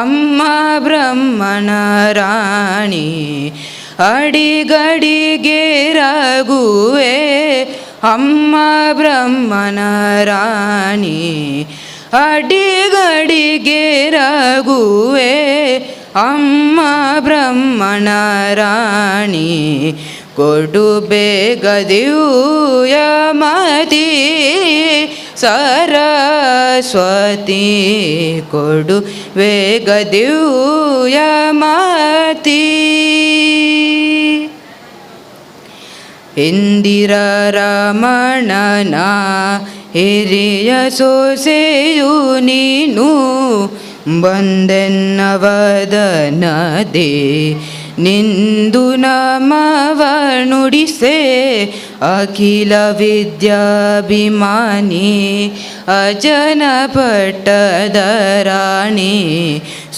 ಅಮ್ಮ ಬ್ರಹ್ಮಣ ರಾಣಿ ಅಡಿಗಡಿಗೆ ರಘುವೆ ಅಮ್ಮ ಬ್ರಹ್ಮಣ ರಾಣಿ ಅಡಿಗಡಿಗೆ ರಘುವೆ ಅಮ್ಮ ಬ್ರಹ್ಮಣ ರಾಣಿ ಕೊಡು ಬೇಗ ದಿವ್ಯಮತಿ ಸರಸ್ವತಿ ಕೊಡು ಬೇಗ ದಿವ್ಯಮತಿ ಇಂದಿರ ರಮಣನ ಹಿರಿಯ ಸೊಸೆಯು ನೀನು ಬಂದೆನ್ನವದನದೆ ನಿಂದು ನಮವ ನುಡಿಸೆ ಅಖಿಲ ವಿದ್ಯಾಭಿಮಾನಿ ಅಜನ ಪಟ್ಟದ ರಾಣಿ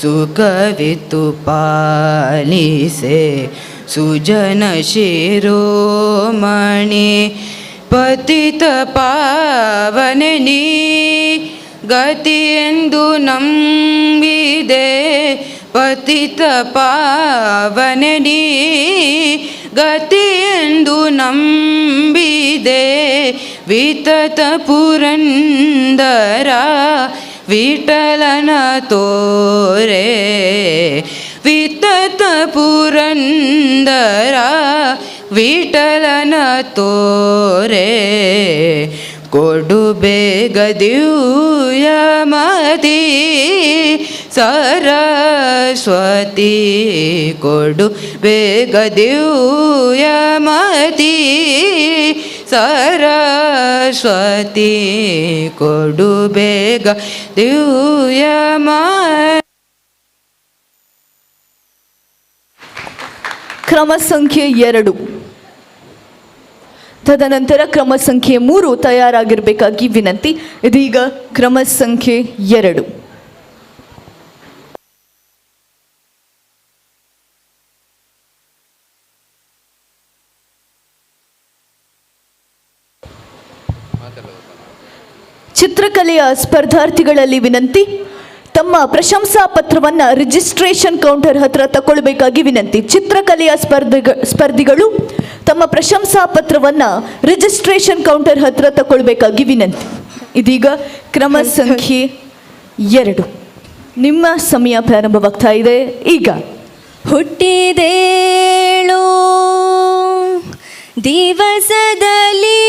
ಸುಖವಿತ್ತು ಪಾಲಿಸೆ ಸುಜನ ಶಿರೋಮಣಿ ಪತಿತ ಪಾವನೆ ನೀ ಗತಿಯೆಂದು ನಂಬಿದೆ ಪತಿತ ಪಾವನೆ ನೀ ಗತಿಯೆಂದು ನಂಬಿದೆ ವಿತತ ಪುರಂದರ ವಿಠಲನ ತೋರೆ ವಿತತ ಪುರಂದರ ವಿಠಲನ ತೋರೆ ಕೊಡು ಬೇಗ ದಿವ್ಯಮತಿ ಸರಸ್ವತಿ ಕೊಡು ಬೇಗ ದಿವ್ಯಮತಿ ಸರಸ್ವತಿ ಕೊಡು ಬೇಗ ದಿವ್ಯಮತಿ. ಕ್ರಮ ಸಂಖ್ಯೆ 2. ತದನಂತರ ಕ್ರಮ ಸಂಖ್ಯೆ 3 ತಯಾರಾಗಿರಬೇಕಾಗಿ ವಿನಂತಿ. ಇದೀಗ ಕ್ರಮ ಸಂಖ್ಯೆ 2. ಚಿತ್ರಕಲೆಯ ಸ್ಪರ್ಧಾರ್ಥಿಗಳಲ್ಲಿ ವಿನಂತಿ, ತಮ್ಮ ಪ್ರಶಂಸಾ ಪತ್ರವನ್ನು ರಿಜಿಸ್ಟ್ರೇಷನ್ ಕೌಂಟರ್ ಹತ್ರ ತಗೊಳ್ಬೇಕಾಗಿ ವಿನಂತಿ. ಚಿತ್ರಕಲೆಯ ಸ್ಪರ್ಧಿಗಳು ತಮ್ಮ ಪ್ರಶಂಸಾ ಪತ್ರವನ್ನು ರಿಜಿಸ್ಟ್ರೇಷನ್ ಕೌಂಟರ್ ಹತ್ರ ತಗೊಳ್ಬೇಕಾಗಿ ವಿನಂತಿ. ಇದೀಗ ಕ್ರಮ ಸಂಖ್ಯೆ 2. ನಿಮ್ಮ ಸಮಯ ಪ್ರಾರಂಭವಾಗ್ತಾ ಇದೆ ಈಗ. ಹುಟ್ಟಿದೇಳು ದಿವಸದಲ್ಲಿ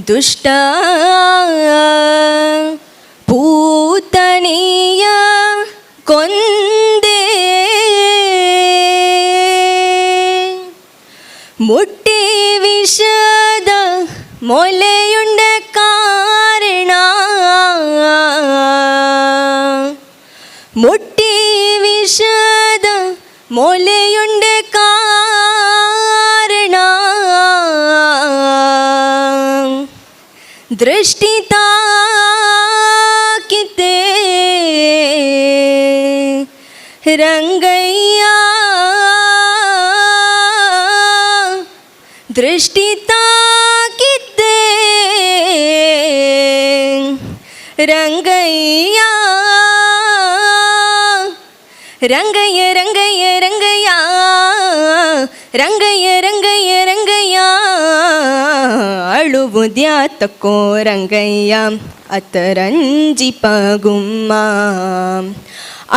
ದುಷ್ಟ ಪೂತನಿಯ ಕೊಂದೆ ಮುಟ್ಟಿ ವಿಷದ ಮೊಲೆಯುಂಡ ಕಾರಣ ಮುಟ್ಟಿ ವಿಷದ ಮೊಲೆಯುಂಡ ಕಾರಣ ದೃಷ್ಟಿ ತಾಕಿತೆ ರಂಗಯ್ಯ ದೃಷ್ಟಿ ತಾಕಿತೆ ರಂಗಯ್ಯ ರಂಗಯ್ಯ ರಂಗಯ್ಯ ರಂಗಯ್ಯ ರಂಗಯ್ಯ ರಂಗಯ್ಯ ರಂಗಯ್ಯ ಅಳುವುದ್ಯಾತಕ್ಕೋ ರಂಗಯ್ಯ ಅತರಂಜಿಪ ಗುಮ್ಮ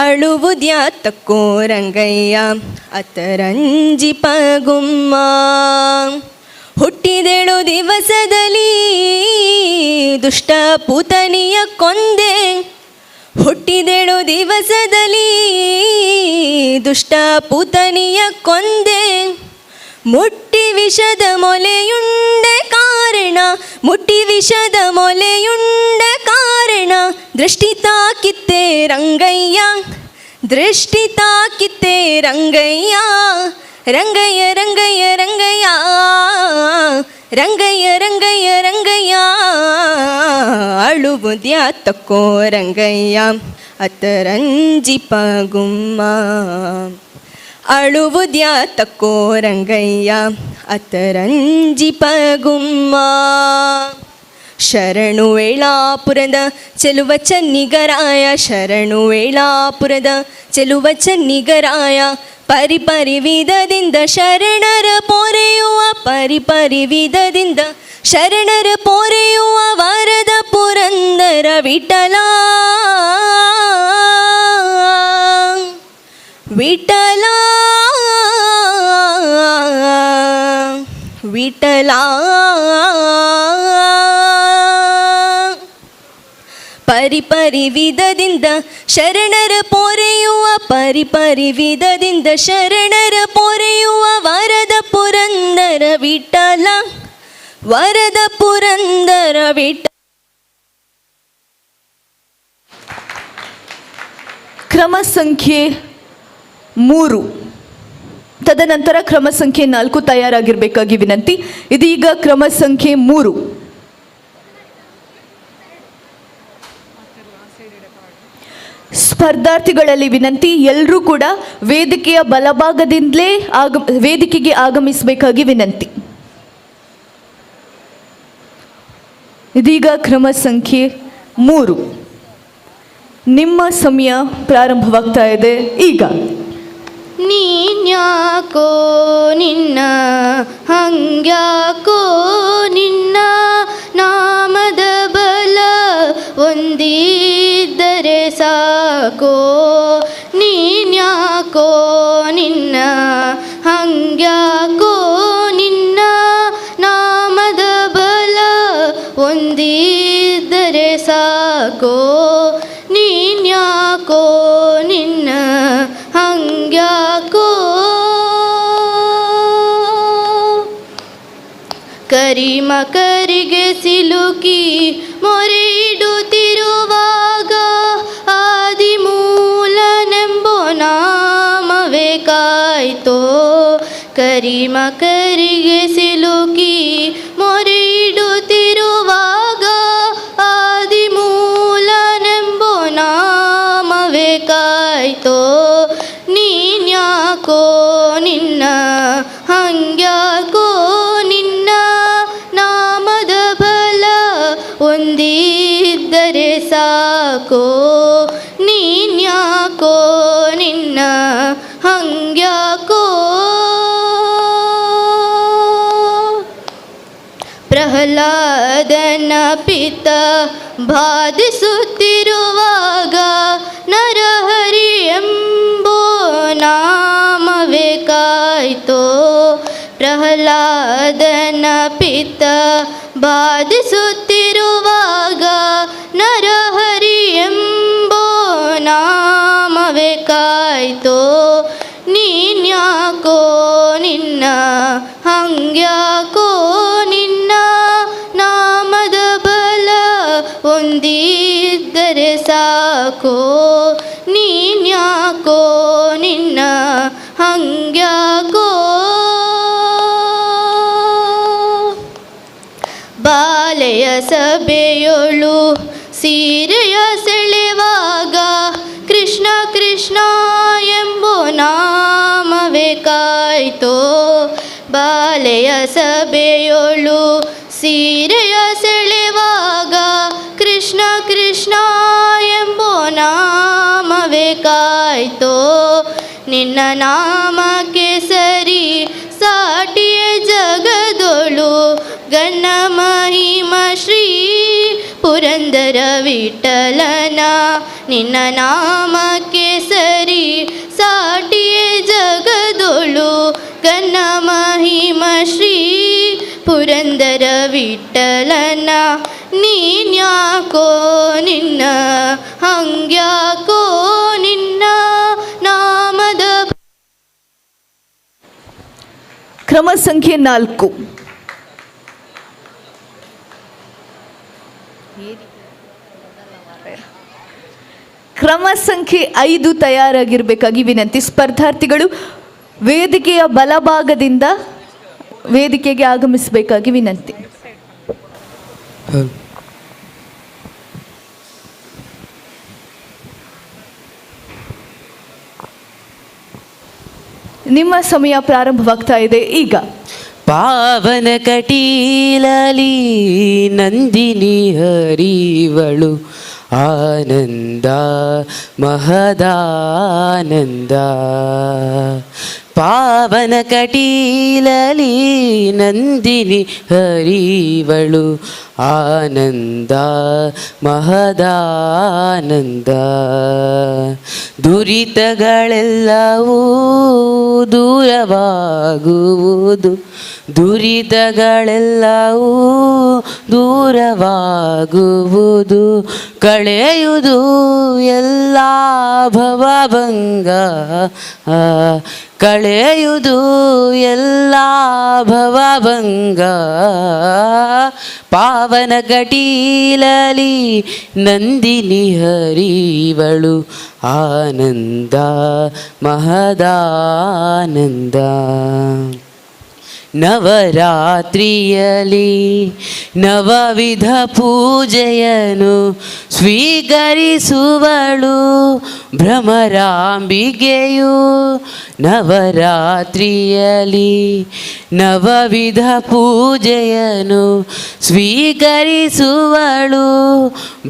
ಅಳುವುದ್ಯಾತಕ್ಕೋ ರಂಗಯ್ಯ ಅತರಂಜಿಪ ಗುಮ್ಮ ಹುಟ್ಟಿದೆಳು ದಿವಸದಲ್ಲಿ ದುಷ್ಟ ಪೂತನಿಯ ಕೊಂದೆ ಹುಟ್ಟಿದೆಳು ದಿವಸದಲ್ಲಿ ದುಷ್ಟ ಪುತನಿಯ ಕೊಂದೆ, ಮುಟ್ಟಿ ವಿಷದ ಮೊಲೆಯುಂಡೆ ಕಾರಣ, ಮುಟ್ಟಿ ವಿಷದ ಮೊಲೆಯುಂಡೆ ಕಾರಣ, ದೃಷ್ಟಿ ತಾಕಿತ್ತೆ ರಂಗಯ್ಯ, ದೃಷ್ಟಿ ತಾಕಿತ್ತೆ ರಂಗಯ್ಯ, ರಂಗಯ್ಯ ರಂಗಯ್ಯ ರಂಗಯ್ಯ, ರಂಗಯ್ಯ ರಂಗಯ್ಯ ರಂಗಯ್ಯ, ಅಳುವುದ್ಯಾತಕ್ಕೋ ರಂಗಯ್ಯ ಅತರಂಜಿಪ ಗುಮ್ಮ, ಅಳುವುದ್ಯಾತಕ್ಕೋ ರಂಗಯ್ಯ ಅತರಂಜಿಪ ಗುಮ್ಮ. ಶರಣು ವೇಳಾಪುರದ ಚೆಲುವ ಚನ್ನಿಗರಾಯ, ಶರಣು ವೇಳಾಪುರದ ಚೆಲುವ ಚನ್ನಿಗರಾಯ, ಪರಿಪರಿ ವಿಧದಿಂದ ಶರಣರ ಪೊರೆಯುವ, ಪರಿಪರಿ ವಿಧದಿಂದ ಶರಣರ ಪೊರೆಯುವ ವರದ ಪುರಂದರ ವಿಠಲ, ವಿಠಲ ವಿಠಲ, ಪರಿಪರಿ ವಿಧದಿಂದ ಶರಣರ ಪೊರೆಯುವ, ಪರಿಪರಿ ವಿಧದಿಂದ ಶರಣರ ಪೊರೆಯುವ ವರದ ಪುರಂದರ ವಿಠಲ, ವರದ ಪುರಂದರ ವಿಠಲ. ಕ್ರಮ ಸಂಖ್ಯೆ 3, ತದನಂತರ ಕ್ರಮ ಸಂಖ್ಯೆ 4 ತಯಾರಾಗಿರಬೇಕಾಗಿ ವಿನಂತಿ. ಇದೀಗ ಕ್ರಮ ಸಂಖ್ಯೆ 3. ಸ್ಪರ್ಧಾರ್ಥಿಗಳಲ್ಲಿ ವಿನಂತಿ, ಎಲ್ಲರೂ ಕೂಡ ವೇದಿಕೆಯ ಬಲಭಾಗದಿಂದಲೇ ವೇದಿಕೆಗೆ ಆಗಮಿಸಬೇಕಾಗಿ ವಿನಂತಿ. ಇದೀಗ ಕ್ರಮ ಸಂಖ್ಯೆ 3. ನಿಮ್ಮ ಸಮಯ ಪ್ರಾರಂಭವಾಗ್ತಾ ಇದೆ ಈಗ. ನೀನ್ಯಾಕೋ ನಿನ್ನ ಹಂಗ್ಯಾಕೋ ನಿನ್ನ ನಾಮದ ಬಲ ಒಂದಿದ್ದರೆ ಸಾಕೋ, ನೀನ್ಯಾಕೋ ನಿನ್ನ ಹಂಗ್ಯಾಕೋ ನಿನ್ನ ನಾಮದ ಬಲ ಒಂದಿದ್ದರೆ ಸಾಕೋ, ನೀನ್ಯಾಕೋ ನಿನ್ನ ಹಂಗ್ಯಾಕೋ. ಕರಿಮಕರಿಗೆ ಸಿಲುಕಿ ಮೊರೆ ಇಡುತ್ತಿರುವಾಗ ಆದಿಮೂಲನೆಂಬೋ ನಾಮವೇ ಕಾಯ್ತೋ, ಕರಿಮಕರಿಗೆ ಸಿಲುಕಿ ಮೊರೆ ಇಡುತ್ತಿರುವಾಗ ಆದಿಮೂಲನೆಂಬೋ ನಾಮವೇ ಕಾಯ್ತೋ, ನೀನ್ಯಾಕೋ ನಿನ್ನ ಹಂಗ್ಯಾಕೋ ನಿನ್ನ ನಾಮದ ಬಲ ಒಂದಿದ್ದರೆ ಸಾಕೋ, ನೀನ್ಯಾಕೋ ನಿನ್ನ ಹಂಗ್ಯಾಕೋ. ಪ್ರಹ್ಲಾದನ ಪಿತ ಬಾಧಿಸುತ್ತಿರುವಾಗ ನರಹರಿ ಎಂಬೋ ನಾಮವೇ ಕಾಯ್ತೋ, ಪ್ರಹ್ಲಾದನ ಪಿತ ಬಾಧಿಸುತ್ತಿರುವಾಗ ನರಹರಿ ಎಂಬೋ ನಾಮವೇ ಕಾಯ್ತೋ, ನೀನ್ಯಾಕೋ ನಿನ್ನ ಹಂಗ್ಯಾಕೋ ನಿನ್ನ ನಾಮದ ಬಲ ಒಂದಿದ್ದರೆ ಸಾಕೋ, ನೀನ್ಯಾಕೋ ನಿನ್ನ ಹಂಗ್ಯಾಕೋ. ಬಾಲೆಯ ಸಭೆಯೊಳು ಸೀರೆಯ ಸೆಳೆವಾಗ ಕೃಷ್ಣ ಕೃಷ್ಣ ಎಂಬೋ ನಾಮವೇ ಕಾಯ್ತೋ, ಬಾಲೆಯ ಸಭೆಯೊಳು ಸೀರೆಯ ಸೆಳೆವಾಗ ಕೃಷ್ಣ ಕೃಷ್ಣ ಎಂಬೋ ನಾಮವೇ ಕಾಯ್ತೋ, ನಿನ್ನ ನಾಮಕ್ಕೆ ಸರಿ ಸಾಟಿಯ ಜಗದೊಳು ಗಣ ಮಹಿಮ ಶ್ರೀ ಪುರಂದರ ವಿಠಲನ, ನಿನ್ನ ನಾಮಕ್ಕೆ ಸರಿ ಸಾಟಿಯ ಜಗದೊಳು ಗಣ ಮಹಿಮ ಶ್ರೀ ಪುರಂದರ ವಿಠಲನ, ನೀನ್ಯಾಕೋ ನಿನ್ನ ಹಂಗ್ಯಾಕೋ ನಿನ್ನ ನಾಮದ. ಕ್ರಮ ಸಂಖ್ಯೆ 4. ಕ್ರಮ ಸಂಖ್ಯೆ 5 ತಯಾರಾಗಿರಬೇಕಾಗಿ ವಿನಂತಿ. ಸ್ಪರ್ಧಾರ್ಥಿಗಳು ವೇದಿಕೆಯ ಬಲಭಾಗದಿಂದ ವೇದಿಕೆಗೆ ಆಗಮಿಸಬೇಕಾಗಿ ವಿನಂತಿ. ನಿಮ್ಮ ಸಮಯ ಪ್ರಾರಂಭವಾಗ್ತಾ ಇದೆ ಈಗ. ಪಾವನ ಕಟೀಲಲಿ ನಂದಿನಿ ಹರಿವಳು ಆನಂದ ಮಹದಾನಂದ. ಪಾವನ ಕಟೀಲಲಿ ನಂದಿನಿ ಹರಿವಳು ಆನಂದ ಮಹದಾನಂದ. ದುರಿತಗಳೆಲ್ಲವೂ ದೂರವಾಗುವುದು, ದುರಿತಗಳೆಲ್ಲವೂ ದೂರವಾಗುವುದು, ಕಳೆಯುವುದು ಎಲ್ಲ ಭವಭಂಗ, ಕಳೆಯುವುದು ಎಲ್ಲ ಭವಭಂಗ. ಪಾವನ ಕಟೀಲಲಿ ನಂದಿನಿ ಹರಿವಳು ಆನಂದ ಮಹದಾನಂದ. ನವರಾತ್ರಿಯಲಿ ನವವಿಧ ಪೂಜೆಯನ್ನು ಸ್ವೀಕರಿಸುವಳು ಭ್ರಮರಾಂಬಿಕೆಯು. ನವರಾತ್ರಿಯಲಿ ನವವಿಧ ಪೂಜೆಯನ್ನು ಸ್ವೀಕರಿಸುವಳು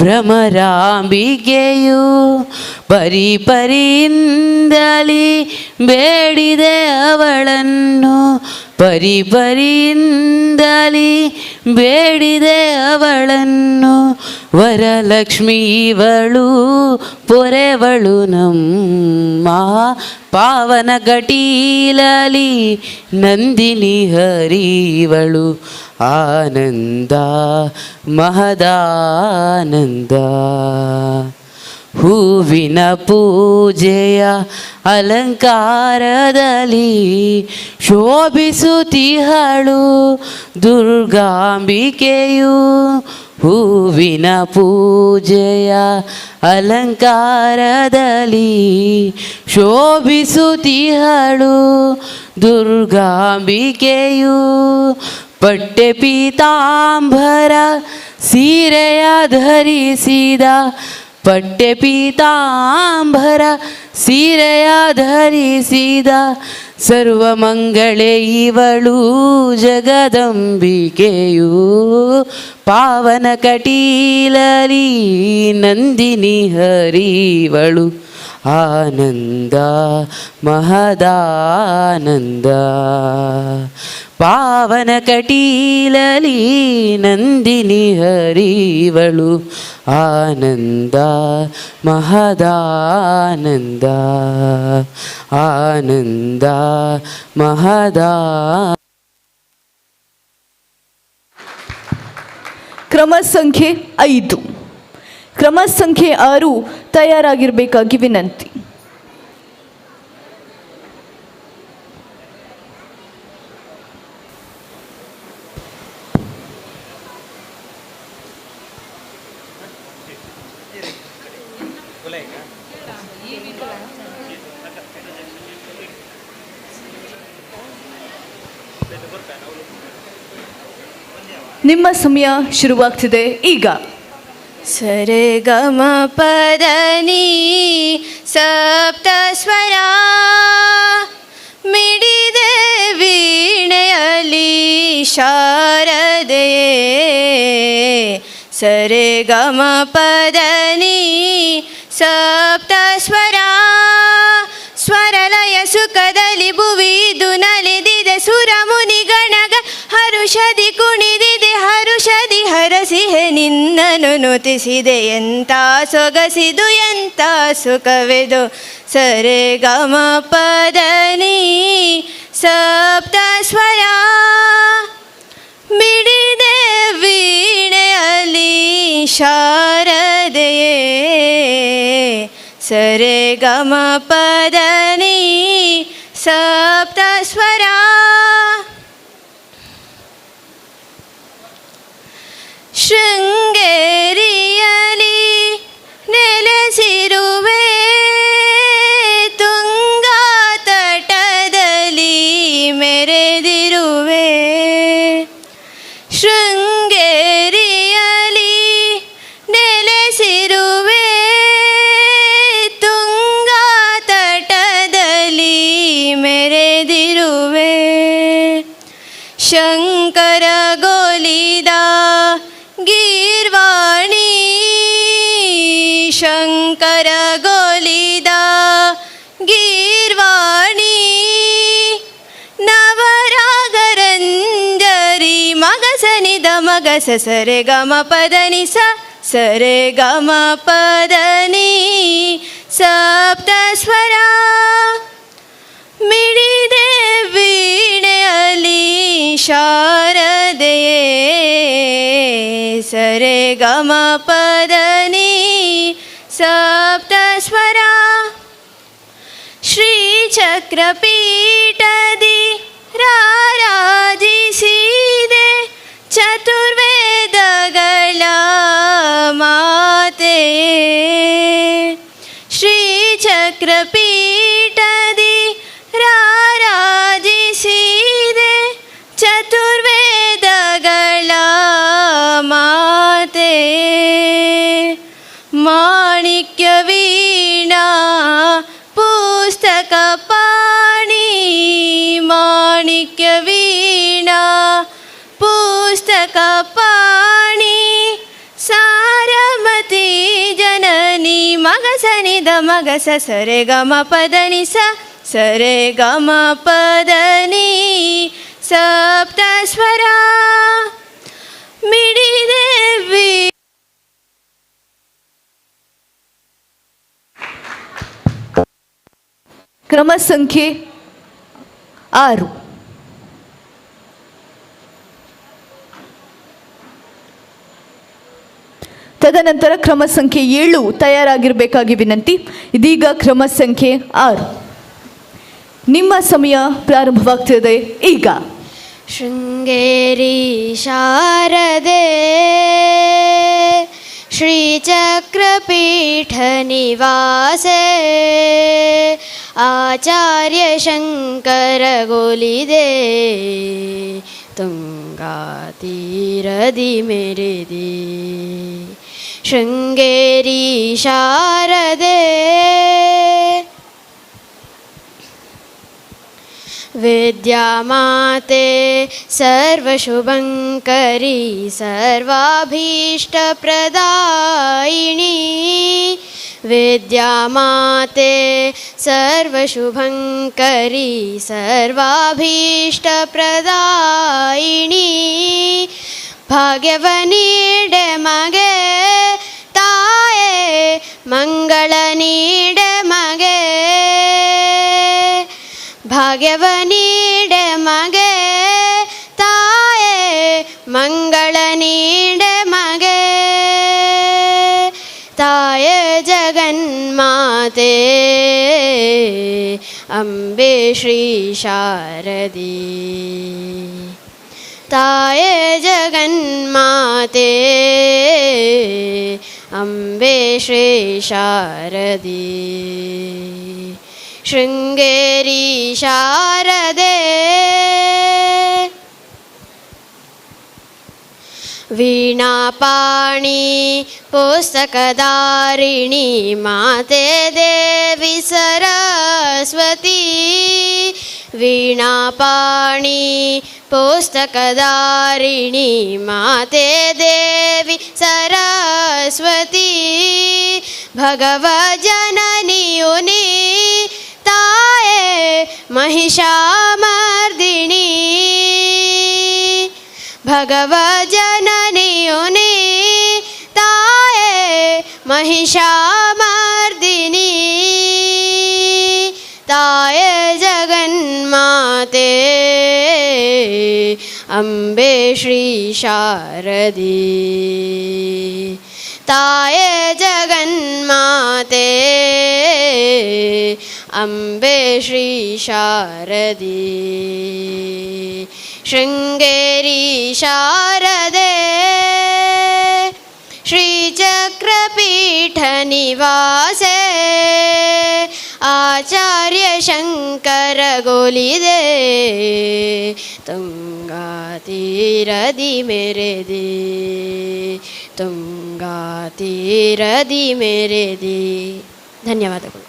ಭ್ರಮರಾಂಬಿಕೆಯು. ಪರಿಪರಿಯಿಂದಲಿ ಬೇಡಿದೆ ಅವಳನ್ನು, ಪರಿಪರಿಯಿಂದಲಿ ಬೇಡಿದೆ ಅವಳನ್ನು. ವರಲಕ್ಷ್ಮಿ ಇವಳು ಪೊರೆವಳು ನಮ್ಮ. ಪಾವನ ಕಟೀಲಲಿ ನಂದಿನಿ ಹರಿವಳು ಆನಂದ ಮಹದಾನಂದ. ಹೂವಿನ ಪೂಜೆಯ ಅಲಂಕಾರದಲ್ಲಿ ಶೋಭಿಸುತ್ತಿಹಳು ದುರ್ಗಾಂಬಿಕೆಯು. ಹೂವಿನ ಪೂಜೆಯ ಅಲಂಕಾರದಲ್ಲಿ ಶೋಭಿಸುತ್ತಿಹಳು ದುರ್ಗಾಂಬಿಕೆಯು. ಪಟ್ಟೆ ಪೀತಾಂಬರ ಸೀರೆಯ ಧರಿಸಿದ, ಪಟ್ಟೆ ಪೀತಾಂಬರ ಸೀರೆಯ ಧರಿಸಿದ ಸರ್ವಮಂಗಳೆ ಇವಳು ಜಗದಂಬಿಕೆಯು. ಪಾವನ ಕಟೀಲಲಿ ನಂದಿನಿ ಹರಿವಳು ಆನಂದ ಮಹದಾನಂದ. ಪಾವನ ಕಟೀಲಲಿ ನಂದಿನಿ ಹರಿವಳು ಆನಂದ ಮಹದಾನಂದ. ಆನಂದ ಮಹದಾ. ಕ್ರಮ ಸಂಖ್ಯೆ 5. ಕ್ರಮ ಸಂಖ್ಯೆ 6 ತಯಾರಾಗಿರಬೇಕಾಗಿ ವಿನಂತಿ. ನಿಮ್ಮ ಸಮಯ ಶುರುವಾಗ್ತಿದೆ ಈಗ. ಸರೆ ಗಮ ಪದನಿ ಸಪ್ತ ಸ್ವರ ಮಿಡಿದೆ ವೀಣೆಯಲ್ಲಿ ಶಾರದೆಯೇ. ಸರೆ ಗಮ ಪದನಿ ಸಪ್ತ ಸ್ವರ ಸ್ವರಲಯ ಸುಖದಲ್ಲಿ ಭುವಿದು ನಲಿದಿದೆ ಸುರ ಮುನಿ ಗಣಗ ಹರುಷದಿ ಕುಣಿದಿದೆ ಹರುಷದಿ ಹರಸಿಹೆ ನಿನ್ನನು ನುತಿಸಿದೆ. ಎಂಥ ಸೊಗಸಿದು ಎಂಥ ಸುಖವೆದು ಸರೆ ಗಮ ಪದನಿ ಸಪ್ತ ಸ್ವರ ಮಿಡಿದೆ ವೀಣೆಯಲ್ಲಿ ಶಾರದೆಯೇ ಸರೆ ಗಮ ಪದ ನೀ ಸಪ್ತ ಸ್ವರ ಶೃಂಗೇರಿಯಲಿ ನೆಲೆಸಿರುವೆ ತುಂಗಾ ತಟದಲ್ಲಿ ಮೆರೆದಿರುವೆ ಶೃಂಗೇರಿಯಲಿ ನೆಲೆಸಿರುವೆ ತುಂಗಾ ತಟದಲ್ಲಿ ಮೆರೆದಿರುವೆ ಶಂಕರ ಗೋಲಿದ ಗೀರ್ವಾಣಿ ಶಂಕರ ಗೋಲಿದ ಗೀರ್ವಾಣಿ ನವರಾಗರಂಜರಿ ಮಗಸನಿದ ಮಗಸ ಸರೆ ಗಮ ಪದನಿ ಸರೆ ಗಮ ಪದನಿ ಸಪ್ತ ಸ್ವರ ಮಿಡಿದೆ ವೀಣೆಯಲ್ಲಿ ಶಾರದೆಯೇ ಸರೆ ಗಮ ಪದನಿ ಸಪ್ತ ಸ್ವರ ಶ್ರೀಚಕ್ರಪೀಠದಿ ರಾರಾಜಿಸಿದೆ ಚತುರ್ವೇದಗಳ ಮಾತೆ ಶ್ರೀಚಕ್ರಪೀಠದಿ ರಾರಾಜಿಸಿದೆ ಚತುರ್ವೇದಗಳ ಮಾತೆ ಮಾಣಿಕ್ಯ ವೀಣಾ ಪುಸ್ತಕ ಪಾಣಿ ಮಾಣಿಕ್ಯ ವೀಣಾ ಪುಸ್ತಕ ಪಾಣಿ ಸಾರಮತಿ ಜನನಿ ಮಗಸನಿದ ಮಗಸ ಸರೆ ಗಮ ಪದನಿ ಸರೆ ಗಮ ಪದನಿ ಸಪ್ತ ಸ್ವರ ಮಿಡಿದೇವಿ ಕ್ರಮ ಸಂಖ್ಯೆ 6. ತದನಂತರ ಕ್ರಮ ಸಂಖ್ಯೆ 7 ತಯಾರಾಗಿರಬೇಕಾಗಿ ವಿನಂತಿ. ಇದೀಗ ಕ್ರಮ ಸಂಖ್ಯೆ 6. ನಿಮ್ಮ ಸಮಯ ಪ್ರಾರಂಭವಾಗ್ತಿದೆ ಈಗ. ಶೃಂಗೇರಿ ಶಾರದೆ ಶ್ರೀಚಕ್ರಪೀಠ ನಿವಾಸೆ ಆಚಾರ್ಯ ಶಂಕರ ಗೋಲಿದೆ ತುಂಗಾ ತೀರದಿ ಮೆರೆದಿ ಶೃಂಗೇರಿ ಶಾರದೆ ವಿದ್ಯಾಮಾತೆ ಸರ್ವಶುಭಂಕರಿ ಸರ್ವಾಭೀಷ್ಟಪ್ರದಾಯಿನಿ ವಿದ್ಯಾಮಾತೆ ಸರ್ವಶುಭಂಕರಿ ಸರ್ವಾಭೀಷ್ಟಪ್ರದಾಯಿನಿ ಭಾಗ್ಯವ ನೀಡೆ ಮಗೆ ತಾಯೇ ಮಂಗಳ ನೀಡೆ ಮಗೆ ಭಾಗ್ಯವ ನೀಡೆ ಮಗೆ ತಾಯೇ ಮಂಗಳ ನೀಡೆ ಮಗೆ ತಾಯೇ ಜಗನ್ಮಾತೆ ಅಂಬೆ ಶ್ರೀ ಶಾರದಿ ತಾಯೇ ಜಗನ್ಮಾತೆ ಅಂಬೆ ಶ್ರೀ ಶಾರದಿ ಶೃಂಗೇರಿ ಶಾರದೆ ವೀಣಾಪಾಣಿ ಪುಸ್ತಕಧಾರಿಣಿ ಮಾತೆ ದೇವಿ ಸರಸ್ವತಿ ವೀಣಾಪಾಣಿ ಪುಸ್ತಕಧಾರಿಣಿ ಮಾತೆ ದೇವಿ ಸರಸ್ವತಿ ಭಗವ ಜನನಿಯುನಿ ತಾಯೇ महिषामर्दिनी भगव जननियुनि ताये महिषामर्दिनी ताये जगन्माते अम्बे श्री शारदी ತಾಯೇ ಜಗನ್ಮಾತೆ ಅಂಬೆ ಶ್ರೀ ಶಾರದೆ ಶೃಂಗೇರಿ ಶಾರದೆ ಶ್ರೀಚಕ್ರಪೀಠ ನಿವಾಸೆ ಆಚಾರ್ಯ ಶಂಕರ ಗೋಲಿದೆ ತುಂಗಾ ತೀರದಿ ಮೆರೆದೆ ತುಂಗಾ ತೀರದಿ ಮೆರೆದೆ. ಧನ್ಯವಾದಗಳು.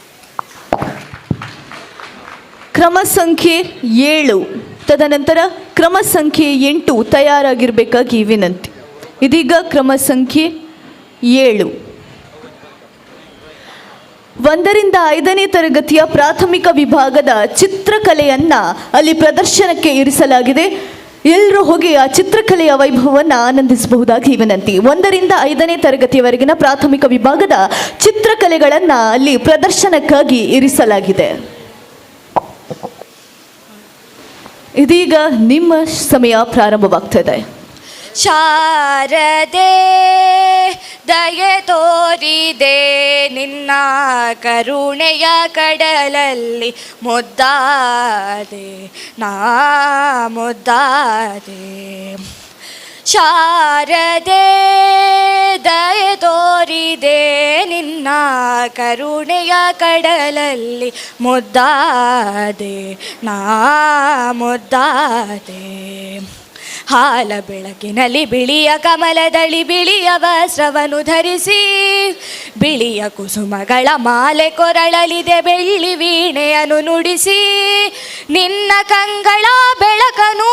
ಕ್ರಮ ಸಂಖ್ಯೆ 7 ತದನಂತರ ಕ್ರಮ ಸಂಖ್ಯೆ 8 ತಯಾರಾಗಿರಬೇಕಾಗಿ ವಿನಂತಿ. ಇದೀಗ ಕ್ರಮ ಸಂಖ್ಯೆ 7 1ರಿಂದ 5ನೇ ತರಗತಿಯ ಪ್ರಾಥಮಿಕ ವಿಭಾಗದ ಚಿತ್ರಕಲೆಯನ್ನು ಅಲ್ಲಿ ಪ್ರದರ್ಶನಕ್ಕೆ ಇರಿಸಲಾಗಿದೆ. ಎಲ್ಲರೂ ಹೋಗಿ ಆ ಚಿತ್ರಕಲೆಯ ವೈಭವವನ್ನು ಆನಂದಿಸಬಹುದಾಗಿ ವಿನಂತಿ. 1ರಿಂದ 5ನೇ ತರಗತಿಯವರೆಗಿನ ಪ್ರಾಥಮಿಕ ವಿಭಾಗದ ಚಿತ್ರಕಲೆಗಳನ್ನು ಅಲ್ಲಿ ಪ್ರದರ್ಶನಕ್ಕಾಗಿ ಇರಿಸಲಾಗಿದೆ. ಇದೀಗ ನಿಮ್ಮ ಸಮಯ ಪ್ರಾರಂಭವಾಗ್ತದೆ. ಶಾರದೆ ದಯೆ ತೋರಿದೆ ನಿನ್ನ ಕರುಣೆಯ ಕಡಲಲ್ಲಿ ಮುದ್ದಾದೆ ನಾ ಮುದ್ದಾದೆ. ಶಾರದೆ ದಯೆ ತೋರಿದೆ ನಿನ್ನ ಕರುಣೆಯ ಕಡಲಲ್ಲಿ ಮುದ್ದಾದೆ ನಾ ಮುದ್ದಾದೆ. ಹಾಲ ಬೆಳಕಿನಲ್ಲಿ ಬಿಳಿಯ ಕಮಲದಳಿ ಬಿಳಿಯ ವಸ್ತ್ರವನ್ನು ಧರಿಸಿ ಬಿಳಿಯ ಕುಸುಮಗಳ ಮಾಲೆ ಕೊರಳಲಿದೆ ಬೆಳ್ಳಿ ವೀಣೆಯನ್ನು ನುಡಿಸಿ ನಿನ್ನ ಕಂಗಳ ಬೆಳಕನು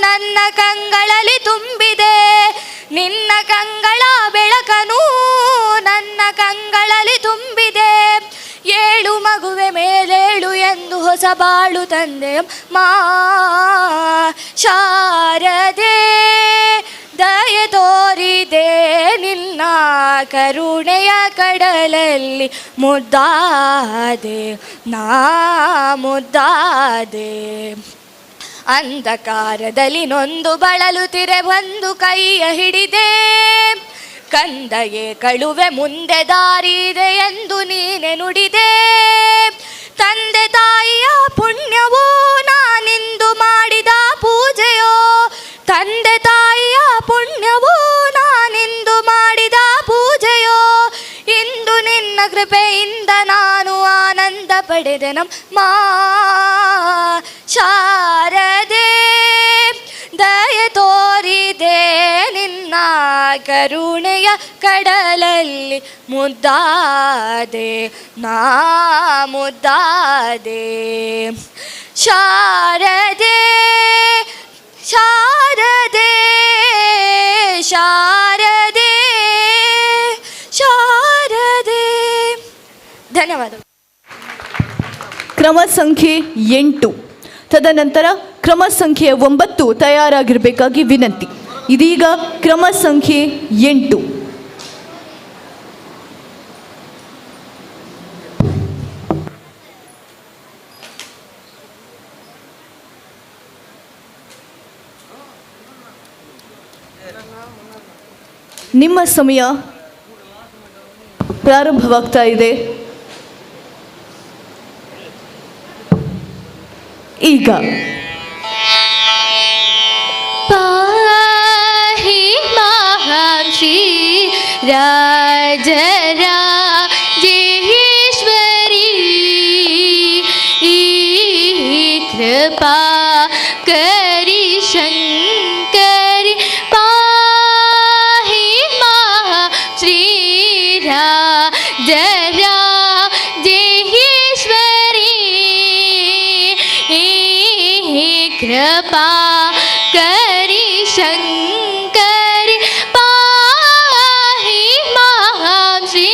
ನನ್ನ ಕಂಗಳಲ್ಲಿ ತುಂಬಿದೆ ನಿನ್ನ ಕಂಗಳ ಬೆಳಕನು ನನ್ನ ಕಂಗಳಲ್ಲಿ ತುಂಬಿದೆ. ಏಳು ಮಗುವೆ ಮೇಲೇಳು ಎಂದು ಹೊಸ ಬಾಳು ತಂದೆ ಮಾ ಶಾರದೆ ದಯೆ ತೋರಿದೆ ನಿನ್ನ ಕರುಣೆಯ ಕಡಲಲ್ಲಿ ಮುದ್ದಾದೆ ನಾ ಮುದ್ದಾದೆ. ಅಂಧಕಾರದಲ್ಲಿ ನೊಂದು ಬಳಲುತ್ತಿರೆ ಒಂದು ಕೈಯ ಹಿಡಿದೆ ಕಂದಯೇ ಕಳುವೆ ಮುಂದೆ ದಾರಿ ಇದೆ ಎಂದು ನೀನೆ ನುಡಿದೆ. ತಂದೆ ತಾಯಿಯ ಪುಣ್ಯವೋ ನಾನಿಂದು ಮಾಡಿದ ಪೂಜೆಯೋ ತಂದೆ ತಾಯಿಯ ಪುಣ್ಯವೋ ನಾನಿಂದು ಮಾಡಿದ ಪೂಜೆಯೋ ಇಂದು ನಿನ್ನ ಕೃಪೆಯಿಂದ ನಾನು ಆನಂದ ಪಡೆದೆ ನಮ್ಮ ಶಾರದೆ ದಯೆ ತೋರಿದೆ ನಿನ್ನ ಕರುಣೆಯ ಕಡಲಲ್ಲಿ ಮುದ್ದಾದೆ ನಾ ಮುದ್ದಾದೆ. ಶಾರದೆ ಶಾರದೆ ಶಾರದೆ ಶಾರದೆ. ಧನ್ಯವಾದಗಳು. ಕ್ರಮ ಸಂಖ್ಯೆ 8 ತದನಂತರ ಕ್ರಮ ಸಂಖ್ಯೆ 9 ತಯಾರಾಗಿರಬೇಕಾಗಿ ವಿನಂತಿ. ಇದೀಗ ಕ್ರಮ ಸಂಖ್ಯೆ 8 ನಿಮ್ಮ ಸಮಯ ಪ್ರಾರಂಭವಾಗ್ತಾ ಇದೆ. ಈಗ ಪಾಹಿ ಮಹಾಂ ಶ್ರೀ ರಾಜರಾಜೇಶ್ವರಿ ಕೃಪಾ ಕರಿ ಶಂಕರಿ ಪಾಹಿ ಮಹಾ ಶ್ರೀ ರಾಜರಾಜೇಶ್ವರಿ कृपा करी शंकरी पाहि महां श्री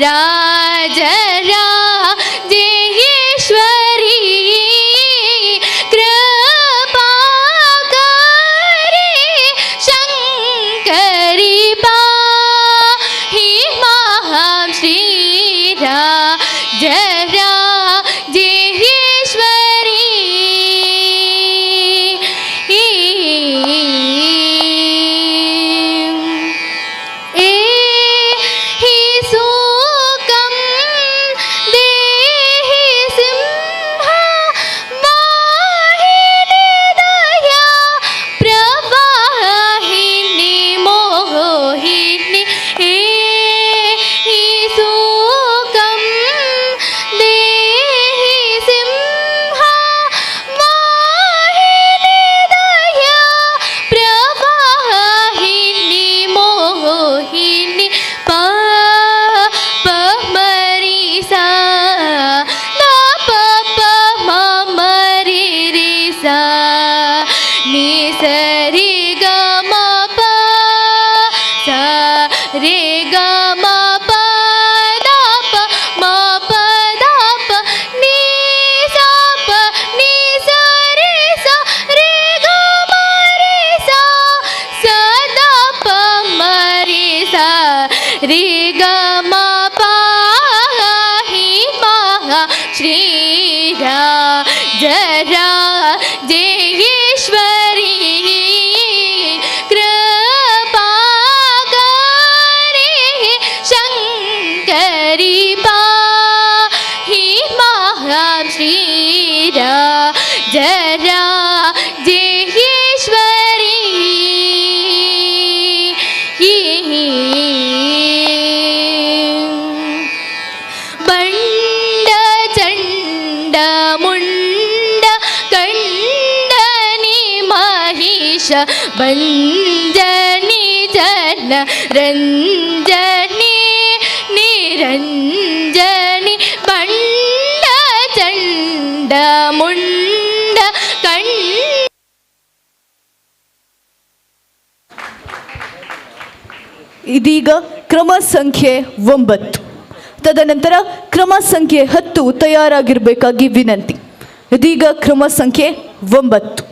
राजराजेश्वरी कृपा करी शंकरी पाहि महां श्री राजराजेश्वरी ಜರಾ ಜಯೇಶ್ವರಿ ಕೃಪಾಕರಿ ಶಂಕರಿ ಪಾಹಿ ಮಾಂ ಶ್ರೀರಾ ಜರಾ ಜಯೇಶ್ವರಿ ಬಂಡ ಚಂಡ ಮುಂಡ ಕಂಡನಿ ಮಹಿಷ ಬಂಜನಿ ಜನ ರಂಜನಿ ನಿರಂಜನಿ ಬಂಡ ಚಂಡ ಮುಂಡ ಇದೀಗ ಕ್ರಮ ಸಂಖ್ಯೆ 9, ತದನಂತರ ಕ್ರಮ ಸಂಖ್ಯೆ 10 ತಯಾರಾಗಿರಬೇಕಾಗಿ ವಿನಂತಿ. ಇದೀಗ ಕ್ರಮ ಸಂಖ್ಯೆ 9.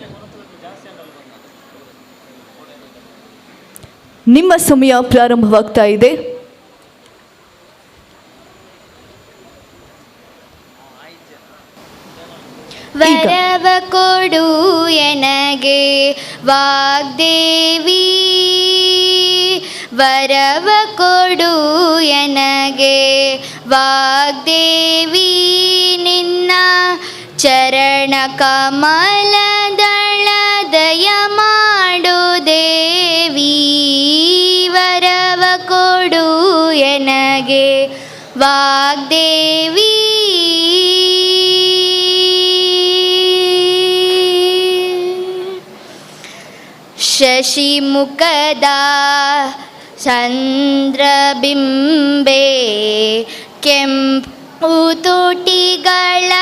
ನಿಮ್ಮ ಸಮಯ ಪ್ರಾರಂಭವಾಗ್ತಾ ಇದೆ. ವರವ ಕೊಡು ಎನಗೆ ವಾಗ್ದೇವಿ, ವರವ ಕೊಡು ಎನಗೆ ವಾಗ್ದೇವಿ, ನಿನ್ನ ಚರಣ ಕಮಲದಳ ದಯ ಮಾಡು ದೇವಿ, ವರವ ಕೊಡು ಎನಗೆ ವಾಗ್ದೇವಿ. ಶಶಿಮುಖದ ಚಂದ್ರಬಿಂಬೆ ಕೆಂಪು ತುಟಿಗಳ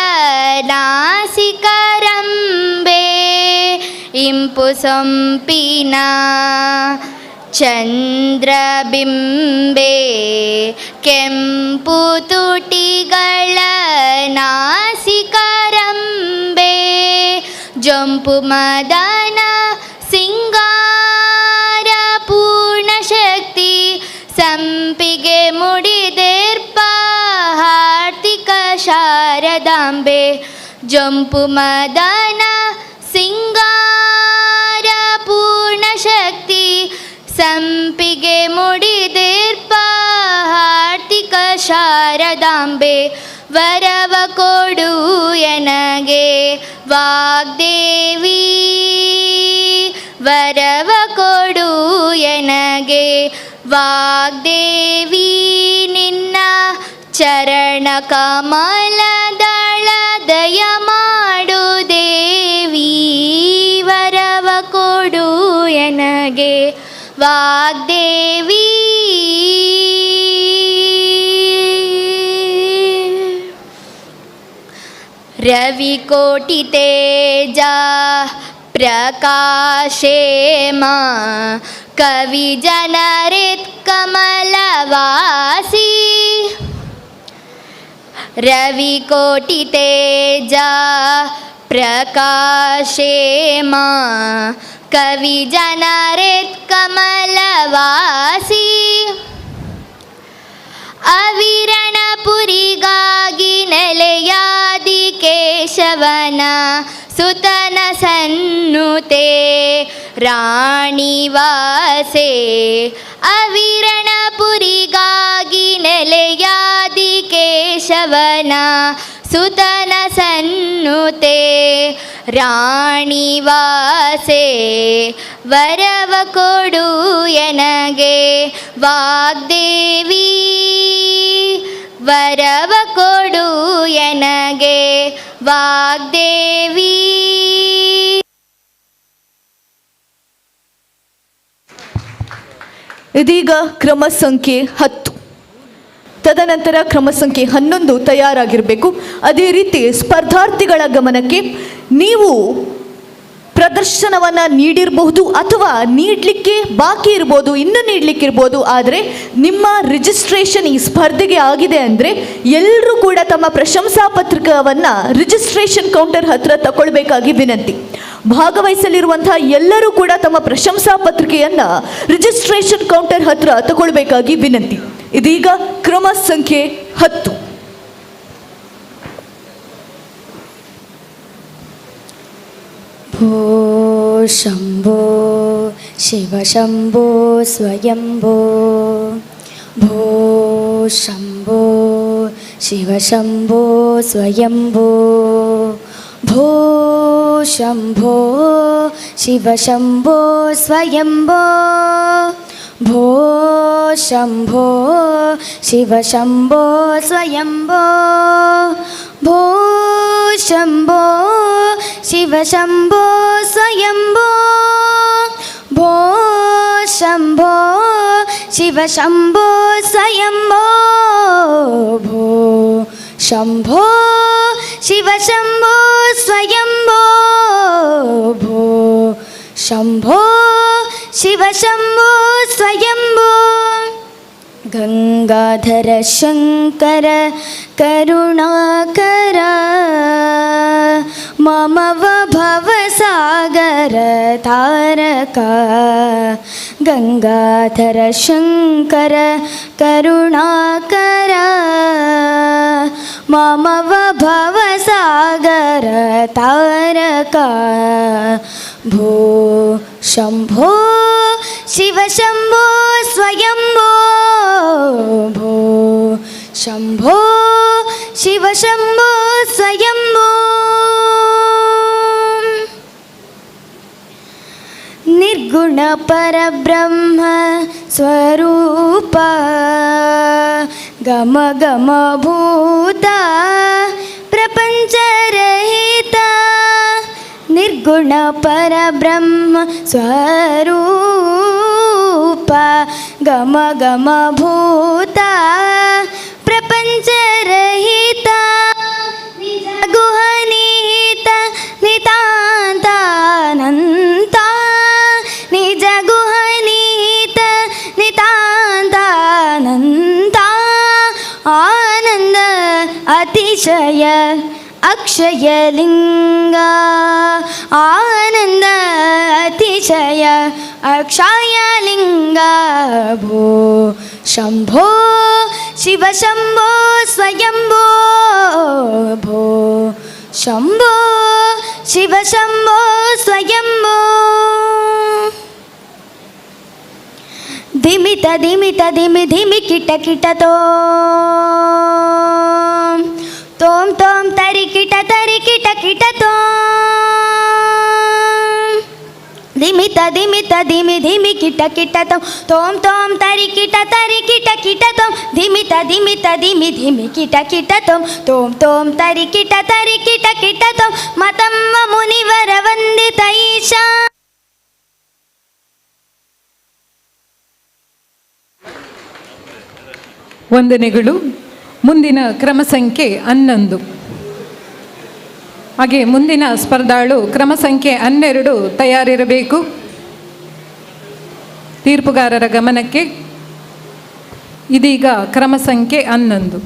ನಾಸಿಕರಂಬೆ, ಇಂಪು ಸೊಂಪಿನ ಚಂದ್ರಬಿಂಬೆ ಕೆಂಪು ತುಟಿಗಳ ನಾಸಿಕರಂಬೆ, ಜಂಪು ಮದನ ಸಿಂಗಾರ ಪೂರ್ಣ ಶಕ್ತಿ, ಸಂಪಿಗೆ ಮುಡಿದೇರ್ಪ ಹಾರ್ದಿಕ ಶಾರದಾಂಬೆ, ಜಂಪು ಮದನ ಸಿಂಗಾರ ಪೂರ್ಣ ಶಕ್ತಿ, ಸಂಪಿಗೆ ಮುಡಿದೇರ್ಪ ಹಾರ್ದಿಕ ಶಾರದಾಂಬೆ, ವರವ ಕೊಡು ಎನಗೆ ವಾಗ್ದೇವಿ, ವರವ ಕೊಡು ಎನಗೆ ವಾಗ್ದೇವಿ, ನಿನ್ನ ಚರಣ ಕಮಲದಳ ದಯ ಮಾಡು ದೇವಿ, ವರವ ಕೊಡು ಎನಗೆ ವಾಗ್ದೇವಿ. ರವಿ ಕೋಟಿ ತೇಜ ಪ್ರಕಾಶೇಮ ಕವಿ ಜನರಿತ್ ಕಮಲವಾಸಿ, ರವಿ ಕೋಟಿ ತೇಜ ಪ್ರಕಾಶೇಮ ಕವಿ ಜನರಿತ್ ಕಮಲವಾಸಿ, ಅವಿರಣಪುರಿಗಾಗಿ ನೆಲೆಯಾದಿ ಕೇಶವನ ಸುತನ ಸನ್ನುತೆ ರಾಣಿವಾಸೆ, ಅವಿರಣಪುರಿಗಾಗಿ ನೆಲೆಯಾದಿ ಕೇಶವನ ಸುತನ ಸನ್ನುತೆ ರಾಣಿವಾಸೆ, ವರವ ಕೊಡು ಎನಗೆ ವಾಗ್ದೇವಿ, ವರವ ಕೊಡು ಎನಗೆ ವಾಗ್ದೇವಿ. ಇದೀಗ ಕ್ರಮ ಸಂಖ್ಯೆ 10, ತದನಂತರ ಕ್ರಮ ಸಂಖ್ಯೆ 11 ತಯಾರಾಗಿರಬೇಕು. ಅದೇ ರೀತಿ ಸ್ಪರ್ಧಾರ್ಥಿಗಳ ಗಮನಕ್ಕೆ, ನೀವು ಪ್ರದರ್ಶನವನ್ನು ನೀಡಿರಬಹುದು ಅಥವಾ ನೀಡಲಿಕ್ಕೆ ಬಾಕಿ ಇರ್ಬೋದು, ಇನ್ನೂ ನೀಡಲಿಕ್ಕಿರ್ಬೋದು. ಆದರೆ ನಿಮ್ಮ ರಿಜಿಸ್ಟ್ರೇಷನ್ ಈ ಸ್ಪರ್ಧೆಗೆ ಆಗಿದೆ ಅಂದರೆ ಎಲ್ಲರೂ ಕೂಡ ತಮ್ಮ ಪ್ರಶಂಸಾ ಪತ್ರಿಕೆಯನ್ನು ರಿಜಿಸ್ಟ್ರೇಷನ್ ಕೌಂಟರ್ ಹತ್ರ ತಗೊಳ್ಬೇಕಾಗಿ ವಿನಂತಿ. ಭಾಗವಹಿಸಲಿರುವಂತಹ ಎಲ್ಲರೂ ಕೂಡ ತಮ್ಮ ಪ್ರಶಂಸಾ ಪತ್ರಿಕೆಯನ್ನು ರಿಜಿಸ್ಟ್ರೇಷನ್ ಕೌಂಟರ್ ಹತ್ರ ತಗೊಳ್ಬೇಕಾಗಿ ವಿನಂತಿ. ಇದೀಗ ಕ್ರಮ ಸಂಖ್ಯೆ 10. भो शम्भो शिव शम्भो स्वयम्भो भो शम्भो शिव शम्भो स्वयम्भो भो शम्भो शिव शम्भो स्वयम्भो भो शम्भो शिव शम्भो स्वयम्भो भो शम्भो शिव शम्भो स्वयम्भो भो शम्भो शिव शम्भो स्वयम्भो भो शम्भो शिव शम्भो स्वयम्भो भो शम्भो शिव शम्भो स्वयम्भो गंगाधर शंकर करुणाकर मम भवसागर तारक गंगाधर शंकर करुणाकर मम भवसागर तारक भो शम्भो शिव शम्भो स्वयम्भो भो शम्भो शिव शम्भो स्वयम्भो निर्गुण परब्रह्म स्वरूप गम गम भूत प्रपंच रहित निर्गुण परब्रह्म स्वरूप गम गम भूत प्रपंच रहित निज गुहनिहित नितान्तानन्त निज गुहनिहित नितान्तानन्त आनंद अतिशय अक्षयलिंग आनंद अतिशय अक्षयलिंग भो शम्भो शिव शम्भो स्वयम्भो भो शम्भो शिव शम्भो स्वयम्भो धिमित धिमित धिमि धिमि किट किट तोम तोम तरि किट किट धिमित धिमित धिमि धिमि किट किट तोम तोम तरि किट किट धिमित धिमित धिमि धिमि किट तोम तोम तरि किट किट मतम्म मुनिवर वंदित ईशा ವಂದನೆಗಳು. ಮುಂದಿನ ಕ್ರಮ ಸಂಖ್ಯೆ 11. ಹಾಗೆ ಮುಂದಿನ ಸ್ಪರ್ಧಾಳು ಕ್ರಮ ಸಂಖ್ಯೆ 12 ತಯಾರಿರಬೇಕು. ತೀರ್ಪುಗಾರರ ಗಮನಕ್ಕೆ ಇದೀಗ ಕ್ರಮ ಸಂಖ್ಯೆ 11.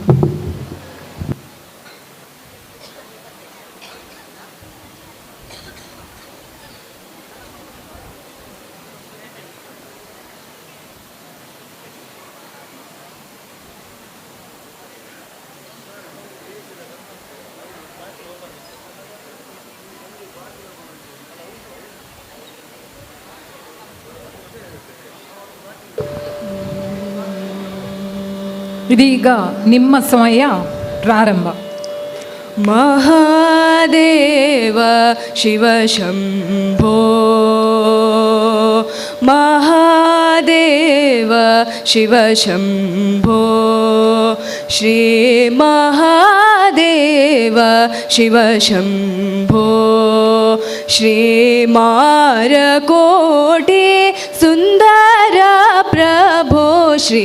ಇದೀಗ ನಿಮ್ಮ ಸಮಯ ಪ್ರಾರಂಭ. ಮಹಾದೇವ ಶಿವ ಶಂಭೋ ಮಹಾದೇವ ಶಿವ ಶಂಭೋ ಶ್ರೀ ಮಹಾದೇವ ಶಿವ ಶಂಭೋ ಶ್ರೀ ಮಾರಕೋಟೆ ಸುಂದರ ಪ್ರಭೋ ಶ್ರೀ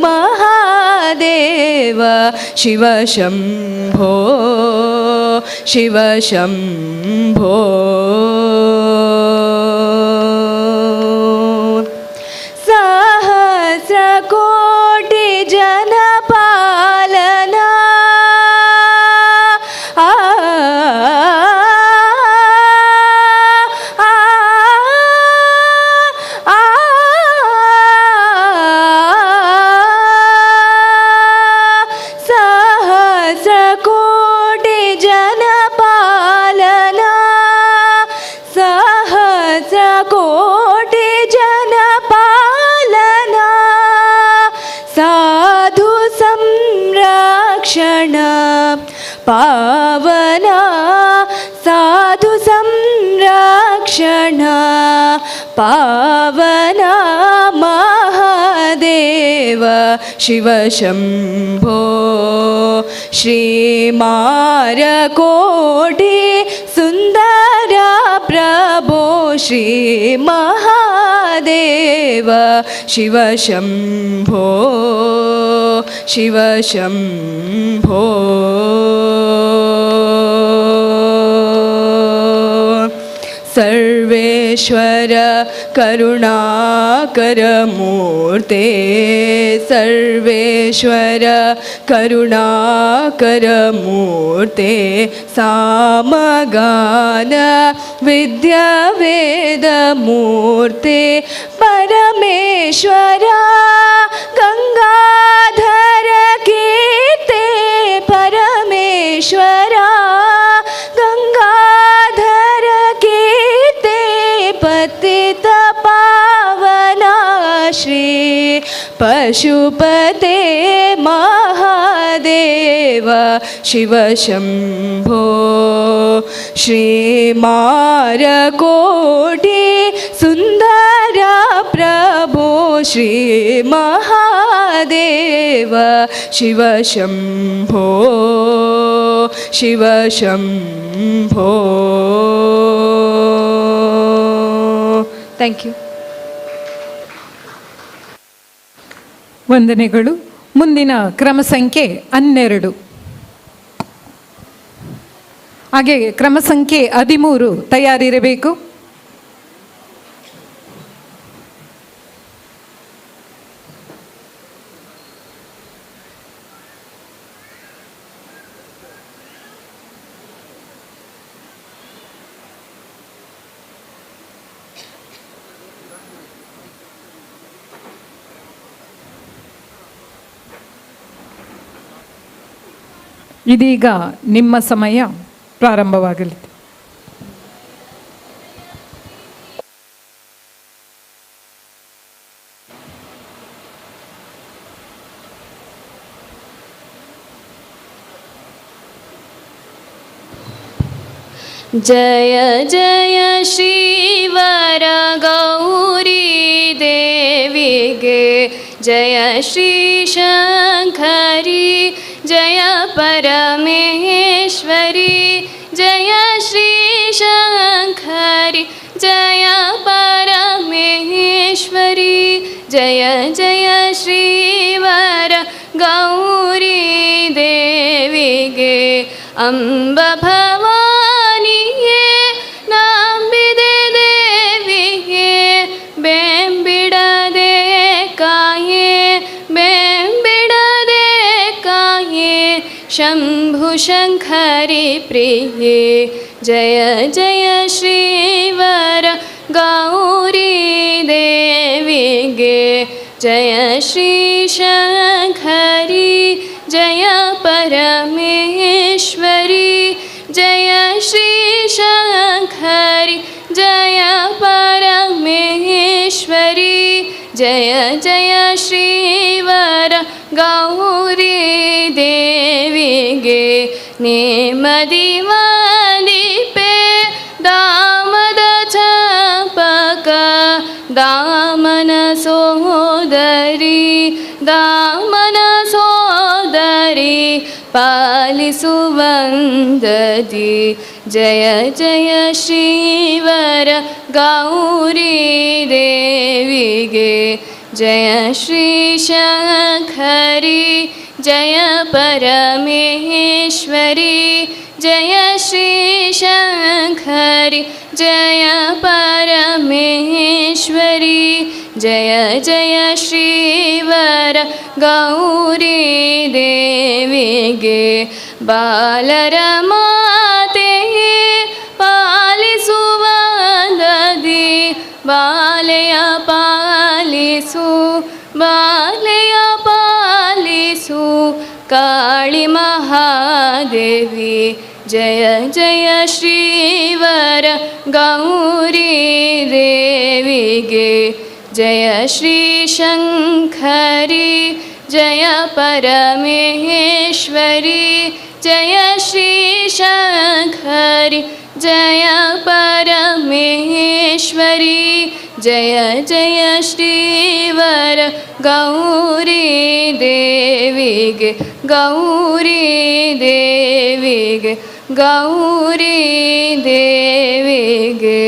ಮಹಾದೇವ ಶಿವ ಶಂಭೋ ಶಿವ ಶಂಭೋ ಸಹಸ್ರ ಕೋಟಿ ಜನಪಾಲನ ಸಹಸ್ರ ಕೋಟಿ ಜನಪಾಲನ ಸಂರಕ್ಷಣಾ ಪಾವನ ಮಹಾದೇವ ಶಿವ ಶಂಭೋ ಶ್ರೀಮಾರಕೋಟಿ ಸುಂದರ ಪ್ರಭೋ ಶ್ರೀ ಮಹಾದೇವ ಶಿವ ಶಂಭೋ ಶಿವ ಶಂಭೋ ಸರ್ವೇಶ್ವರ ಕರುಣಾಕರ ಮೂರ್ತೆ ಸರ್ವೇಶ್ವರ ಕರುಣಾಕರ ಮೂರ್ತೆ ಸಾಮಗಾನ ವಿದ್ಯಾ ವೇದ ಮೂರ್ತೆ ಪರಮೇಶ್ವರ ಗಂಗಾಧರ ಕೀರ್ತೆ ಪರಮೇಶ್ವರ ಗಂಗಾಧರ ಕೀರ್ತೆ ಪತಿತ ಪಾವನ ಶ್ರೀ ಪಶುಪತೆ ಮಹಾದೇವ ಶಿವ ಶಂಭೋ ಶ್ರೀಮಾರಕೋಟಿ ಸುಂದರ ಪ್ರಭೋ ಶ್ರೀ ಮಹಾದೇವ ಶಿವ ಶಂಭೋ ಶಿವ ಶಂಭೋ. Thank you. ವಂದನೆಗಳು. ಮುಂದಿನ ಕ್ರಮ ಸಂಖ್ಯೆ 12. ಹಾಗೆ ಕ್ರಮ ಸಂಖ್ಯೆ 13 ತಯಾರಿರಬೇಕು. ಇದೀಗ ನಿಮ್ಮ ಸಮಯ ಪ್ರಾರಂಭವಾಗಲಿದೆ. ಜಯ ಜಯ ಶ್ರೀವರ ಗೌರಿ ದೇವಿಗೆ ಜಯ ಶ್ರೀ ಶಂಕರಿ ಜಯ ಪರಮೇಶ್ವರಿ ಜಯ ಶ್ರೀ ಶಂಕರಿ ಜಯ ಪರಮೇಶ್ವರಿ ಜಯ ಜಯ ಶ್ರೀವರ ಗೌರಿ ದೇವಿಗೆ ಅಂಬ ಭವಾನಿಯೇ ನಂಬಿದೆ ದೇವಿಗೆ ಬೆಂಬಿಡದೆ ಕಾಯೇ ಬೆಂಬಿಡದೆ ಕಾಯೇ ಶಂಭು ಶಂಕರಿ ಪ್ರಿಯೆ ಜಯ ಜಯ ಶ್ರೀವರ ಗೌರಿ ದೇವಿಗೆ ಜಯ ಶ್ರೀ ಶಂಕರಿ ಜಯ ಪರಮೇಶ್ವರಿ ಜಯ ಶ್ರೀ ಶಂಕರಿ ಜಯ ಪರಮೇಶ್ವರಿ ಜಯ ಜಯ ಶ್ರೀವರ ಗೌರಿ ದೇವಿಗೆ ನೇಮದಿ ವಾಲಿಪೆ ದಾಮದ ಚಂಪಕ ದಾಮನ ಸೋದರಿ ದಾಮನ ಸೋದರಿ ಪಾಲಿಸುವಂದದಿ ಜಯ ಜಯ ಶ್ರೀವರ ಗೌರಿ ದೇವಿಗೆ ಜಯ ಶ್ರೀ ಶಂಕರಿ ಜಯ ಪರಮೇಶ್ವರಿ ಜಯ ಶ್ರೀ ಶಂಕರಿ ಜಯ ಪರಮೇಶ್ವರಿ ಜಯ ಜಯ ಶ್ರೀವರ ಗೌರಿ ದೇವಿಗೆ ಬಾಲರ ಮಾತೆಯೇ ಪಾಲಿಸುವಂದದಿ ಬಾಲೆಯ ಪಾಲಿಸು ಬಾಲೆಯ ಪಾಲಿಸು ಕಾಳಿ ಮಹಾದೇವಿ ಜಯ ಜಯ ಶ್ರೀವರ ಗೌರಿ ದೇವಿಗೆ ಜಯ ಶ್ರೀ ಶಂಕರಿ ಜಯ ಪರಮೇಶ್ವರಿ ಜಯ ಶ್ರೀ ಶಂಕರಿ जय परमेश्वरी जय जय श्रीवर गौरी देविगे गौरी देविगे गौरी देविगे.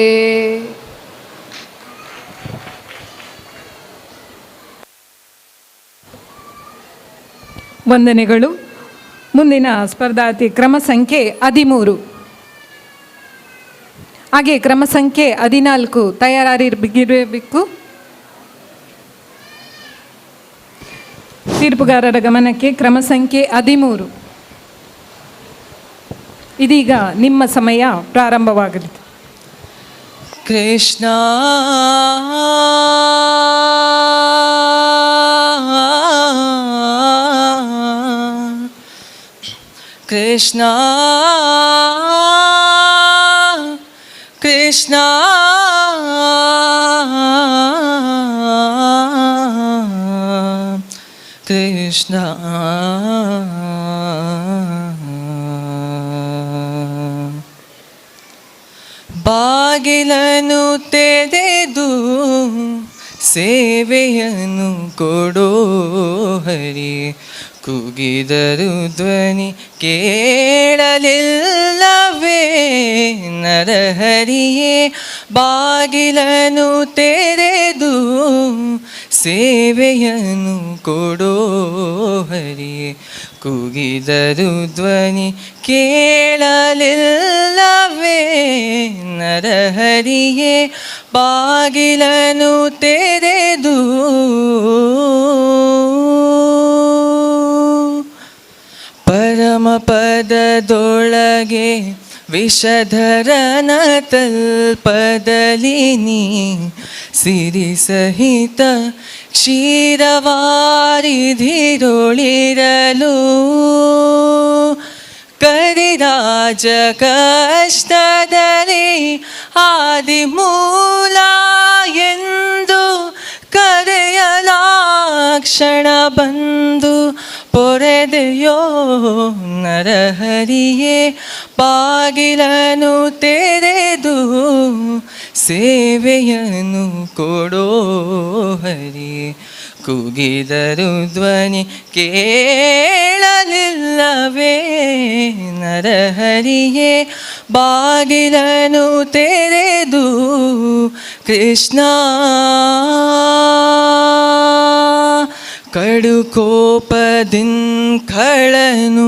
ವಂದನೆಗಳು. ಮುಂದಿನ ಸ್ಪರ್ಧಾರ್ಥಿ ಕ್ರಮ ಸಂಖ್ಯೆ 13, ಹಾಗೆ ಕ್ರಮ ಸಂಖ್ಯೆ 14 ತಯಾರಿರಬೇಕು. ತೀರ್ಪುಗಾರರ ಗಮನಕ್ಕೆ ಕ್ರಮ ಸಂಖ್ಯೆ 13. ಇದೀಗ ನಿಮ್ಮ ಸಮಯ ಪ್ರಾರಂಭವಾಗಲಿದೆ. ಕೃಷ್ಣ ಕೃಷ್ಣ ಕೃಷ್ಣ ಕೃಷ್ಣ ಬಾಗಿಲನ್ನು ತೆರೆದು ಸೇವೆಯನ್ನು ಕೊಡೋ ಹರಿ, ಕೂಗಿದರು ಧ್ವನಿ ಕೇಳಲಿಲ್ಲವೇ ನರಹರಿಯೇ. ಬಾಗಿಲನ್ನು ತೆರೆದು ಸೇವೆಯನ್ನು ಕೊಡೋ ಹರಿ, ಕೂಗಿದರು ಧ್ವನಿ ಕೇಳಲಿಲ್ಲವೇ ನರಹರಿಯೇ. ಬಾಗಿಲನ್ನು ತೆರೆದು ಪರಮ ಪದದೊಳಗೆ ವಿಷಧರನ ತಲ್ಪದಲ್ಲಿ ನೀ ಸಿರಿ ಸಹಿತ ಕ್ಷೀರವಾರಿಧಿರೊಳಿರಲು, ಕರಿರಾಜ ಕಷ್ಟದಲ್ಲಿ ಆದಿಮೂಲ ಎಂದು ಕರೆಯಲಾಕ್ಷಣ ಬಂದು ಪೊರೆದೆಯೋ ನರಹರಿಯೇ. ಬಾಗಿಲನ್ನು ತೆರೆದು ಸೇವೆಯನ್ನು ಕೊಡೋ ಹರಿ, ಕೂಗಿದರು ಧ್ವನಿ ಕೇಳಲಿಲ್ಲವೇ ನರಹರಿಯೇ. ಬಾಗಿಲನ್ನು ತೆರೆದು ಕೃಷ್ಣ ಕಡುಕೋಪದಿನ್ ಖಳನು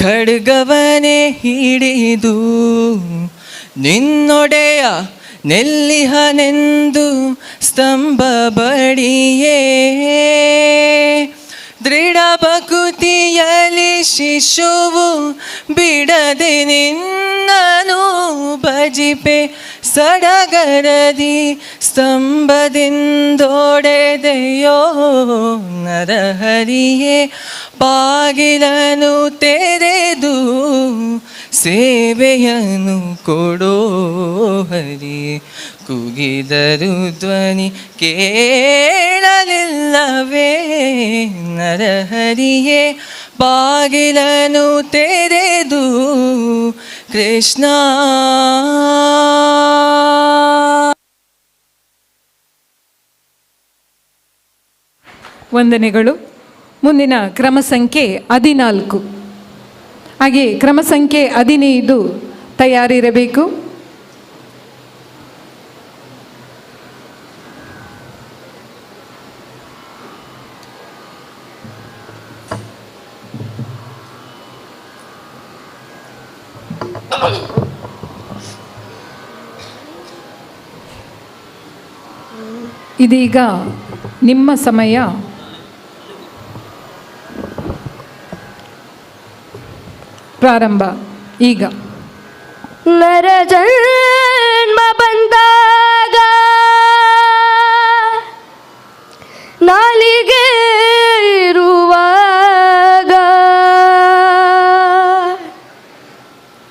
ಖಡ್ಗವನೆ ಹಿಡಿದು ನಿನ್ನೊಡೆಯ ನೆಲ್ಲಿಹನೆಂದು ಸ್ತಂಭ ಬಡಿಯೇ. ದೃಢ ಭಕುತಿಯಲಿ ಶಿಶುವು ಬಿಡದೆ ನಿನ್ನನು ಭಜಿಪೆ, ಸಡಗರದಿ ಸ್ತಂಭದಿಂದೊಡೆದೆಯೋ ನರಹರಿಯೇ. ಬಾಗಿಲನ್ನು ತೆರೆದು ಸೇವೆಯನ್ನು ಕೊಡೋ ಹರಿ, ಕೂಗಿದರು ಧ್ವನಿ ಕೇಳಲಿಲ್ಲವೇ ನರಹರಿಯೇ. ಬಾಗಿಲನ್ನು ತೆರೆದು ಕೃಷ್ಣ ವಂದನೆಗಳು. ಮುಂದಿನ ಕ್ರಮ ಸಂಖ್ಯೆ 14, ಹಾಗೆ ಕ್ರಮ ಸಂಖ್ಯೆ 15 ತಯಾರಿರಬೇಕು. ಇದೀಗ ನಿಮ್ಮ ಸಮಯ ಪ್ರಾರಂಭ. ಈಗ ನರ ಜನ್ಮ ಬಂದಾಗ ನಾಲಿಗೆ ಇರುವಾಗ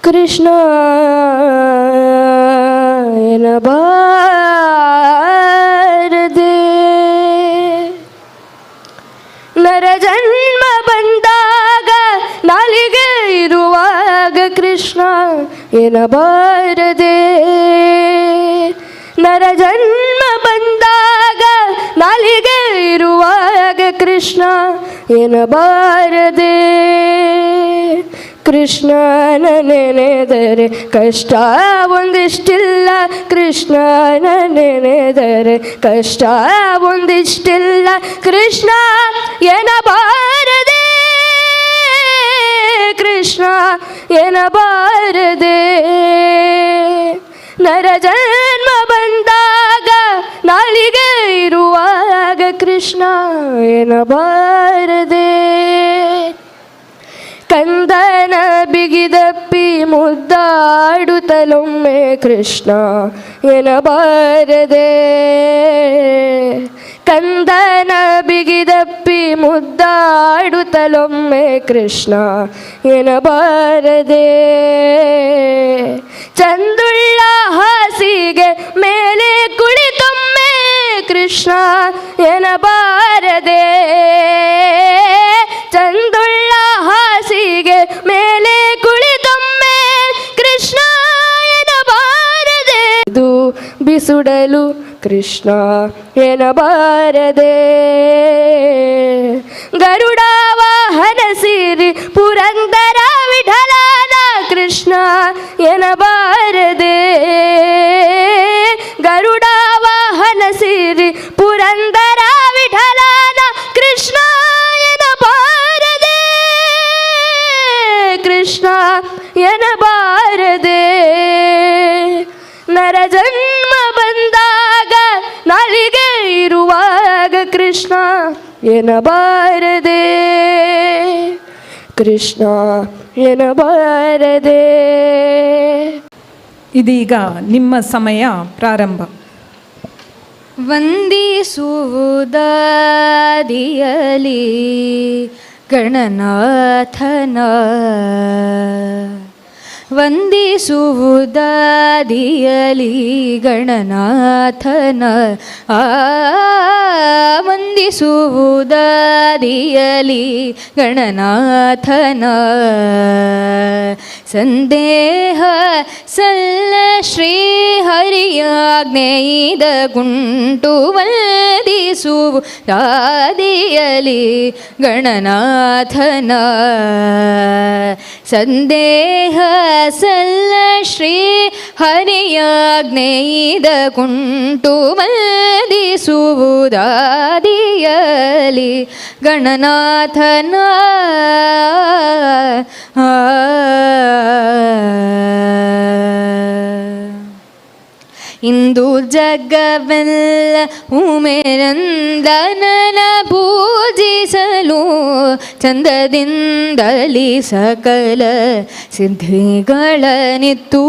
ಕೃಷ್ಣ ಎನ್ನಬಾರದೆ. ನರ ಜನ್ಮ ಬಂದಾಗ ನಾಲಿಗೆ ಇರುವಾಗ ಕೃಷ್ಣ ಎನ್ನಬಾರದೆ. ನರ ಜನ್ಮ ಬಂದಾಗ ನಾಲಿಗೆ ಇರುವಾಗ ಕೃಷ್ಣ ಎನ್ನಬಾರದೆ. ಕೃಷ್ಣನ ನೆನೆದರೆ ಕಷ್ಟ ಒಂದಿಷ್ಟಿಲ್ಲ, ಕೃಷ್ಣನ ನೆನೆದರೆ ಕಷ್ಟ ಒಂದಿಷ್ಟಿಲ್ಲ, ಕೃಷ್ಣ ಎನ್ನಬಾರದೆ, ಕೃಷ್ಣ ಎನ್ನಬಾರದೆ. ನರ ಜನ್ಮ ಬಂದಾಗ ನಾಲಿಗೆ ಇರುವಾಗ ಕೃಷ್ಣ ಎನ್ನಬಾರದೆ. ಕಂದನ ಬಿಗಿದಪ್ಪಿ ಮುದ್ದಾಡುತ್ತಲೊಮ್ಮೆ ಕೃಷ್ಣ ಎನ್ನಬಾರದೆ. ಕಂದನ ಬಿಗಿದಪ್ಪಿ ಮುದ್ದಾಡುತ್ತಲೊಮ್ಮೆ ಕೃಷ್ಣ ಎನ್ನಬಾರದೆ. ಚಂದುಳ್ಳ ಹಾಸಿಗೆ ಮೇಲೆ ಕುಳಿತೊಮ್ಮೆ ಕೃಷ್ಣ ಎನ್ನಬಾರದೆ. ಚಂದುಳ್ಳ ಹಾಸಿಗೆ ಮೇಲೆ ಕುಳಿತೊಮ್ಮೆ ಕೃಷ್ಣ ಎನ್ನಬಾರದೆ. ಇದು ಬಿಸುಡಲು ಕೃಷ್ಣ ಎನ್ನಬಾರದೆ. ಗರುಡ ವಾಹನ ಸಿರಿ ಪುರಂದರ ವಿಠಲನ ಕೃಷ್ಣ ಎನ್ನಬಾರದೆ. ಗರುಡ ವಾಹನ ಸಿರಿ ಪುರಂದರ ವಿಠಲನ ಕೃಷ್ಣ ಎನ್ನಬಾರದೆ. ಕೃಷ್ಣ ಎನ್ನಬಾರದೆ. ನರ ಜನ್ಮ ಬಂದಾಗ ನಾಲಿಗೆ ಇರುವಾಗ ಕೃಷ್ಣ ಎನ್ನಬಾರದೆ. ಕೃಷ್ಣ ಎನ್ನಬಾರದೆ. ಇದೀಗ ನಿಮ್ಮ ಸಮಯ ಪ್ರಾರಂಭ. ವಂದಿಸುವುದಾದಿಯಲಿ ಗಣನಾಥನ, ವಂದಿಸುವುದಾದಿಯಲಿ ಗಣನಾಥನ, ವಂದಿಸುವುದಾದಿಯಲಿ ಗಣನಾಥನ. ಸಂದೇಹ ಸಲ್ಲ ಶ್ರೀ ಹರಿಯಾಜ್ಞೆಯಿದ ಗುಂಟು ವಂದಿಸುವುದಾದಿಯಲಿ ಗಣನಾಥನ. ಸಂದೇಹ ಸಲ್ಲ ಶ್ರೀ ಹರಿಯಾಜ್ಞೆಯಿದ ಕುಂಟು ವಂದಿಸುವುದಾದಿಯಲಿ ಗಣನಾಥನ. ಇಂದು ಜಗವೆಲ್ಲ ಉಮೇನಂದನನ ಪೂಜಿಸಲು ಚಂದದಿಂದಲಿ ಸಕಲ ಸಿದ್ಧಿಗಳನಿತ್ತು.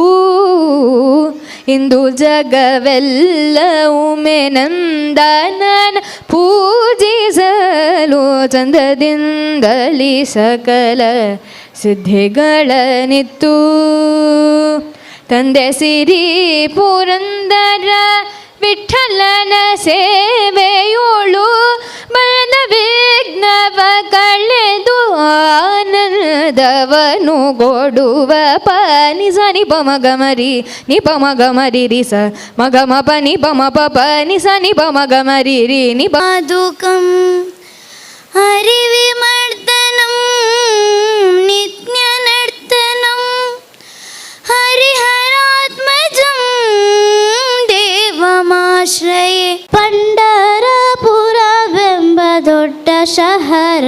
ಇಂದು ಜಗವೆಲ್ಲ ಉಮೇನಂದನನ ಪೂಜಿಸಲು ಚಂದದಿಂದಲಿ ಸಕಲ ಸಿದ್ಧಿಗಳನಿತ್ತು. ತಂದೆ ಸಿರಿ ಪುರಂದರ ವಿಠಲನ ಸೇವೆಯೋಳು ಮನ ವಿಘ್ನವ ಕಳೆದು ಆನಂದವನು ಕೊಡುವ ಪನಿ ಸ ನಿ ಪ ಮ ಗ ಮ ರಿ ನಿ ಪ ಮ ಗ ಮ ರಿ ರಿ ಸ ಮ ಗ ಮ ಪ ನಿ ಪ ಮ ಪ ಪ ನಿ ಸ ನಿ ಪ ಮ ಗ ಮ ರಿ ರಿ ನಿ ಪ. ದುಃಖಂ ಹರಿವಿಮರ್ದನಂ ನಿತ್ಯ ನರ್ತನಂ ಹರಿಹರಾತ್ಮಜಂ ದೇವಮಾಶ್ರಯೇ. ಪಂಡರಪುರವೆಂಬ ದೊಡ್ಡ ಶಹರ,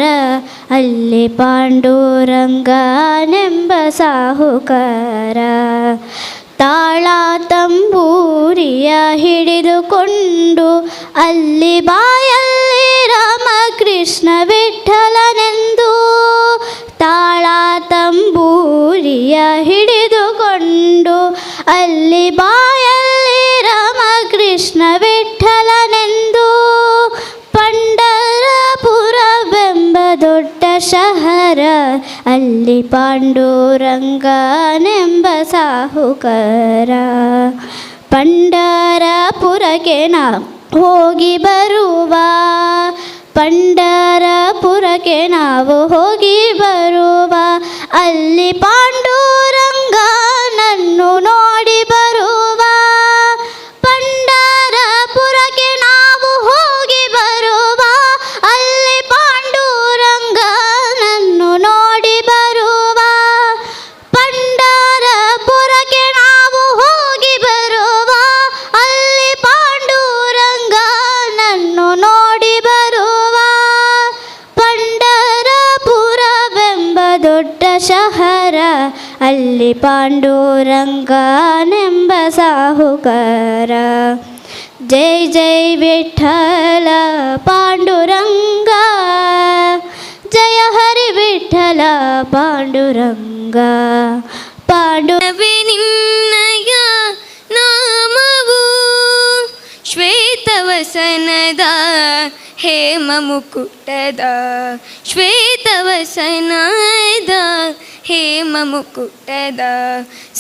ಅಲ್ಲಿ ಪಾಂಡುರಂಗನೆಂಬ ಸಾಹುಕಾರ ತಾಳ ತಂಬೂರಿಯ ಹಿಡಿದುಕೊಂಡು ಅಲ್ಲಿ ಬಾಯಲ್ಲಿ ರಾಮಕೃಷ್ಣ ವಿಠಲನೆಂದು ತಾಳ ತಂಬೂರಿಯ ಹಿಡಿದುಕೊಂಡು ಅಲ್ಲಿ ಬಾಯಲ್ಲಿ ರಾಮಕೃಷ್ಣ ವಿಠಲನೆಂದು ಪಂಡರಪುರವೆಂಬ ದೊಡ್ಡ ಶಹರ, ಅಲ್ಲಿ ಪಾಂಡುರಂಗನೆಂಬ ಸಾಹುಕಾರ ಪಂಡರಪುರಕ್ಕೆ ನಾ ಹೋಗಿ ಬರುವ, ಪಂಡರಪುರಕ್ಕೆ ನಾವು ಹೋಗಿ ಬರುವ, ಅಲ್ಲಿ ಪಾಂಡುರಂಗನನ್ನು ಪಾಂಡುರಂಗನೆಂಬ ಸಾಹುಕಾರ. ಜೈ ಜೈ ವಿಠಲ ಪಾಂಡುರಂಗ, ಜಯ ಹರಿ ವಿಠಲ ಪಾಂಡುರಂಗ. ನಿನ್ನಯ ನಾಮವು ಶ್ವೇತವಸನದ ಹೇಮ ಮುಕುಟದ, ಶ್ವೇತವಸನದ ಹೇಮ ಮುಕುಟದ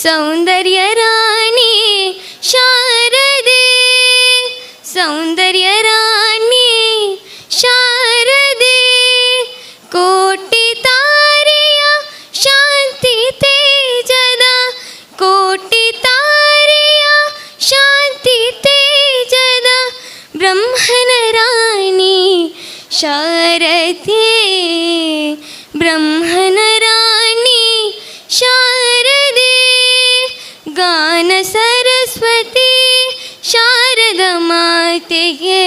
ಸೌಂದರ್ಯ ರಾಣಿ ಶಾರದೆ, ಸೌಂದರ್ಯ ರಾಣಿ ಶಾರದೆ. ಕೋಟಿ ತಾರೆಯ ಶಾಂತಿ ತೇಜದ, ಕೋಟಿ ತಾರೆಯ ಶಾಂತಿ ತೇಜದ ಬ್ರಹ್ಮನ ರಾಣಿ ಶಾರದೆ, ಬ್ರಹ್ಮನ ರಾಣಿ ಶಾರದೆ. ಗಾನ ಸರಸ್ವತಿ ಶಾರದ ಮಾತೆಗೆ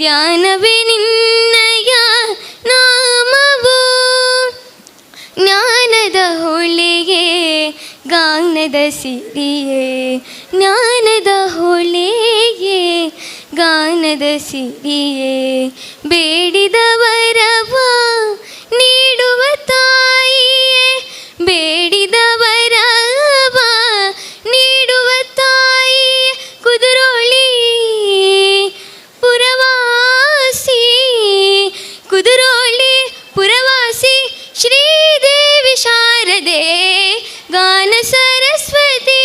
ಧ್ಯಾನವೇ ನಿನ್ನಯ ನಾಮವು. ಜ್ಞಾನದ ಹೊಳೆಗೆ ಗಾನದ ಸಿರಿಯೇ, ಜ್ಞಾನದ ಹೊಳೆಗೆ ಗಾನದ ಸಿರಿಯೇ. ಬೇಡಿದ ವರವ ನೀಡುವ ತಾಯಿಯೇ, ಬೇಡಿದ ವರವ ನೀಡುವ ತಾಯಿಯೇ. ಕುದುರೋಳಿ ಪುರವಾಸಿ, ಕುದುರೋಳಿ ಪುರವಾಸಿ ಶ್ರೀದೇವಿ ಶಾರದೆ. ಗಾನ ಸರಸ್ವತಿ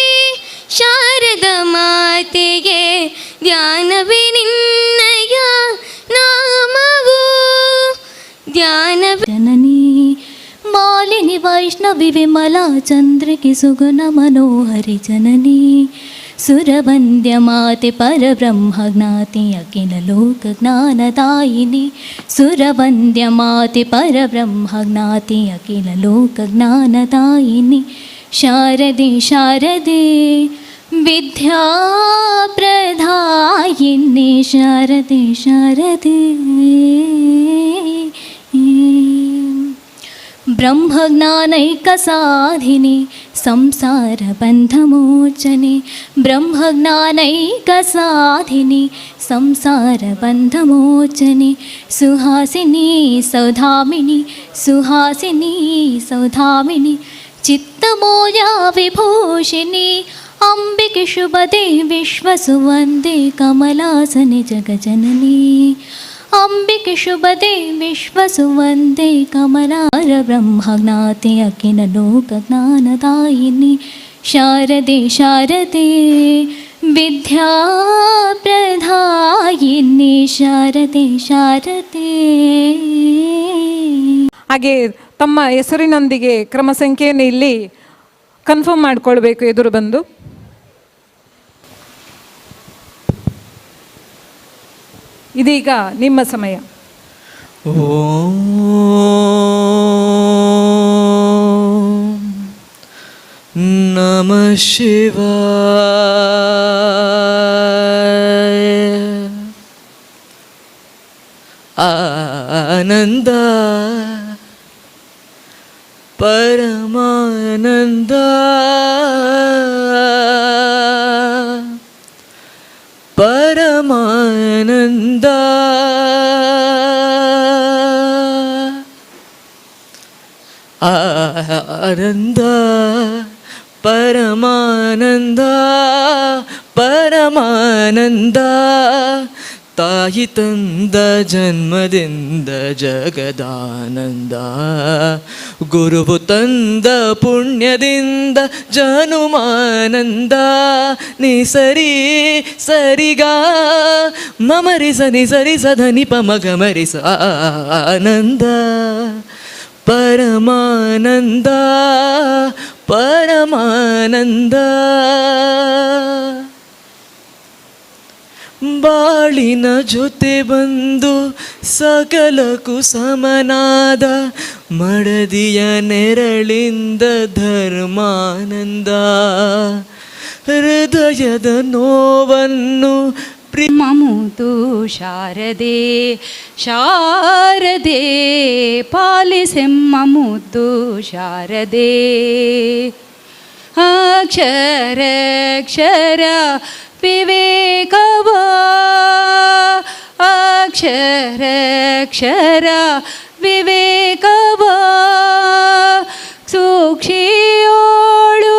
ಶಾರದ ಮಾತೆಗೆ ಧ್ಯಾನವೇ ನಿನ್ನಯ ನಾಮವು, ಧ್ಯಾನವೇ. ಜನನಿ ಮಾಲಿನಿ ವೈಷ್ಣವಿ ವಿಮಲಾ ಚಂದ್ರಿಕೆ ಸುಗುಣ ಮನೋಹರಿ ಜನನಿ. ಸುರವಂದ್ಯ ಮಾತೆ ಪರಬ್ರಹ್ಮ ಜ್ಞಾತಿ ಅಖಿಲ ಲೋಕ ಜ್ಞಾನದಾಯಿನಿ. ಸುರವಂದ್ಯ ಮಾತೆ ಪರಬ್ರಹ್ಮ ಜ್ಞಾತಿ ಅಖಿಲ ಲೋಕ ಜ್ಞಾನದಾಯಿನಿ. ಶಾರದೆ ಶಾರದೆ ವಿದ್ಯಾ ಪ್ರದಾಯಿನಿ, ಶಾರದೆ ಶಾರದೆ. ಬ್ರಹ್ಮಜ್ಞಾನೈಕ ಸಾಧಿನಿ ಸಂಸಾರ ಬಂಧಮೋಚನೆ, ಬ್ರಹ್ಮಜ್ಞಾನೈಕ ಸಾಧಿನಿ ಸಂಸಾರ ಬಂಧಮೋಚನೆ. ಸುಹಾಸಿನಿ ಸೌಧಾಮಿನಿ, ಸುಹಾಸಿನಿ ಸೌಧಾಮಿನಿ. ಚಿತ್ತಮೋಯ ವಿಭೂಷಿಣಿ ಅಂಬಿಕೆ ಶುಭದೆ ವಿಶ್ವಸುವಂದೇ ಕಮಲಾಸನೆ ಜಗಜನನಿ. ಅಂಬಿಕೆ ಶುಭದೆ ವಿಶ್ವಸುವಂದೇ ಕಮಲಾರ ಬ್ರಹ್ಮಜ್ಞಾತೆ ಅಖಿಲ ಲೋಕ ಜ್ಞಾನದಾಯಿನಿ. ಶಾರದೆ ಶಾರದೆ ವಿದ್ಯಾ ಪ್ರದಾಯಿನಿ, ಶಾರದೆ ಶಾರದೆ. ಹಾಗೆ ತಮ್ಮ ಹೆಸರಿನೊಂದಿಗೆ ಕ್ರಮ ಸಂಖ್ಯೆಯನ್ನು ಇಲ್ಲಿ ಕನ್ಫರ್ಮ್ ಮಾಡಿಕೊಳ್ಬೇಕು ಎದುರು ಬಂದು. ಇದೀಗ ನಿಮ್ಮ ಸಮಯ. ಓಂ ನಮಃ ಶಿವಾಯ. ಆನಂದ ಪರಮಾನಂದ, ಪರಮಾನಂದ. ಆನಂದ ಪರಮಾನಂದ, ಪರಮಾನಂದ. ತಾಯಿ ತಂದ ಜನ್ಮದಿಂದ ಜಗದಾನಂದ, ಗುರುವು ತಂದ ಪುಣ್ಯದಿಂದ ಜನುಮಾನಂದ. ನಿ ಸರಿ ಸರಿಗ ಮಮರಿ ಸನಿ ಸರಿ ಸಧನಿ ಪಮಗ ಮರಿ ಸ ಆನಂದ. ಪರಮಾನಂದ ಪರಮಾನಂದ. ಬಾಳಿನ ಜೊತೆ ಬಂದು ಸಕಲಕ್ಕೂ ಸಮನಾದ ಮಡದಿಯ ನೆರಳಿಂದ ಧರ್ಮಾನಂದ. ಹೃದಯದ ನೋವನ್ನು ಮಮುತು ಶಾರದೆ ಶಾರದೆ ಪಾಲಿಸೆಮ್ಮಮುತು ಶಾರದೆ. ಅಕ್ಷರ ವಿವೇಕವ ಅಕ್ಷರ ವಿವೇಕವ ಸೂಕ್ಷಿಯೋಳು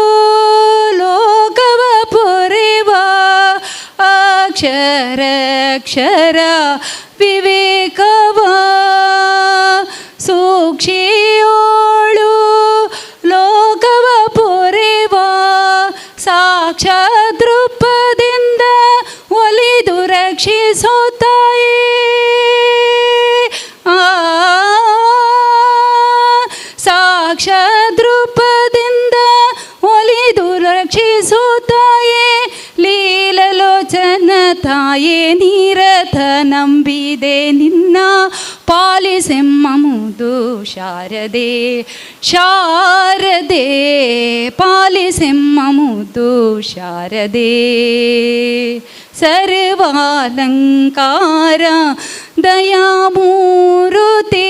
ಲೋಕವ ಪೊರೆವ ಅಕ್ಷರ ವಿವೇಕವ ಸೂಕ್ಷಿಯೋಳು ಲೋಕವ ಪೊರೆವ ಸಾಕ್ಷಾತ್ ರೂಪದಿಂದ ಒಲಿದು ರಕ್ಷಿಸೋ ತಾಯಿ ಸಾಕ್ಷಾತ್ ರೂಪದಿಂದ ಒಲಿದು ರಕ್ಷಿಸೋ ತಾಯೇ ಲೀಲಲೋಚನ ತಾಯೇ ನೀರಥ ನಂಬಿದೆ ನಿನ್ನ ಪಾಲಿಸೆಮ್ಮಮುದು ಶಾರದೆ ಶಾರದೆ ಪಾಲಿಸೆಮ್ಮಮುದು ಶಾರದೆ ಸರ್ವಾಲಂಕಾರ ದಯಾಮೂರುತಿ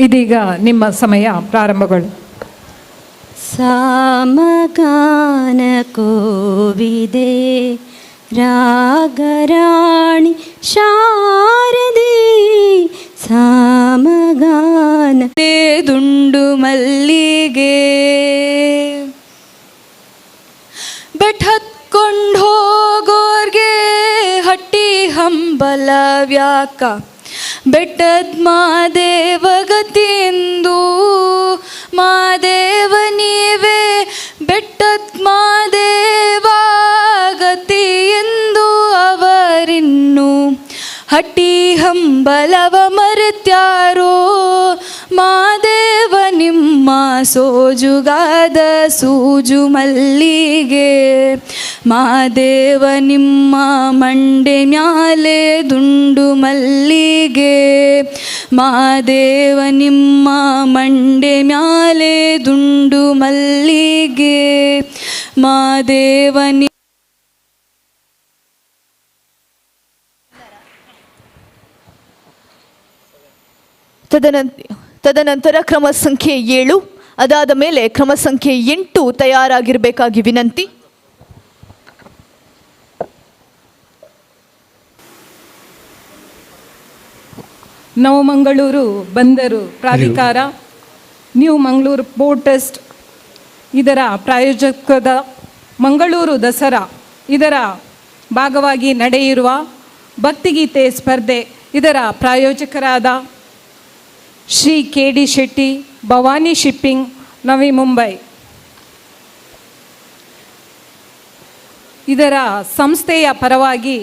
ಇದೀಗ ನಿಮ್ಮ ಸಮಯ ಪ್ರಾರಂಭಗಳು. ಸಾಮಗಾನ ಕೋವಿದೆ ರಾಗರಾಣಿ ಶಾರದೆ ಸಾಮಗಾನ ದುಂಡು ಮಲ್ಲಿಗೆ ಬೆಟ್ಟತ್ಕೊಂಡು ಹೋಗೋರ್ಗೆ ಹಟ್ಟಿ ಹಂಬಲ ವ್ಯಾಕ ಬೆಟ್ಟದ ಮಾದೇವಗತಿಂದು ಮಾದೇವ ನೀವೇ ಬೆಟ್ಟದ ಮಾದೇವಾಗತಿ ಎಂದು ಅವರಿನ್ನು ಹಟ್ಟಿ ಹಂಬಲವ ಮರೆತ್ಯಾರೋ ಮಾದೇವ ನಿಮ್ಮ ಸೋಜುಗಾದ ಸೂಜು ಮಲ್ಲಿಗೆ ಮಾದೇವ ನಿಮ್ಮ ಮಂಡೆ ಮ್ಯಾಲೆ ದುಂಡು ಮಲ್ಲಿಗೆ ಮಾದೇವ ನಿಮ್ಮ ಮಂಡೆ ಮ್ಯಾಲೆ ದುಂಡು ಮಲ್ಲಿಗೆ ಮಾದೇವ ತದನಂತರ ಕ್ರಮ ಸಂಖ್ಯೆ 7, ಅದಾದ ಮೇಲೆ ಕ್ರಮ ಸಂಖ್ಯೆ 8 ತಯಾರಾಗಿರಬೇಕಾಗಿ ವಿನಂತಿ. ನವಮಂಗಳೂರು ಬಂದರು ಪ್ರಾಧಿಕಾರ, ನ್ಯೂ ಮಂಗಳೂರು ಪೋರ್ಟ್ ಟ್ರಸ್ಟ್ ಇದರ ಪ್ರಾಯೋಜಕದ ಮಂಗಳೂರು ದಸರಾ ಇದರ ಭಾಗವಾಗಿ ನಡೆಯಿರುವ ಭಕ್ತಿಗೀತೆ ಸ್ಪರ್ಧೆ ಇದರ ಪ್ರಾಯೋಜಕರಾದ ಶ್ರೀ KD ಶೆಟ್ಟಿ, ಭವಾನಿ ಶಿಪ್ಪಿಂಗ್, ನವಿ ಮುಂಬೈ ಇದರ ಸಂಸ್ಥೆಯ ಪರವಾಗಿ